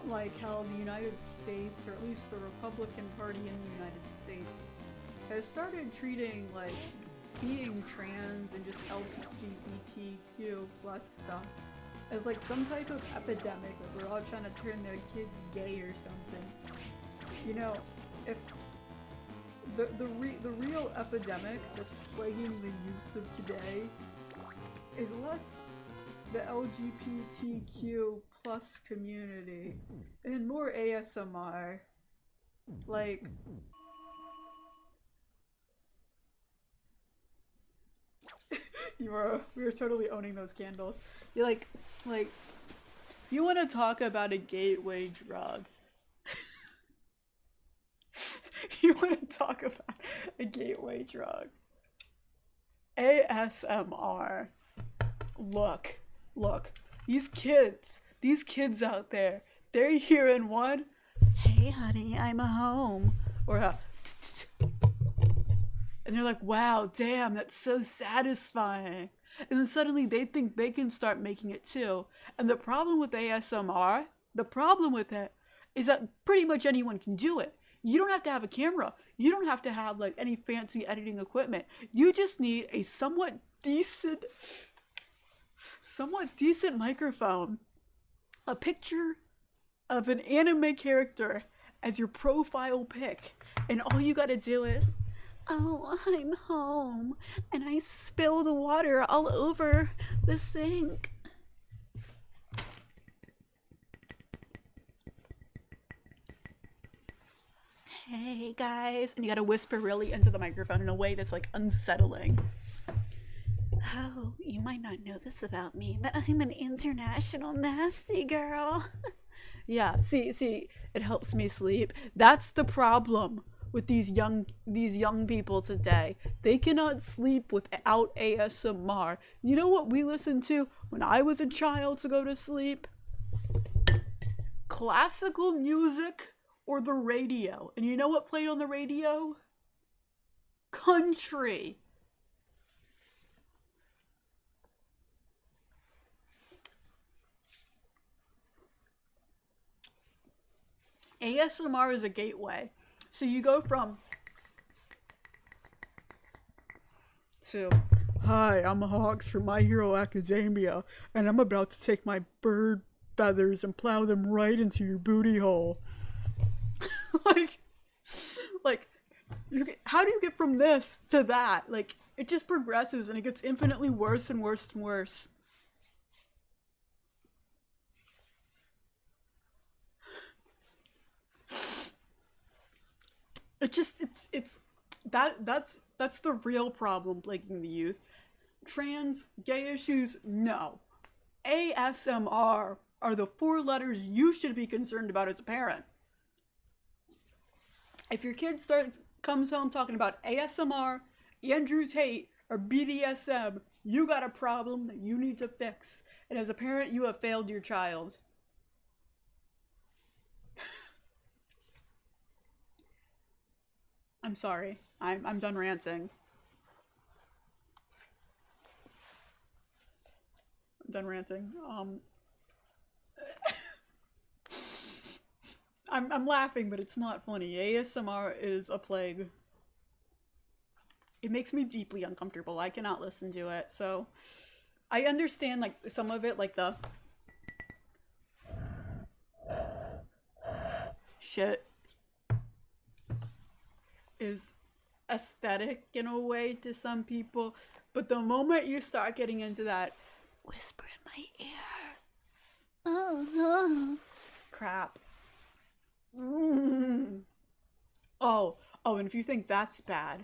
Like how the United States, or at least the Republican Party in the United States, has started treating like being trans and just LGBTQ plus stuff as like some type of epidemic, like we're all trying to turn their kids gay or something. You know, if the real epidemic that's plaguing the youth of today is less the LGBTQ plus community and more ASMR. Like, we were totally owning those candles. You're like, you want to talk about a gateway drug. You want to talk about a gateway drug. ASMR. Look, these kids out there, they're hearing one, hey honey, I'm home, or a and they're like, wow, damn, that's so satisfying. And then suddenly they think they can start making it too. And the problem with ASMR, the problem with it, is that pretty much anyone can do it. You don't have to have a camera. You don't have to have like any fancy editing equipment. You just need a somewhat decent microphone, a picture of an anime character as your profile pic, and all you gotta do is, oh, I'm home, and I spilled water all over the sink. Hey guys, and you gotta whisper really into the microphone in a way that's like unsettling. Oh, you might not know this about me, but I'm an international nasty girl. Yeah, see, it helps me sleep. That's the problem with these young people today. They cannot sleep without ASMR. You know what we listened to when I was a child to go to sleep? classical music or the radio. And you know what played on the radio? Country. ASMR is a gateway. So you go from to, hi, I'm Hawks from My Hero Academia, and I'm about to take my bird feathers and plow them right into your booty hole. like, how do you get from this to that? Like, it just progresses and it gets infinitely worse and worse and worse. That's the real problem plaguing the youth. Trans, gay issues, no. ASMR are the 4 letters you should be concerned about as a parent. If your kid comes home talking about ASMR, Andrew Tate, or BDSM, you got a problem that you need to fix. And as a parent, you have failed your child. I'm sorry. I'm done ranting. I'm done ranting. I'm laughing, but it's not funny. ASMR is a plague. It makes me deeply uncomfortable. I cannot listen to it. So I understand like some of it, like the shit is aesthetic in a way to some people, but the moment you start getting into that whisper in my ear, crap. Oh, and if you think that's bad,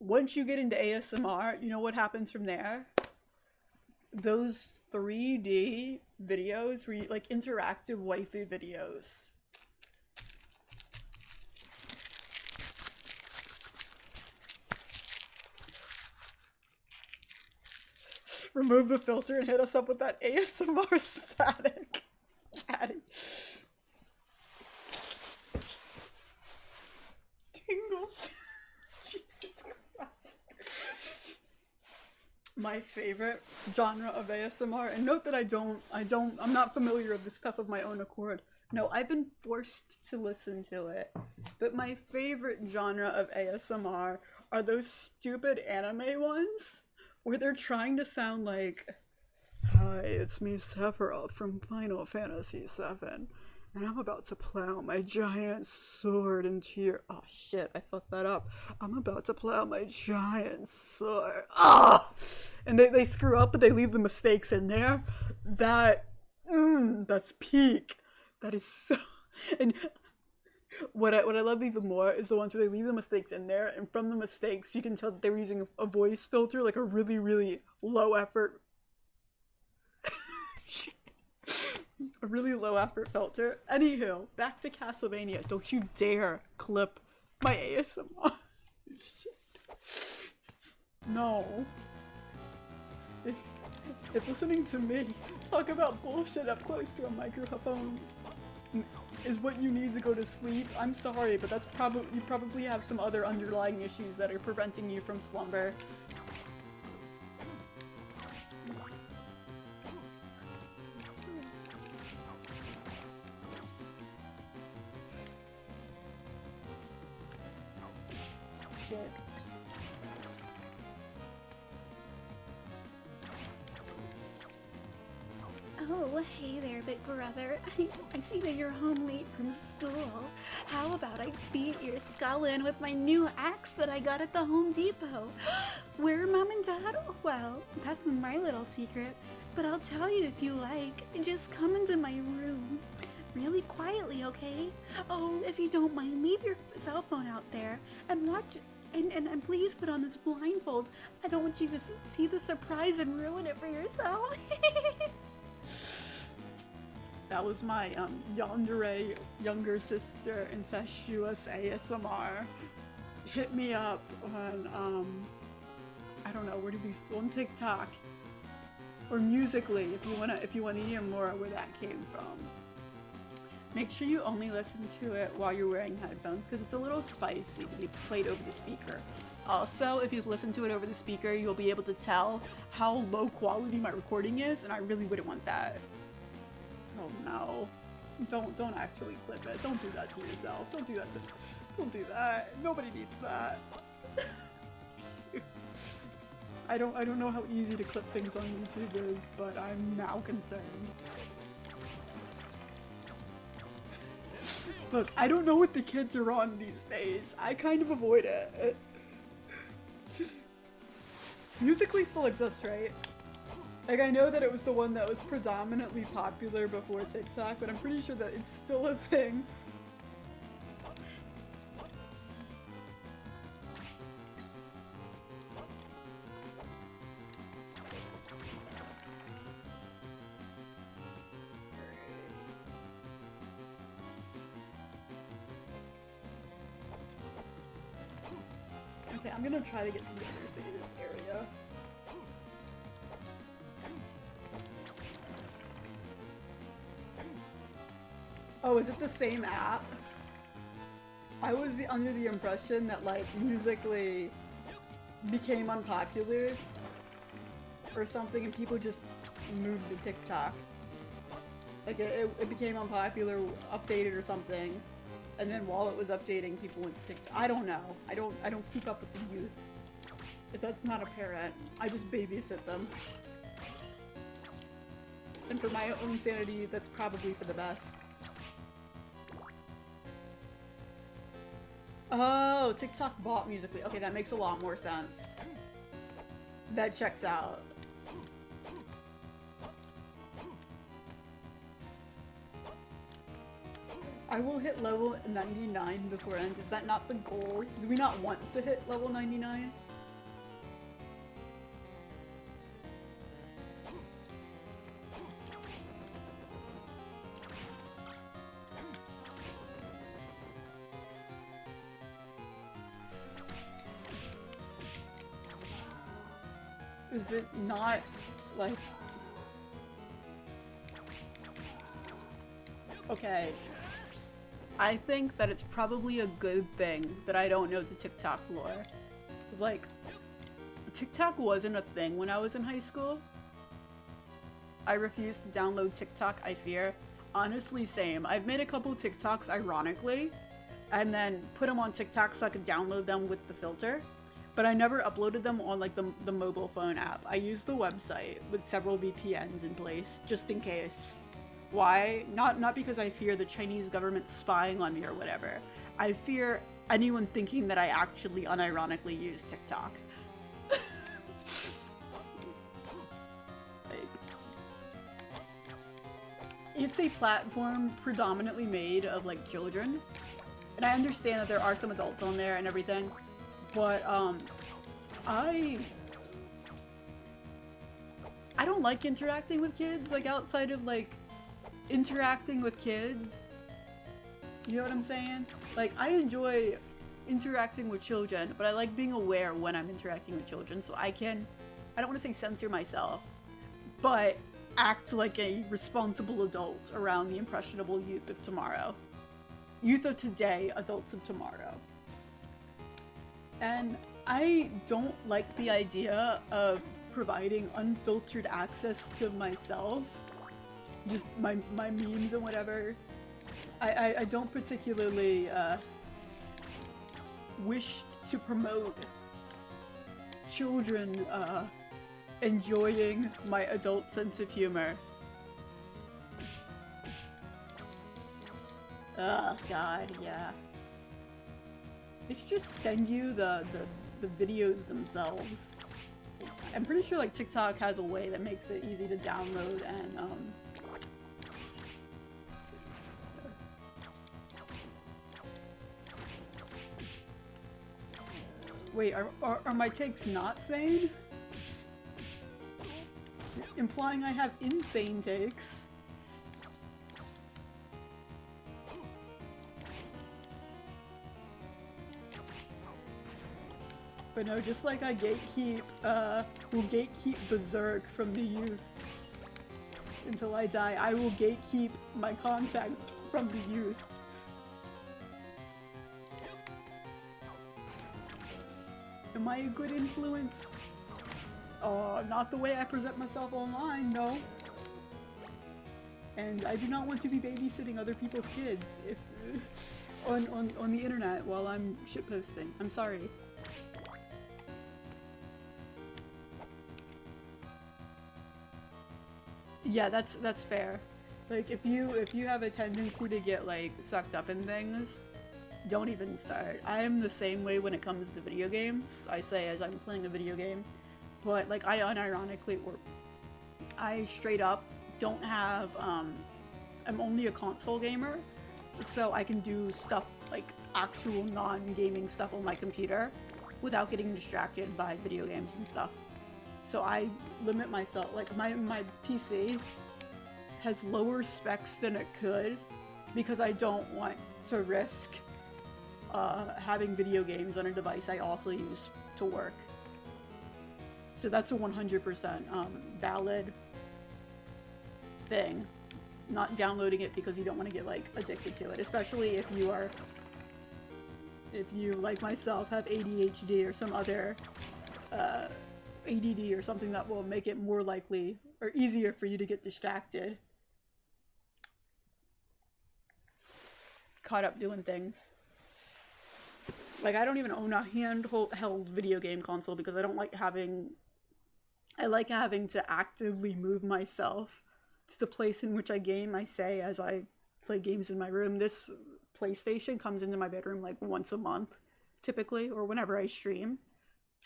once you get into ASMR, you know what happens from there? Those 3D videos where you, like interactive waifu videos. Remove the filter and hit us up with that ASMR static. Daddy. Tingles. Jesus Christ. My favorite genre of ASMR, and note that I'm not familiar with this stuff of my own accord. No, I've been forced to listen to it. But my favorite genre of ASMR are those stupid anime ones where they're trying to sound like, hi, it's me Sephiroth from Final Fantasy VII, and I'm about to plow my giant sword into your... Oh shit, I fucked that up. I'm about to plow my giant sword. Ah! And they screw up, but they leave the mistakes in there. That's peak. That is so... And what I love even more is the ones where they leave the mistakes in there, and from the mistakes you can tell that they were using a voice filter, like a really, really low effort... a really low effort filter. Anywho, back to Castlevania. Don't you dare clip my ASMR. No. If listening to me talk about bullshit up close to a microphone is what you need to go to sleep, I'm sorry, but that's you probably have some other underlying issues that are preventing you from slumber. Shit. Oh, hey there, big brother. I see that you're home late from school. How about I beat your skull in with my new axe that I got at the Home Depot? Where are Mom and Dad? Well, that's my little secret, but I'll tell you if you like. Just come into my room. Really quietly, okay? Oh, if you don't mind, leave your cell phone out there and watch it. And please put on this blindfold. I don't want you to see the surprise and ruin it for yourself. That was my yandere younger sister incestuous ASMR. Hit me up on I don't know, where do these, on TikTok or Musically if you wanna hear more where that came from. Make sure you only listen to it while you're wearing headphones because it's a little spicy to be played over the speaker. Also, if you listen to it over the speaker, you'll be able to tell how low quality my recording is, and I really wouldn't want that. Oh no. Don't actually clip it. Don't do that to yourself. Don't do do that. Nobody needs that. I don't know how easy to clip things on YouTube is, but I'm now concerned. Look, I don't know what the kids are on these days. I kind of avoid it. Musical.ly still exists, right? Like, I know that it was the one that was predominantly popular before TikTok, but I'm pretty sure that it's still a thing. Okay, I'm gonna try to get to the other side of the area. Oh, is it the same app? I was under the impression that, like, Musical.ly became unpopular or something and people just moved to TikTok. Like, it became unpopular, updated or something, and then while it was updating, people went to TikTok. I don't know. I don't keep up with the youth. If that's not apparent, I just babysit them. And for my own sanity, that's probably for the best. Oh, TikTok bought Musical.ly. Okay, that makes a lot more sense. That checks out. I will hit level 99 before end. Is that not the goal? Do we not want to hit level 99? Is it not, like... Okay. I think that it's probably a good thing that I don't know the TikTok lore. Cause, like, TikTok wasn't a thing when I was in high school. I refused to download TikTok, I fear. Honestly, same. I've made a couple TikToks ironically, and then put them on TikTok so I could download them with the filter. But I never uploaded them on, like, the mobile phone app. I used the website with several VPNs in place, just in case. Why? Not because I fear the Chinese government spying on me or whatever. I fear anyone thinking that I actually unironically use TikTok. It's a platform predominantly made of, like, children. And I understand that there are some adults on there and everything. But, I don't like interacting with kids, like, outside of, like, interacting with kids. You know what I'm saying? Like, I enjoy interacting with children, but I like being aware when I'm interacting with children, so I don't want to say censor myself, but act like a responsible adult around the impressionable youth of tomorrow. Youth of today, adults of tomorrow. And I don't like the idea of providing unfiltered access to myself. Just my memes and whatever. I don't particularly wish to promote children enjoying my adult sense of humor. Oh god, yeah. They should just send you the videos themselves. I'm pretty sure, like, TikTok has a way that makes it easy to download and wait, are my takes not sane? Implying I have insane takes. But no, just like I will gatekeep Berserk from the youth until I die, I will gatekeep my content from the youth. Am I a good influence? Not the way I present myself online, no. And I do not want to be babysitting other people's kids if on the internet while I'm shitposting. I'm sorry. Yeah, that's fair. Like if you have a tendency to get like sucked up in things, don't even start. I am the same way when it comes to video games. I say as I'm playing a video game, but like I unironically or I straight up don't have I'm only a console gamer, so I can do stuff like actual non-gaming stuff on my computer without getting distracted by video games and stuff. So I limit myself, like my PC has lower specs than it could because I don't want to risk having video games on a device I also use to work. So that's a 100% valid thing. Not downloading it because you don't want to get like addicted to it, especially if you like myself have ADHD or some other ADD or something that will make it more likely or easier for you to get distracted. Caught up doing things. Like I don't even own a handheld video game console because I don't like having to actively move myself to the place in which I game. I say as I play games in my room. This PlayStation comes into my bedroom like once a month, typically, or whenever I stream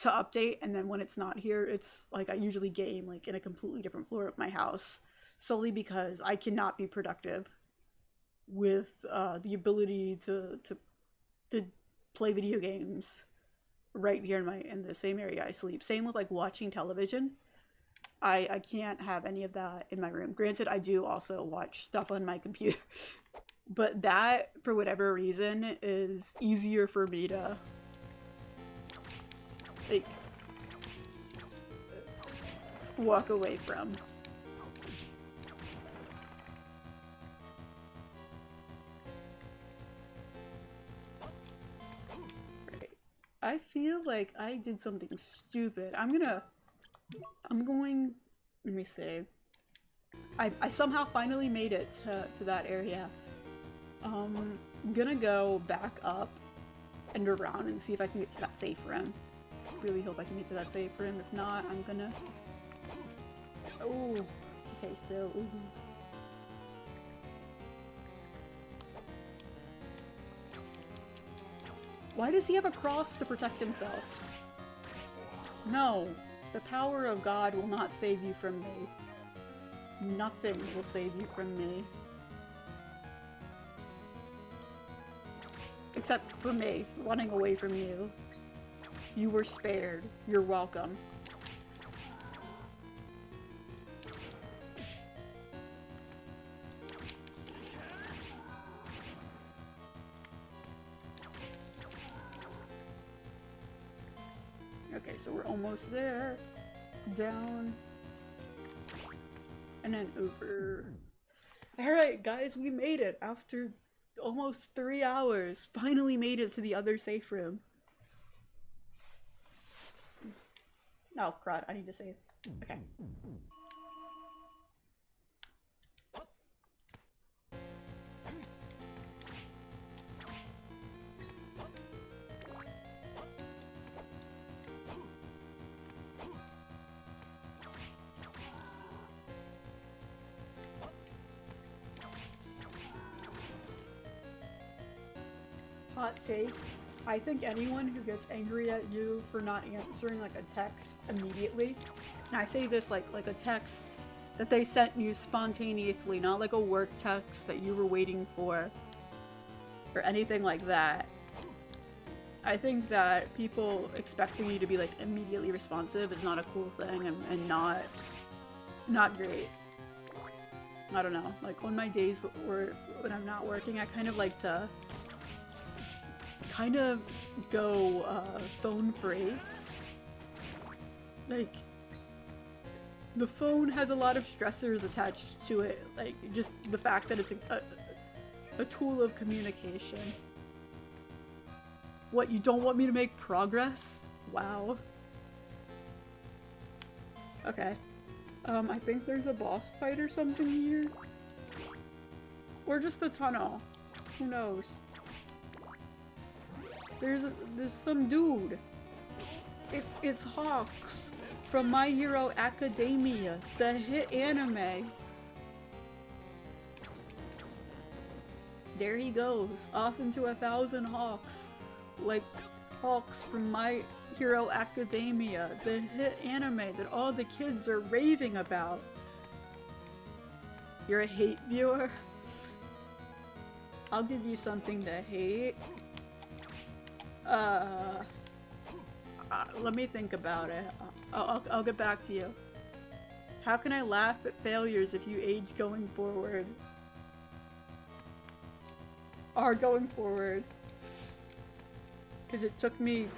to update, and then when it's not here, it's like I usually game like in a completely different floor of my house, solely because I cannot be productive with the ability to play video games right here in the same area I sleep. Same with like watching television. I can't have any of that in my room. Granted, I do also watch stuff on my computer, but that, for whatever reason, is easier for me to like walk away from. Right. I feel like I did something stupid. I'm going, let me see. I somehow finally made it to that area. I'm gonna go back up and around and see if I can get to that safe room. Really hope I can get to that safe room. If not, I'm gonna... Oh, okay, so... Why does he have a cross to protect himself? No. The power of God will not save you from me. Nothing will save you from me. Except for me, running away from you. You were spared. You're welcome. Okay, so we're almost there. Down. And then over. Alright, guys, we made it after almost 3 hours. Finally made it to the other safe room. Oh, crud, I need to save. Okay. Hot take. I think anyone who gets angry at you for not answering like a text immediately, and I say this like a text that they sent you spontaneously, not like a work text that you were waiting for or anything like that. I think that people expecting you to be like immediately responsive is not a cool thing and not great. I don't know, like on my days when I'm not working, I kind of like to go phone free. Like, the phone has a lot of stressors attached to it, like just the fact that it's A tool of communication. What, you don't want me to make progress? Wow. Okay. I think there's a boss fight or something here. Or just a tunnel. Who knows? There's some dude. It's Hawks from My Hero Academia, the hit anime. There he goes, off into 1,000 hawks. Like Hawks from My Hero Academia, the hit anime that all the kids are raving about. You're a hate viewer? I'll give you something to hate. Let me think about it. I'll get back to you. How can I laugh at failures if you age going forward? Are going forward. Because it took me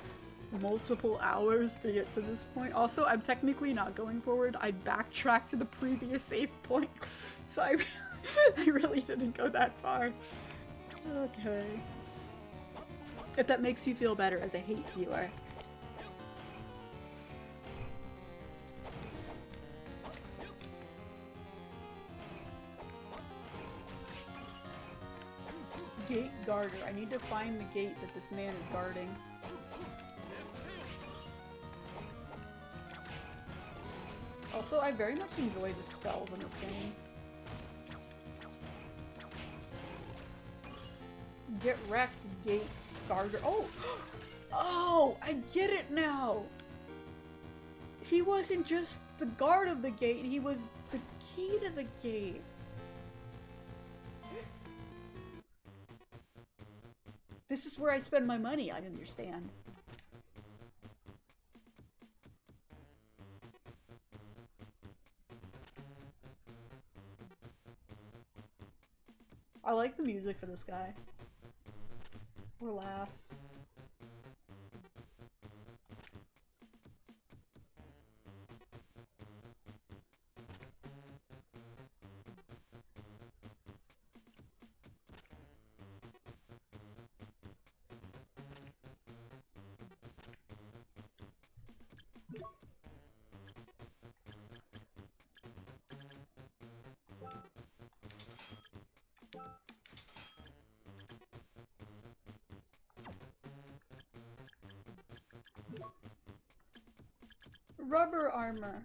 multiple hours to get to this point. Also, I'm technically not going forward. I backtracked to the previous save point. So I really didn't go that far. Okay. If that makes you feel better as a hate viewer. Gate guarder. I need to find the gate that this man is guarding. Also, I very much enjoy the spells in this game. Get wrecked, gate guarder. Oh! Oh! I get it now! He wasn't just the guard of the gate, he was the key to the gate. This is where I spend my money, I understand. I like the music for this guy. Or lass. Rubber armor.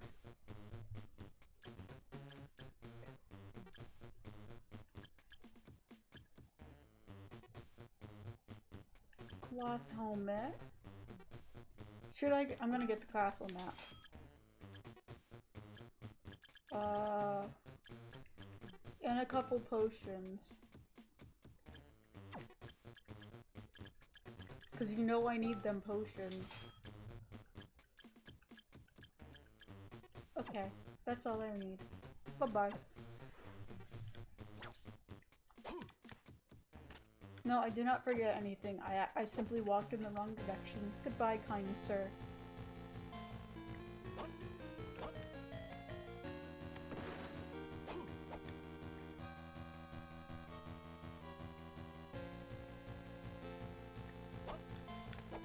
Cloth helmet. Should I'm gonna get the castle map. And a couple potions. Cause you know I need them potions. Okay, that's all I need. Bye-bye. No, I did not forget anything. I simply walked in the wrong direction. Goodbye, kind sir.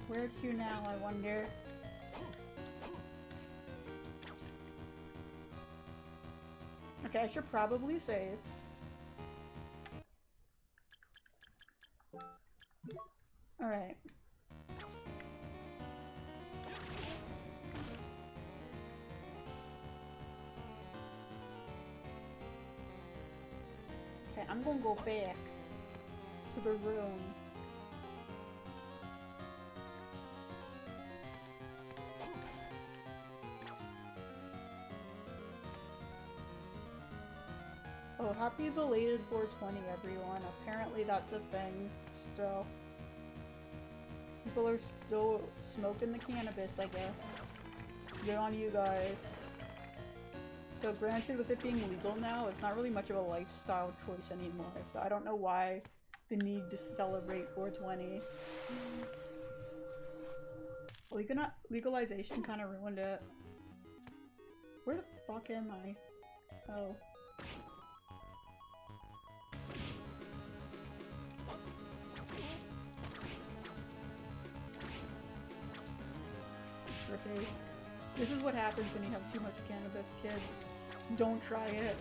Where to now, I wonder? Okay, I should probably save. Alright. Okay, I'm gonna go back to the room. Oh, happy belated 420, everyone. Apparently that's a thing still. People are still smoking the cannabis, I guess. Good on you guys. So granted, with it being legal now, it's not really much of a lifestyle choice anymore, so I don't know why the need to celebrate 420. Legalization kind of ruined it. Where the fuck am I? Oh. catastrophe. This is what happens when you have too much cannabis, kids. Don't try it.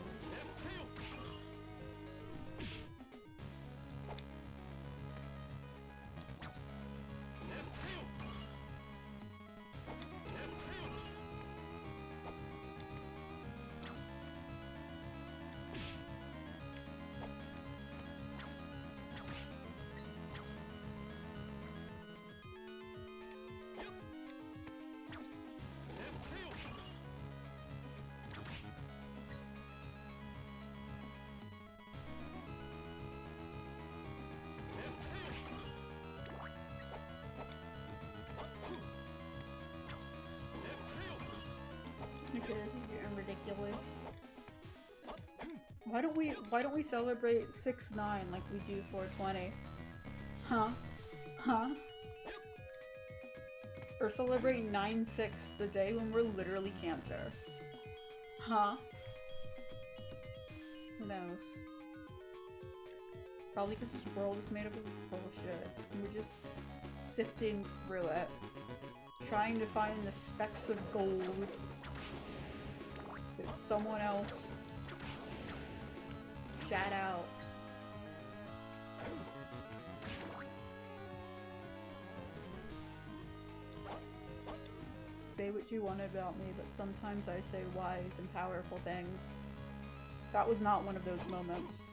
Okay, this is getting ridiculous. Why don't we celebrate 6-9 like we do 420? Huh? Huh? Or celebrate 9-6, the day when we're literally Cancer. Huh? Who knows? Probably because this world is made up of bullshit. And we're just sifting through it. Trying to find the specks of gold that someone else shat out. Say what you want about me, but sometimes I say wise and powerful things. That was not one of those moments.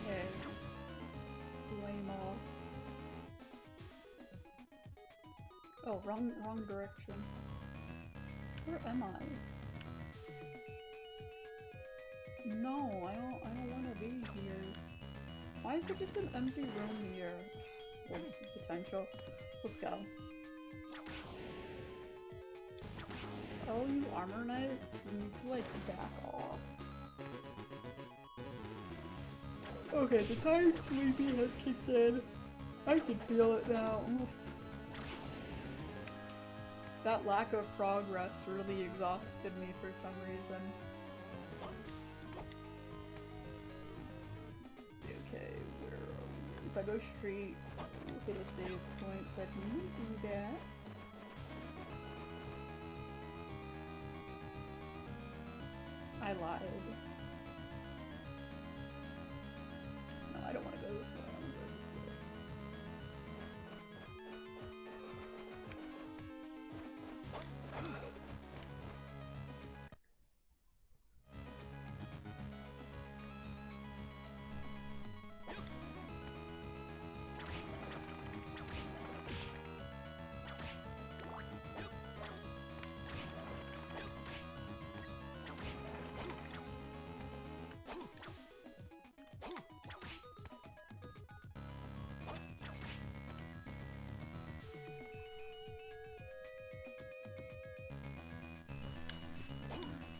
Okay. Flame off. Oh, wrong direction. Where am I? No, I don't want to be here. Why is there just an empty room here? There's potential. Let's go. Oh, you armor knights, you need to like back off. Okay, the tired sleepy has kicked in. I can feel it now. That lack of progress really exhausted me for some reason. Okay, where are we? If I go straight, we'll hit a save point, so I can do that. I lied. No, I don't want to go this way. I want to go this way.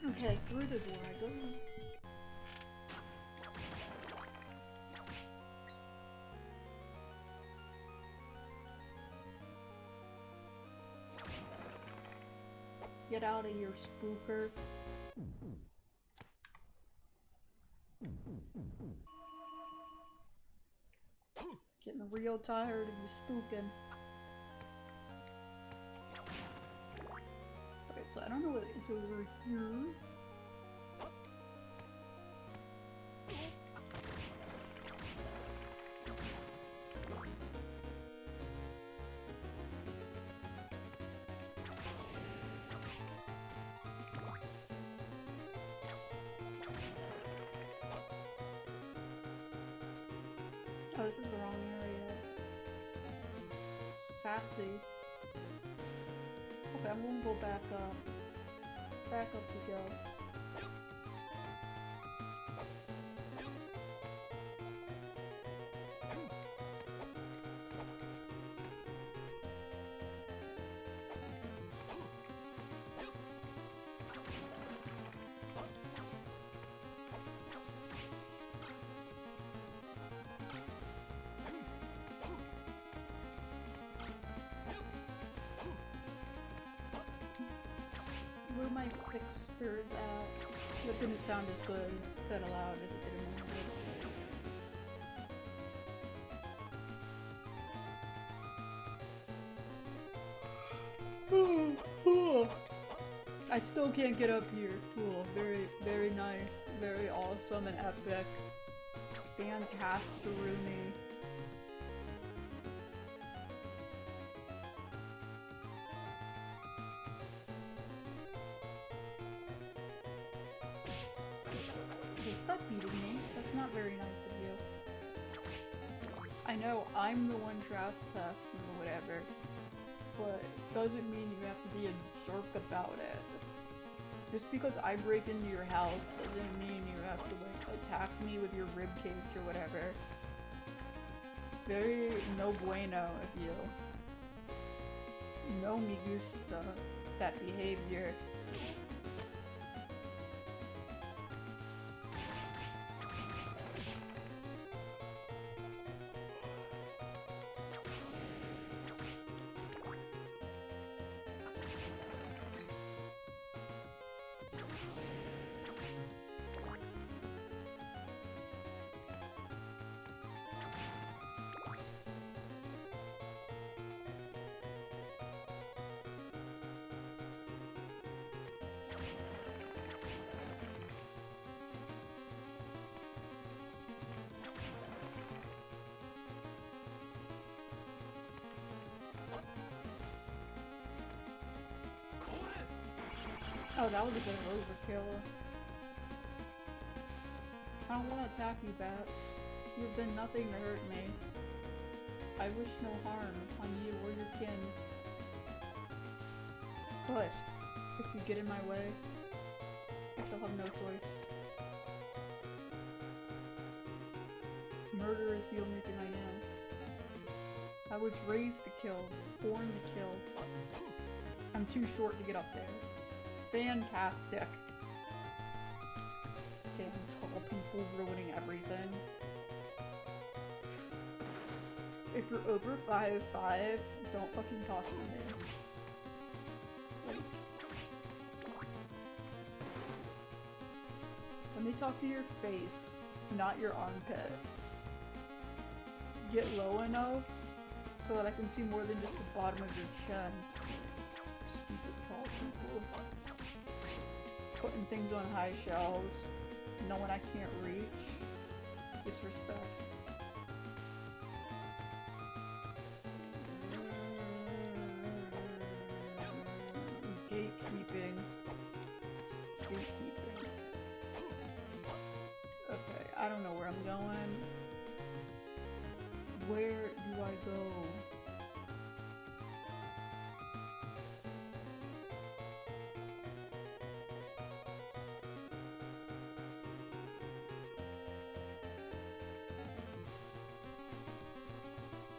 Okay, through the door I go. Get out of here, spooker. Getting real tired of you spooking. Okay, so I don't know what is over here. Oh, this is the wrong area. Sassy. Okay, I'm gonna go back up. Back up we go. casters at. That didn't sound as good said aloud as it did in my head. I still can't get up here. Cool. Very, very nice. Very awesome and epic. Fantastic, Rooney. Stop beating me. That's not very nice of you. I know I'm the one trespassing or whatever, but it doesn't mean you have to be a jerk about it. Just because I break into your house doesn't mean you have to like attack me with your ribcage or whatever. Very no bueno of you. No me gusta that behavior. Oh, that was a bit of overkill. I don't want to attack you, Bats. You've done nothing to hurt me. I wish no harm on you or your kin. But, if you get in my way, I shall have no choice. Murder is the only thing I know. I was raised to kill, born to kill. I'm too short to get up there. Fantastic. Damn tall people ruining everything. If you're over 5'5", don't fucking talk to me. Like, let me talk to your face, not your armpit. Get low enough so that I can see more than just the bottom of your chin. Stupid tall people. Putting things on high shelves, knowing I can't reach. Disrespect. Gatekeeping. Gatekeeping. Okay, I don't know where I'm going. Where do I go?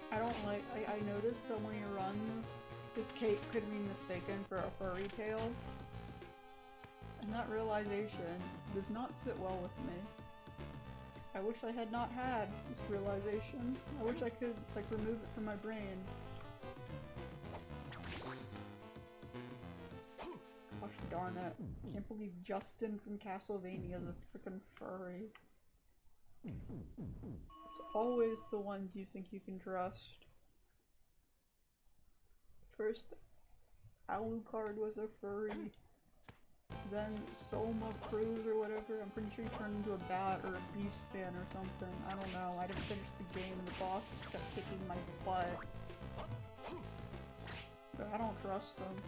I don't like, I noticed that when he runs, his cape could be mistaken for a furry tail. And that realization does not sit well with me. I wish I had not had this realization. I wish I could, like, remove it from my brain. Gosh darn it. Can't believe Justin from Castlevania is a freaking furry. It's always the ones you think you can trust. First, Alucard was a furry. Then Soma Cruz or whatever, I'm pretty sure he turned into a bat or a beast man or something. I don't know. I didn't finish the game and the boss kept kicking my butt. But I don't trust him.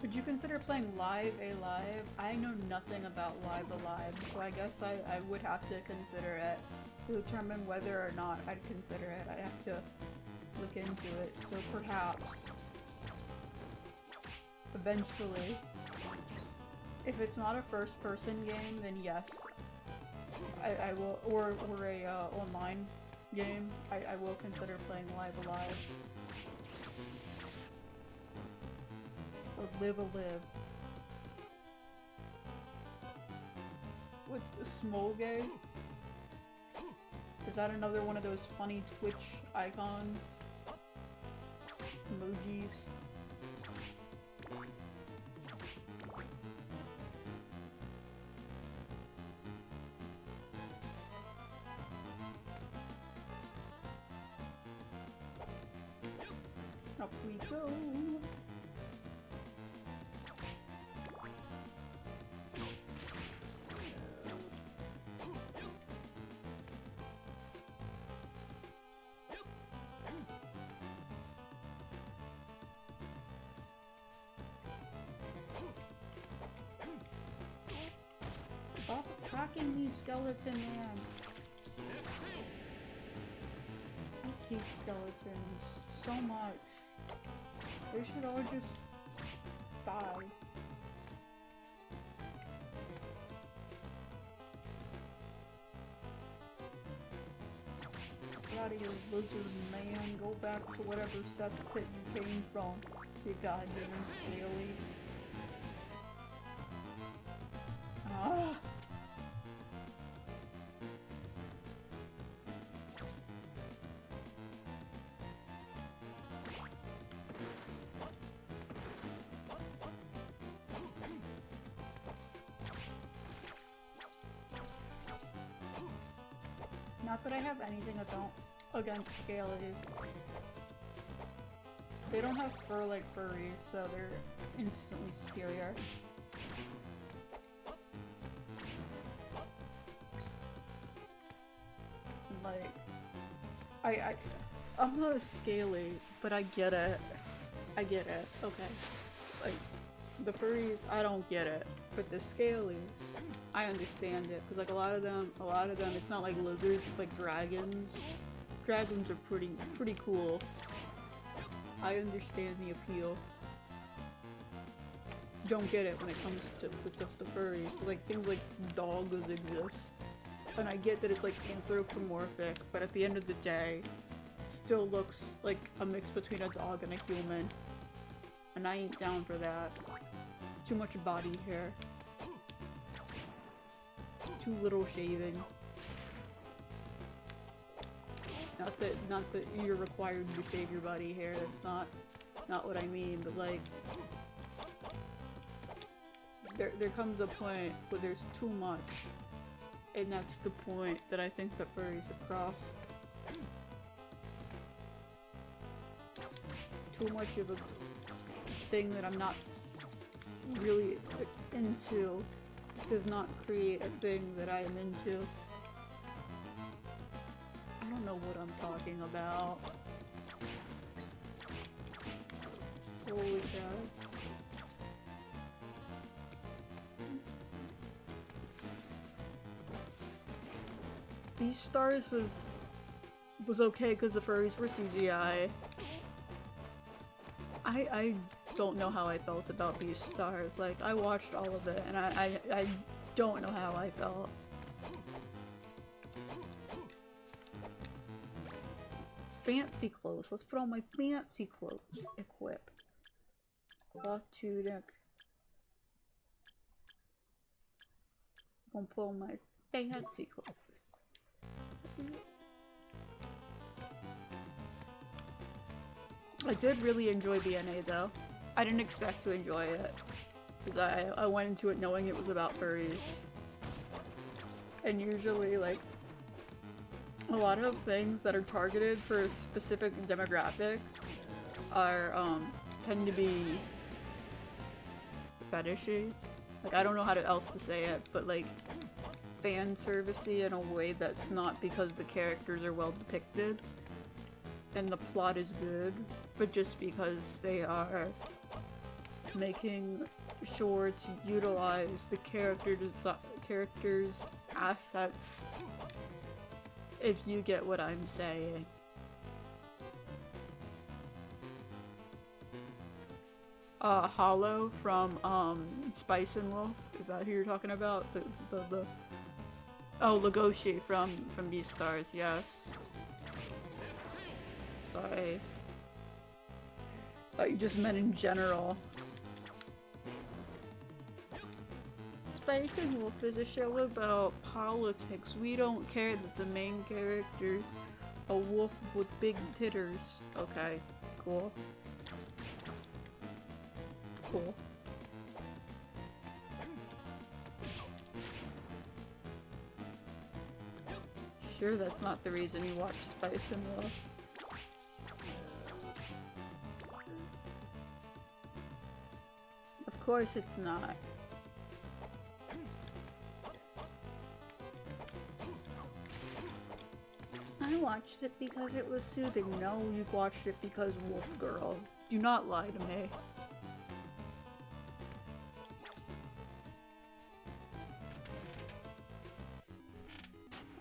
Would you consider playing Live Alive? I know nothing about Live Alive, so I guess I would have to consider it. To determine whether or not I'd consider it, I'd have to look into it. So perhaps, eventually, If it's not a first-person game, then yes, I will, or a online game, I will consider playing Live Alive. Or Live a Live. What's Smolgay? Is that another one of those funny Twitch icons? Emojis? Up we go! Stop attacking me, skeleton man! I hate skeletons so much. They should all just die. Get out of here, lizard man. Go back to whatever cesspit you came from. You goddamn scaly. Ah! Not that I have anything against scalies. They don't have fur like furries, so they're instantly superior. Like, I'm not a scaly, but I get it. I get it, okay. Like, the furries, I don't get it. But the scalies, I understand it. Because like a lot of them, it's not like lizards, it's like dragons. Dragons are pretty cool. I understand the appeal. Don't get it when it comes to the furries. Like, things like dogs exist. And I get that it's like anthropomorphic, but at the end of the day, still looks like a mix between a dog and a human. And I ain't down for that. Too much body hair. Too little shaving. Not that you're required to shave your body hair, that's not what I mean, but like there comes a point where there's too much. And that's the point that I think that furries have crossed. Too much of a thing that I'm not really into does not create a thing that I am into. I don't know what I'm talking about. Holy cow. Beastars was okay because the furries were CGI. I don't know how I felt about Beastars. Like, I watched all of it and I don't know how I felt. Fancy clothes. Let's put on my fancy clothes. Equip. Cloth tunic. I'm gonna put on my fancy clothes. I did really enjoy BNA though. I didn't expect to enjoy it. Because I went into it knowing it was about furries. And usually, like, a lot of things that are targeted for a specific demographic are, tend to be fetishy. Like, I don't know how else to say it, but like, fan servicey in a way that's not because the characters are well depicted and the plot is good, but just because they are making sure to utilize the characters' assets, if you get what I'm saying. Hollow from, Spice and Wolf. Is that who you're talking about? The Oh, Legoshi from Beastars, yes. Sorry. Thought you just meant in general. Spice and Wolf is a show about politics. We don't care that the main character's a wolf with big titters. Okay, cool. Cool. Sure, that's not the reason you watch Spice and Wolf. Of course it's not. I watched it because it was soothing. No, you watched it because Wolf Girl. Do not lie to me.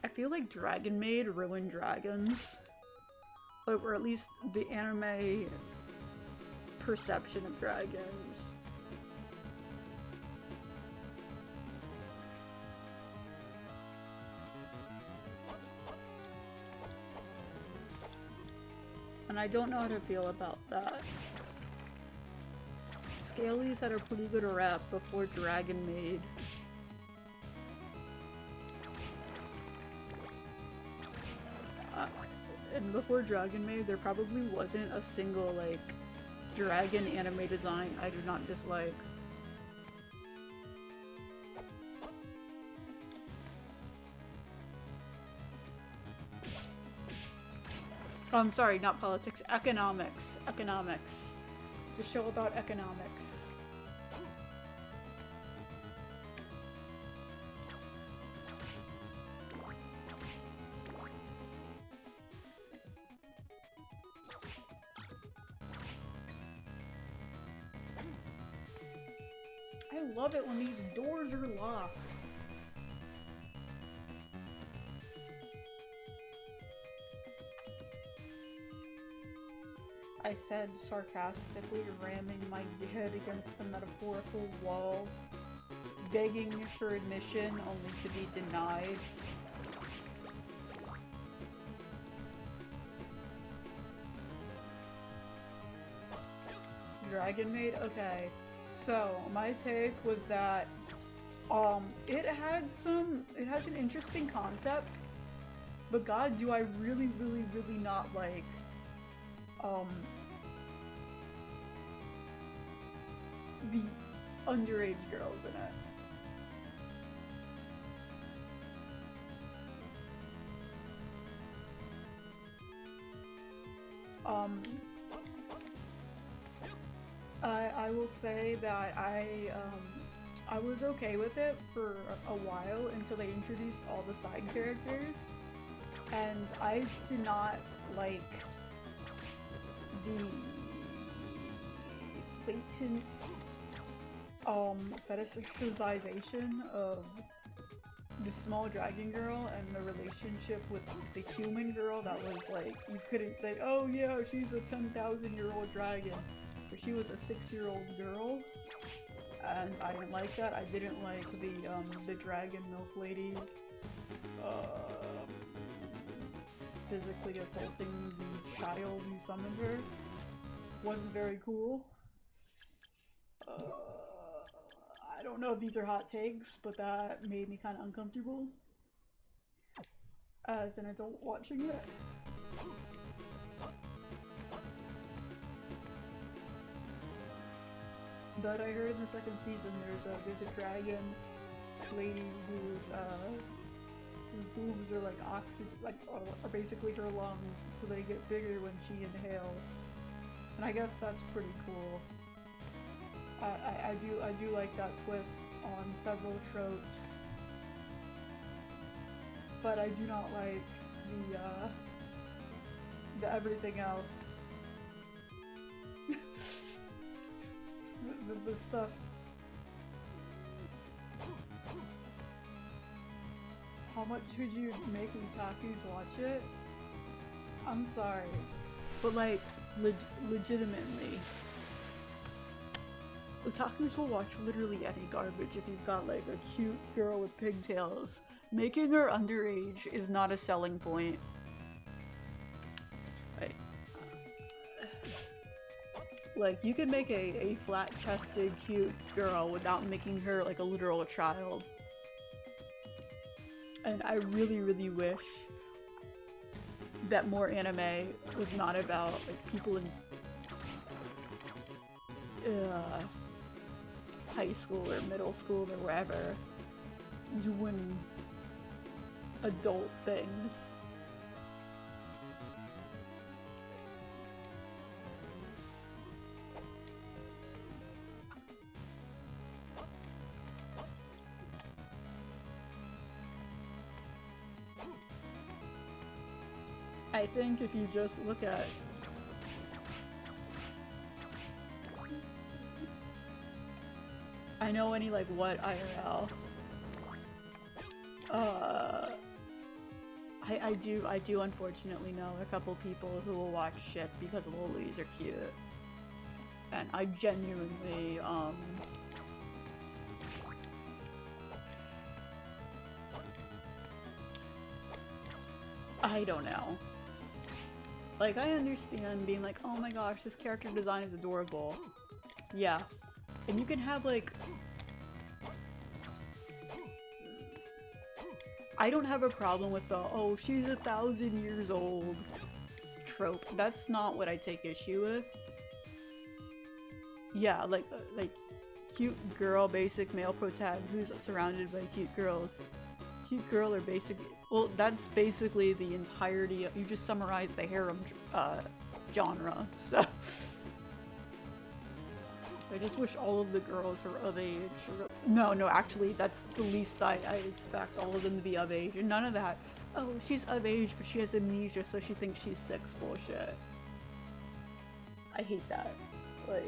I feel like Dragon Maid ruined dragons. Or at least the anime perception of dragons. And I don't know how to feel about that. Scalies had a pretty good rap before Dragon Maid. And before Dragon Maid, there probably wasn't a single, like, dragon anime design I do not dislike. Oh, I'm sorry, not politics. Economics. Economics. The show about economics. I love it when these doors are locked. I said sarcastically, ramming my head against the metaphorical wall, begging for admission only to be denied. Dragon Maid? Okay. So, my take was that, it has an interesting concept, but god, do I really not like, the underage girls in it. I will say that I was okay with it for a while until they introduced all the side characters, and I did not like the blatant fetishization of the small dragon girl and the relationship with the human girl that was like, you couldn't say, oh yeah, she's a 10,000-year-old dragon, but she was a 6-year-old girl, and I didn't like that. I didn't like the dragon milk lady physically assaulting the child who summoned her. Wasn't very cool. I don't know if these are hot takes, but that made me kind of uncomfortable as an adult watching it. But I heard in the second season there's a dragon lady whose boobs are like are basically her lungs, so they get bigger when she inhales. And I guess that's pretty cool. I do like that twist on several tropes, but I do not like the everything else. the stuff. How much would you make otakus watch it? I'm sorry, but like legitimately. Otakus will watch literally any garbage if you've got like a cute girl with pigtails. Making her underage is not a selling point. Like, you can make a flat-chested, cute girl without making her like a literal child. And I really, really wish that more anime was not about like people in high school or middle school or wherever doing adult things. I think if you just look at I know any like what IRL. I do unfortunately know a couple people who will watch shit because lolis are cute. And I genuinely I don't know. Like, I understand being like, oh my gosh, this character design is adorable. Yeah. And you can have, like... I don't have a problem with the, oh, she's 1,000 years old trope. That's not what I take issue with. Yeah, like cute girl, basic male protag who's surrounded by cute girls. Cute girl or basic... Well, that's basically the entirety of... You just summarize the harem genre, so... I just wish all of the girls were of age. No, actually, that's the least I expect all of them to be of age. And none of that, oh, she's of age, but she has amnesia, so she thinks she's 6 bullshit. I hate that. Like...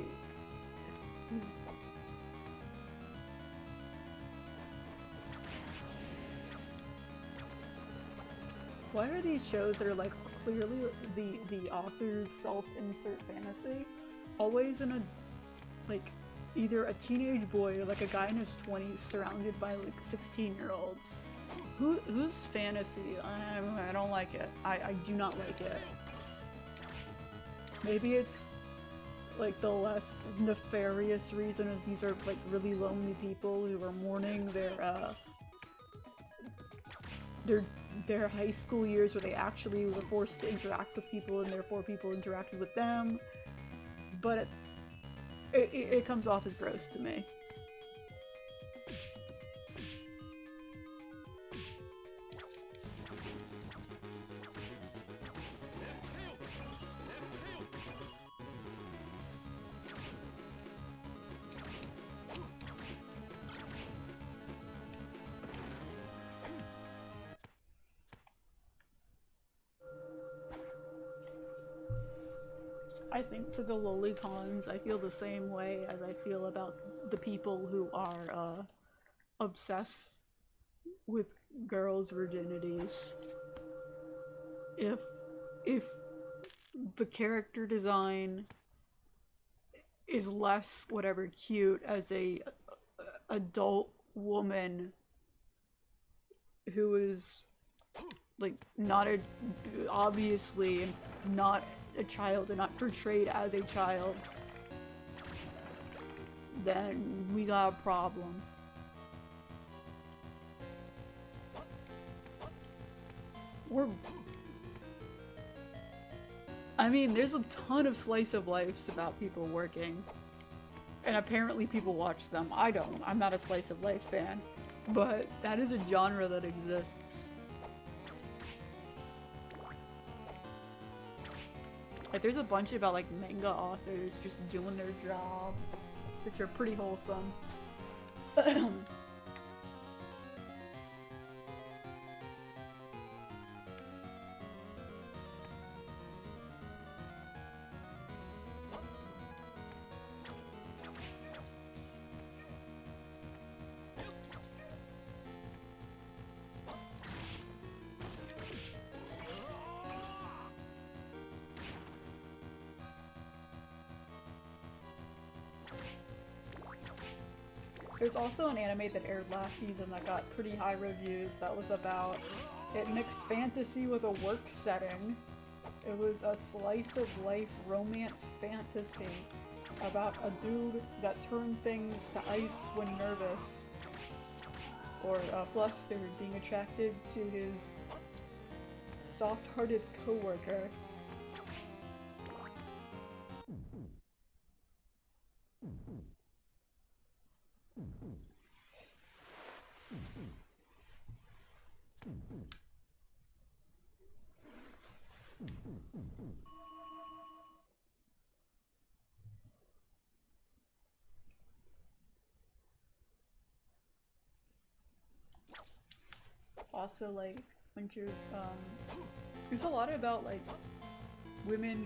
Why are these shows that are like clearly the author's self-insert fantasy always in a like either a teenage boy or like a guy in his 20s surrounded by like 16-year-olds? Whose fantasy? I don't like it. I do not like it. Maybe it's like the less nefarious reason is these are like really lonely people who are mourning their high school years where they actually were forced to interact with people and therefore people interacted with them, but it comes off as gross to me. I think to the lolicons, I feel the same way as I feel about the people who are obsessed with girls' virginities. If the character design is less whatever cute as a adult woman who is like not obviously not a child and not portrayed as a child, then we got a problem. I mean, there's a ton of slice of lifes about people working, and apparently people watch them. I don't. I'm not a slice of life fan, but that is a genre that exists. Like, there's a bunch about, like, manga authors just doing their job, which are pretty wholesome. There's also an anime that aired last season that got pretty high reviews that was about, it mixed fantasy with a work setting. It was a slice of life romance fantasy about a dude that turned things to ice when nervous or flustered, being attracted to his soft-hearted coworker. It's also like when you're there's a lot about like women,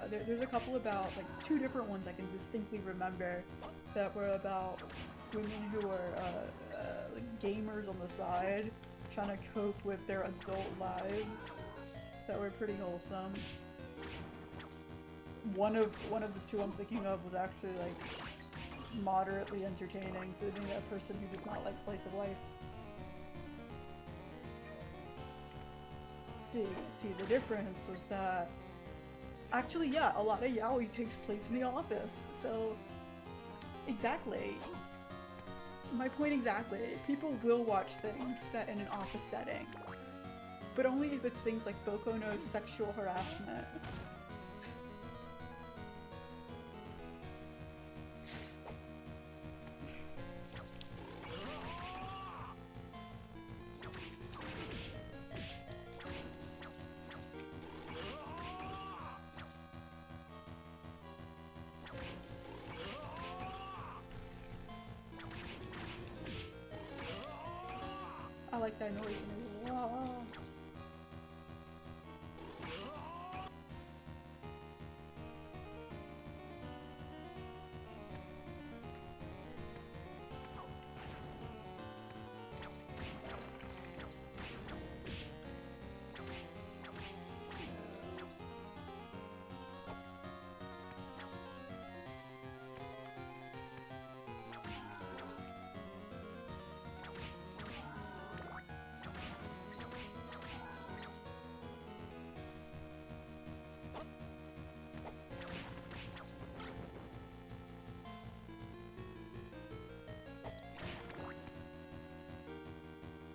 there's a couple about like 2 different ones I can distinctly remember that were about women who are like gamers on the side trying to cope with their adult lives that were pretty wholesome. One of the 2 I'm thinking of was actually like moderately entertaining to being a person who does not like slice of life. See, the difference was that actually, yeah, a lot of yaoi takes place in the office, so exactly. My point exactly. People will watch things set in an office setting, but only if it's things like Boko no sexual harassment. I like that noise.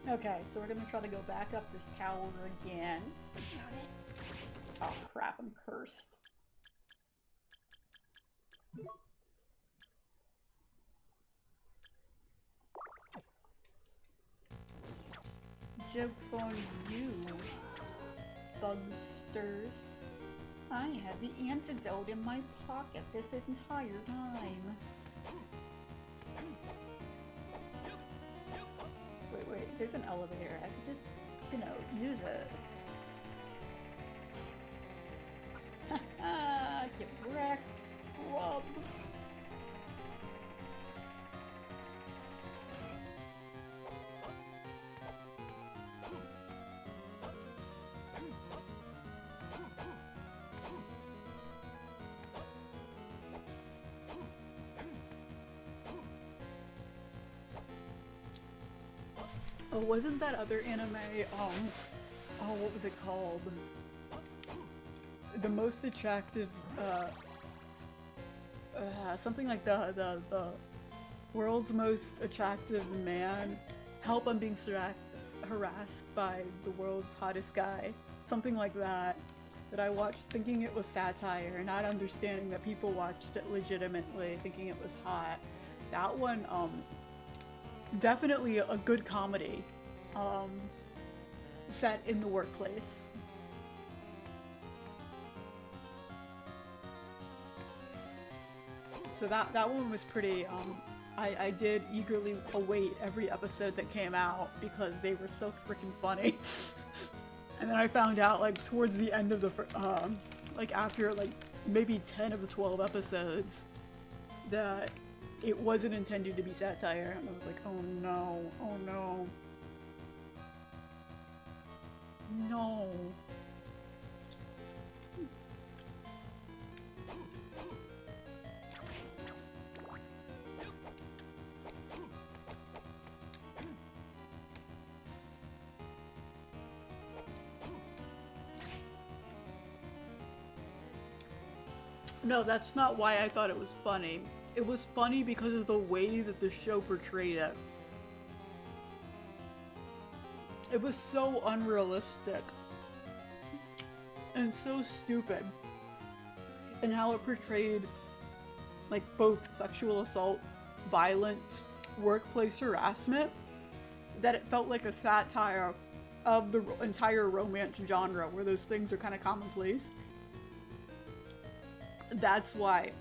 Okay, so we're gonna try to go back up this tower again. Oh crap, I'm cursed. Joke's on you, bugsters. I had the antidote in my pocket this entire time. Wait, there's an elevator. I could just, you know, use it. Haha, get wrecked, scrubs. Oh, wasn't that other anime, oh, what was it called? The most attractive, something like the world's most attractive man. Help, I'm being harassed by the world's hottest guy. Something like that. That I watched thinking it was satire, not understanding that people watched it legitimately, thinking it was hot. That one, definitely a good comedy, set in the workplace. So that one was pretty, I did eagerly await every episode that came out because they were so freaking funny. And then I found out, like, towards the end of the, like, after, like, maybe 10 of the 12 episodes, that it wasn't intended to be satire, and I was like, oh no, oh no. No. No, that's not why I thought it was funny. It was funny because of the way that the show portrayed it. It was so unrealistic and so stupid, and how it portrayed like both sexual assault, violence, workplace harassment, that it felt like a satire of the entire romance genre, where those things are kind of commonplace. That's why,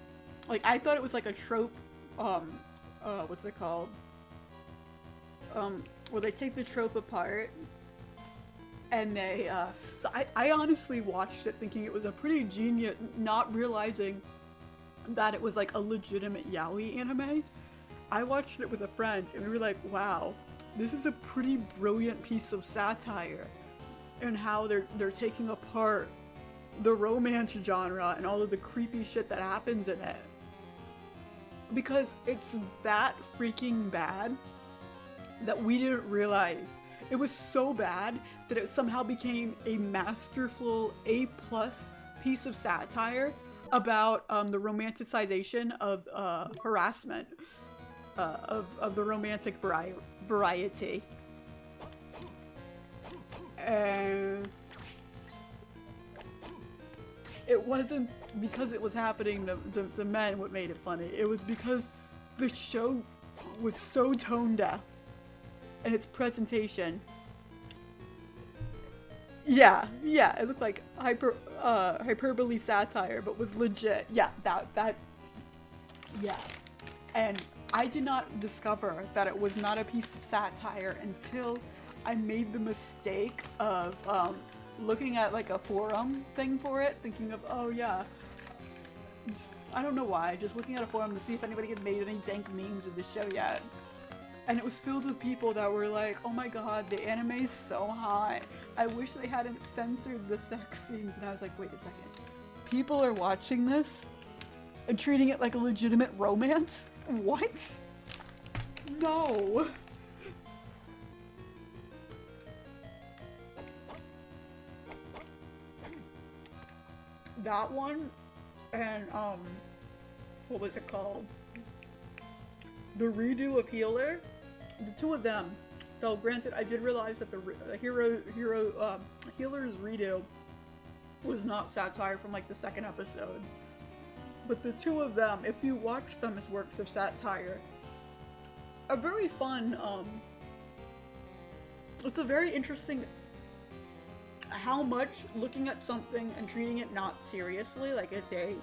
like, I thought it was like a trope, what's it called? Where they take the trope apart and they, so I honestly watched it thinking it was a pretty genius, not realizing that it was like a legitimate yaoi anime. I watched it with a friend and we were like, wow, this is a pretty brilliant piece of satire, and how they're taking apart the romance genre and all of the creepy shit that happens in it. Because it's that freaking bad that we didn't realize. It was so bad that it somehow became a masterful A+ piece of satire about the romanticization of harassment of the romantic variety. And it wasn't because it was happening to men what made it funny. It was because the show was so tone deaf in its presentation. Yeah, it looked like hyperbole satire, but was legit. Yeah, that, yeah. And I did not discover that it was not a piece of satire until I made the mistake of looking at like a forum thing for it, thinking of, oh yeah, I don't know why, just looking at a forum to see if anybody had made any dank memes of the show yet. And it was filled with people that were like, oh my god, the anime's so hot. I wish they hadn't censored the sex scenes. And I was like, wait a second. People are watching this and treating it like a legitimate romance? What? No. That one, and what was it called? The redo of Healer. The two of them, though granted I did realize that the Healer's redo was not satire from like the second episode. But the two of them, if you watch them as works of satire, are very fun. It's a very interesting how much looking at something and treating it not seriously, like it's a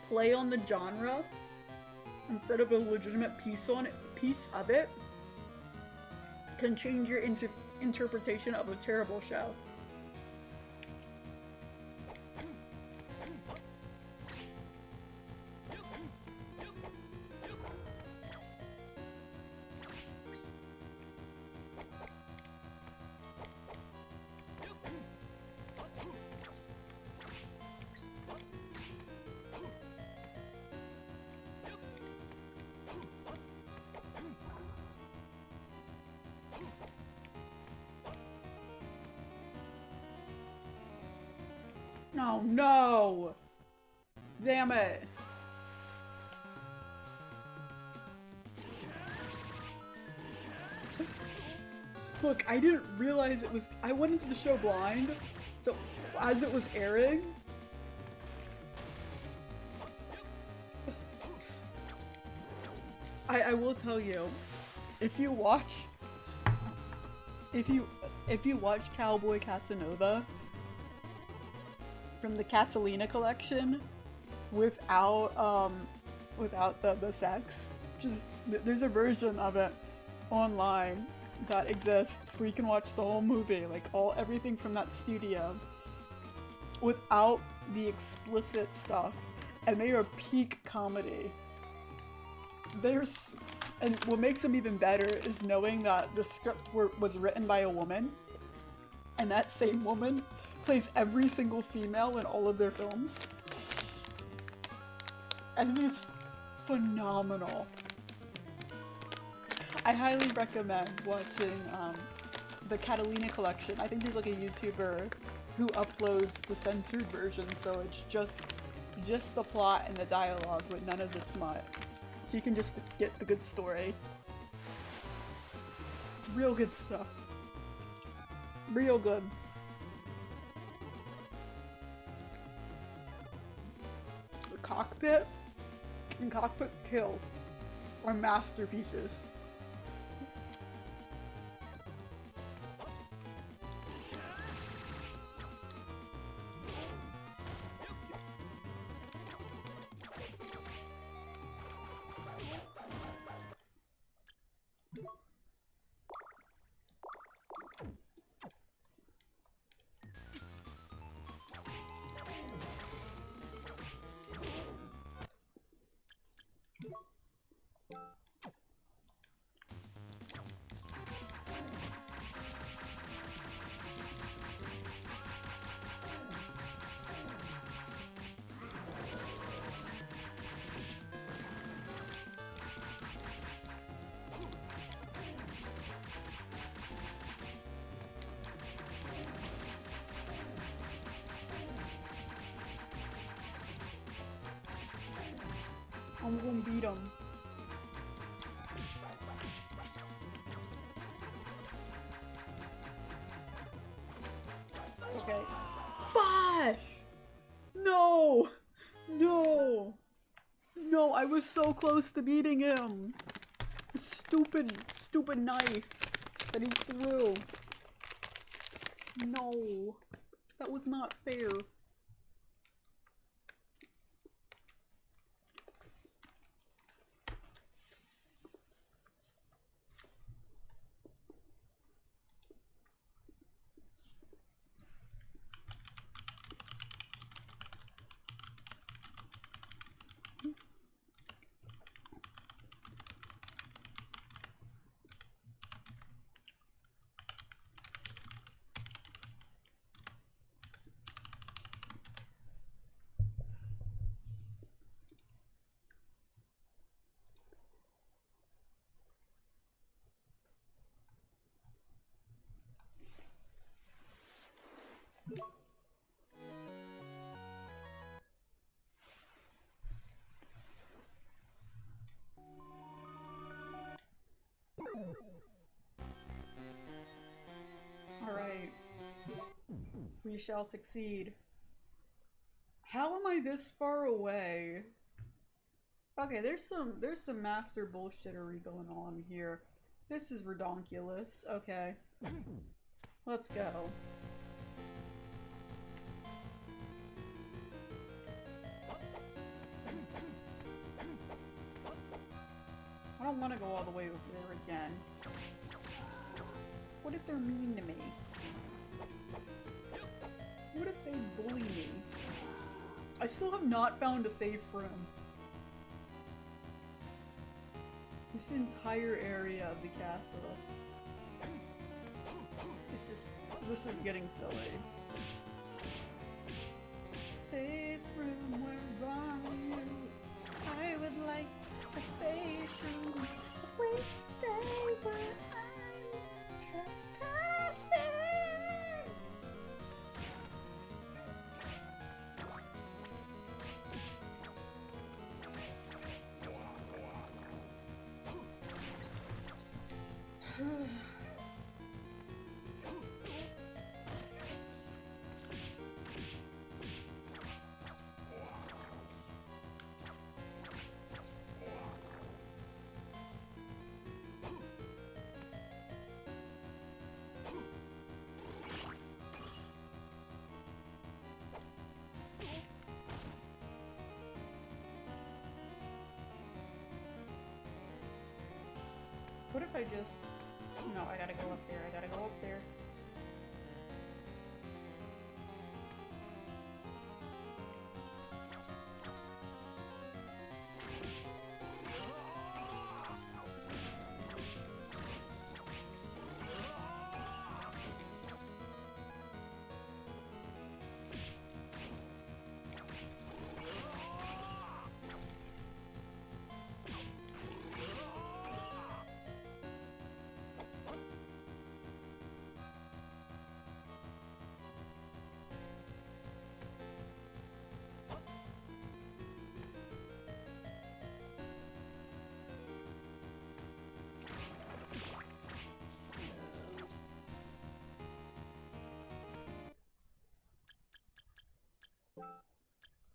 play on the genre instead of a legitimate piece of it, can change your interpretation of a terrible show. Oh no! Damn it! Look, I didn't realize it was- I went into the show blind, so as it was airing, I will tell you, if you watch Cowboy Casanova from the Catalina collection without the sex, just there's a version of it online that exists where you can watch the whole movie, like everything from that studio without the explicit stuff, and they are peak comedy. And what makes them even better is knowing that the script was written by a woman, and that same woman plays every single female in all of their films. And it's phenomenal. I highly recommend watching the Catalina collection. I think there's like a YouTuber who uploads the censored version, so it's just just the plot and the dialogue with none of the smut. So you can just get the good story. Real good stuff. Real good. The Cockpit and Cockpit Kill are masterpieces. I'm gonna beat him. Okay. Bash! No! No! No, I was so close to beating him! Stupid knife that he threw. No. That was not fair. Alright. We shall succeed. How am I this far away? Okay, there's some master bullshittery going on here. This is redonkulous. Okay. Let's go. I don't want to go all the way over there again. What if they're mean to me? What if they bully me? I still have not found a safe room. This entire area of the castle. This is getting silly. Safe room, where are you? I would like a safe room, a place to stay where I'm trespassing. What if I just... No, I gotta go up there. I gotta go up there.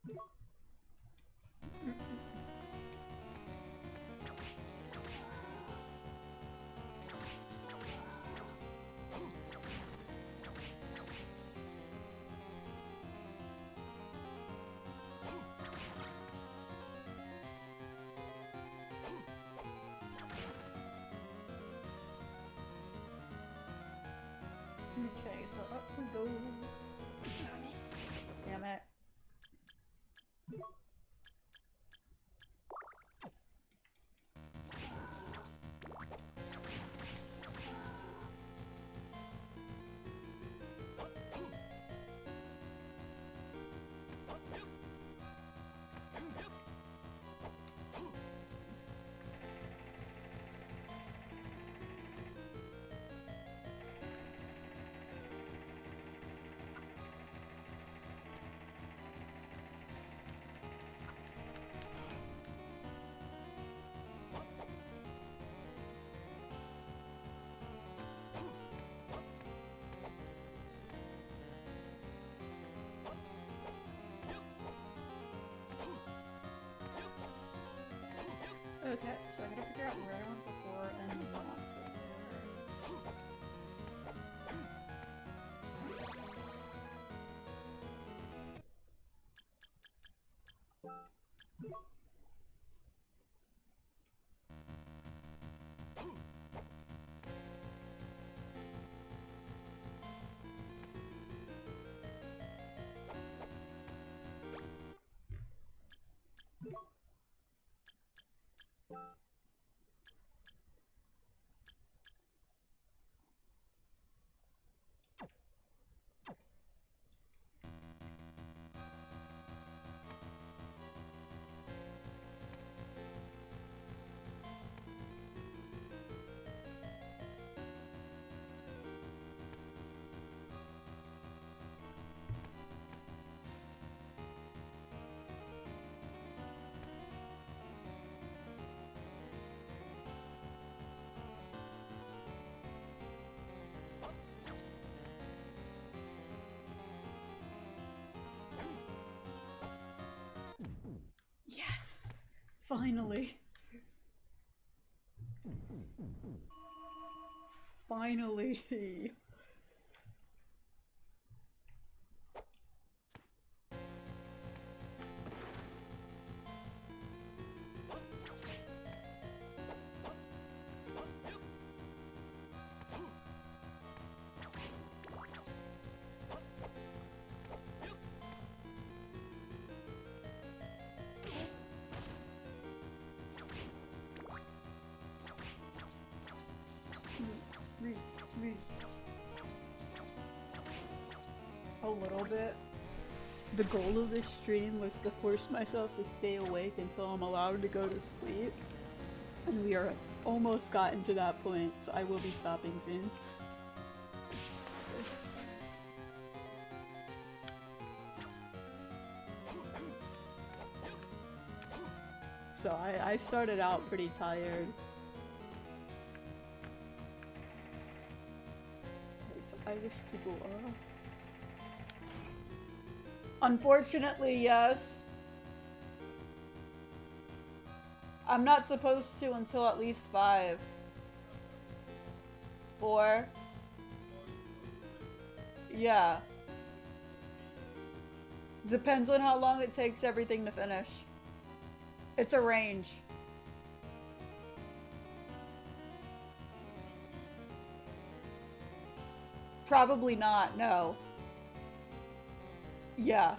Okay, so up we go. Damn it. Okay, so I gotta figure out where I went before and not Yes! Finally! Finally! A little bit. The goal of this stream was to force myself to stay awake until I'm allowed to go to sleep. And we are almost gotten to that point, so I will be stopping soon. So I started out pretty tired. So I wish to go up. Unfortunately, yes. I'm not supposed to until at least 5. 4. Yeah. Depends on how long it takes everything to finish. It's a range. Probably not, no. Yeah.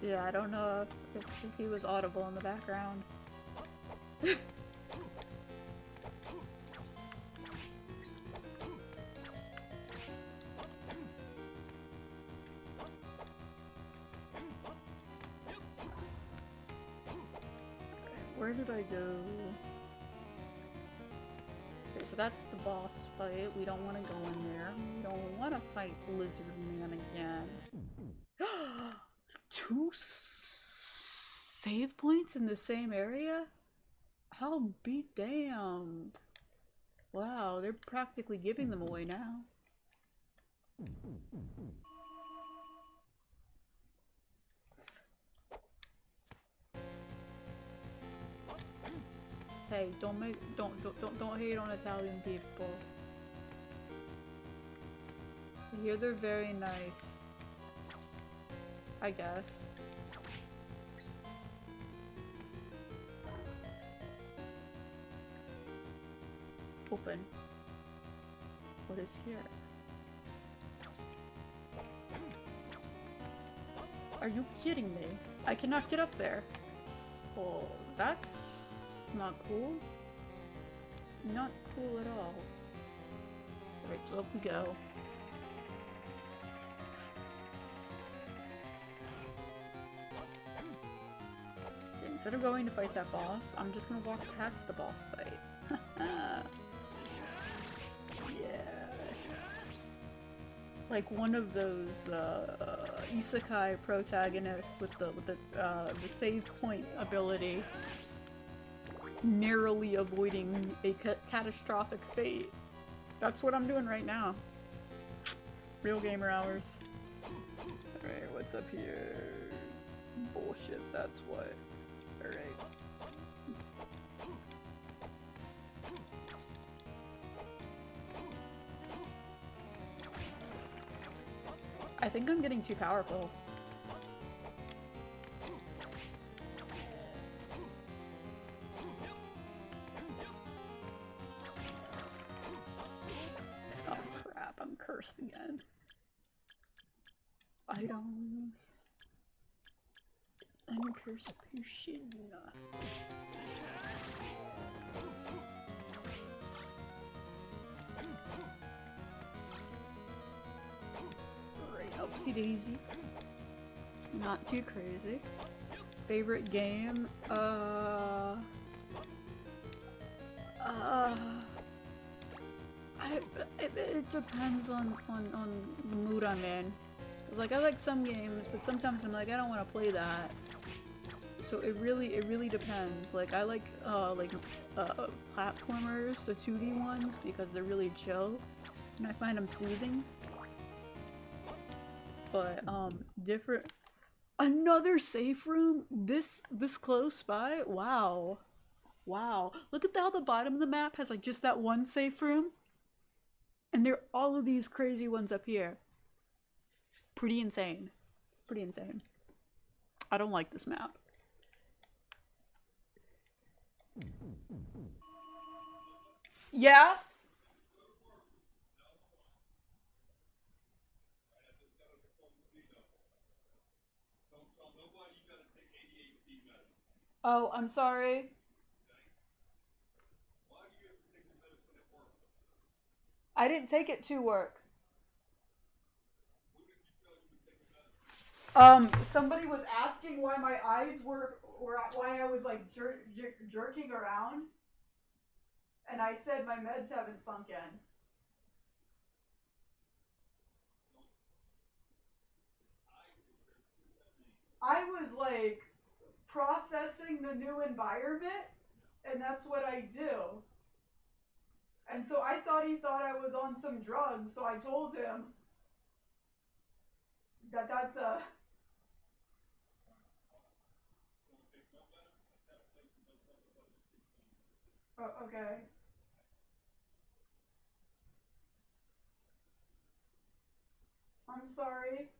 Yeah, I don't know if he was audible in the background. Where did I go? Okay, so that's the boss fight. We don't want to go in there. We don't want to fight Lizard Man again. 2 save points in the same area? I'll be damned. Wow, they're practically giving them away now. Hey, don't hate on Italian people. I hear they're very nice. I guess. Open. What is here? Are you kidding me? I cannot get up there. Oh, that's not cool. Not cool at all. Alright, so up we go. Okay, instead of going to fight that boss, I'm just gonna walk past the boss fight. Like one of those isekai protagonists with the save point ability, narrowly avoiding a catastrophic fate. That's what I'm doing right now. Real gamer hours. Alright, what's up here? Bullshit, that's what. Alright. I think I'm getting too powerful. Oh crap, I'm cursed again. Items. I'm cursed potion. Oopsie daisy. Not too crazy. Favorite game? It depends on the mood I'm in. Like, I like some games, but sometimes I'm like, I don't want to play that. So it really depends. Like, I like platformers, the 2D ones, because they're really chill, and I find them soothing. But different. Another safe room this close by. Wow, wow! Look at how the bottom of the map has like just that one safe room, and there are all of these crazy ones up here. Pretty insane. Pretty insane. I don't like this map. Yeah. Oh, I'm sorry. I didn't take it to work. Somebody was asking why my eyes were why I was like jerking around, and I said my meds haven't sunk in. I was like processing the new environment, and that's what I do. And so I thought he thought I was on some drugs, so I told him that that's a. Okay. I'm sorry.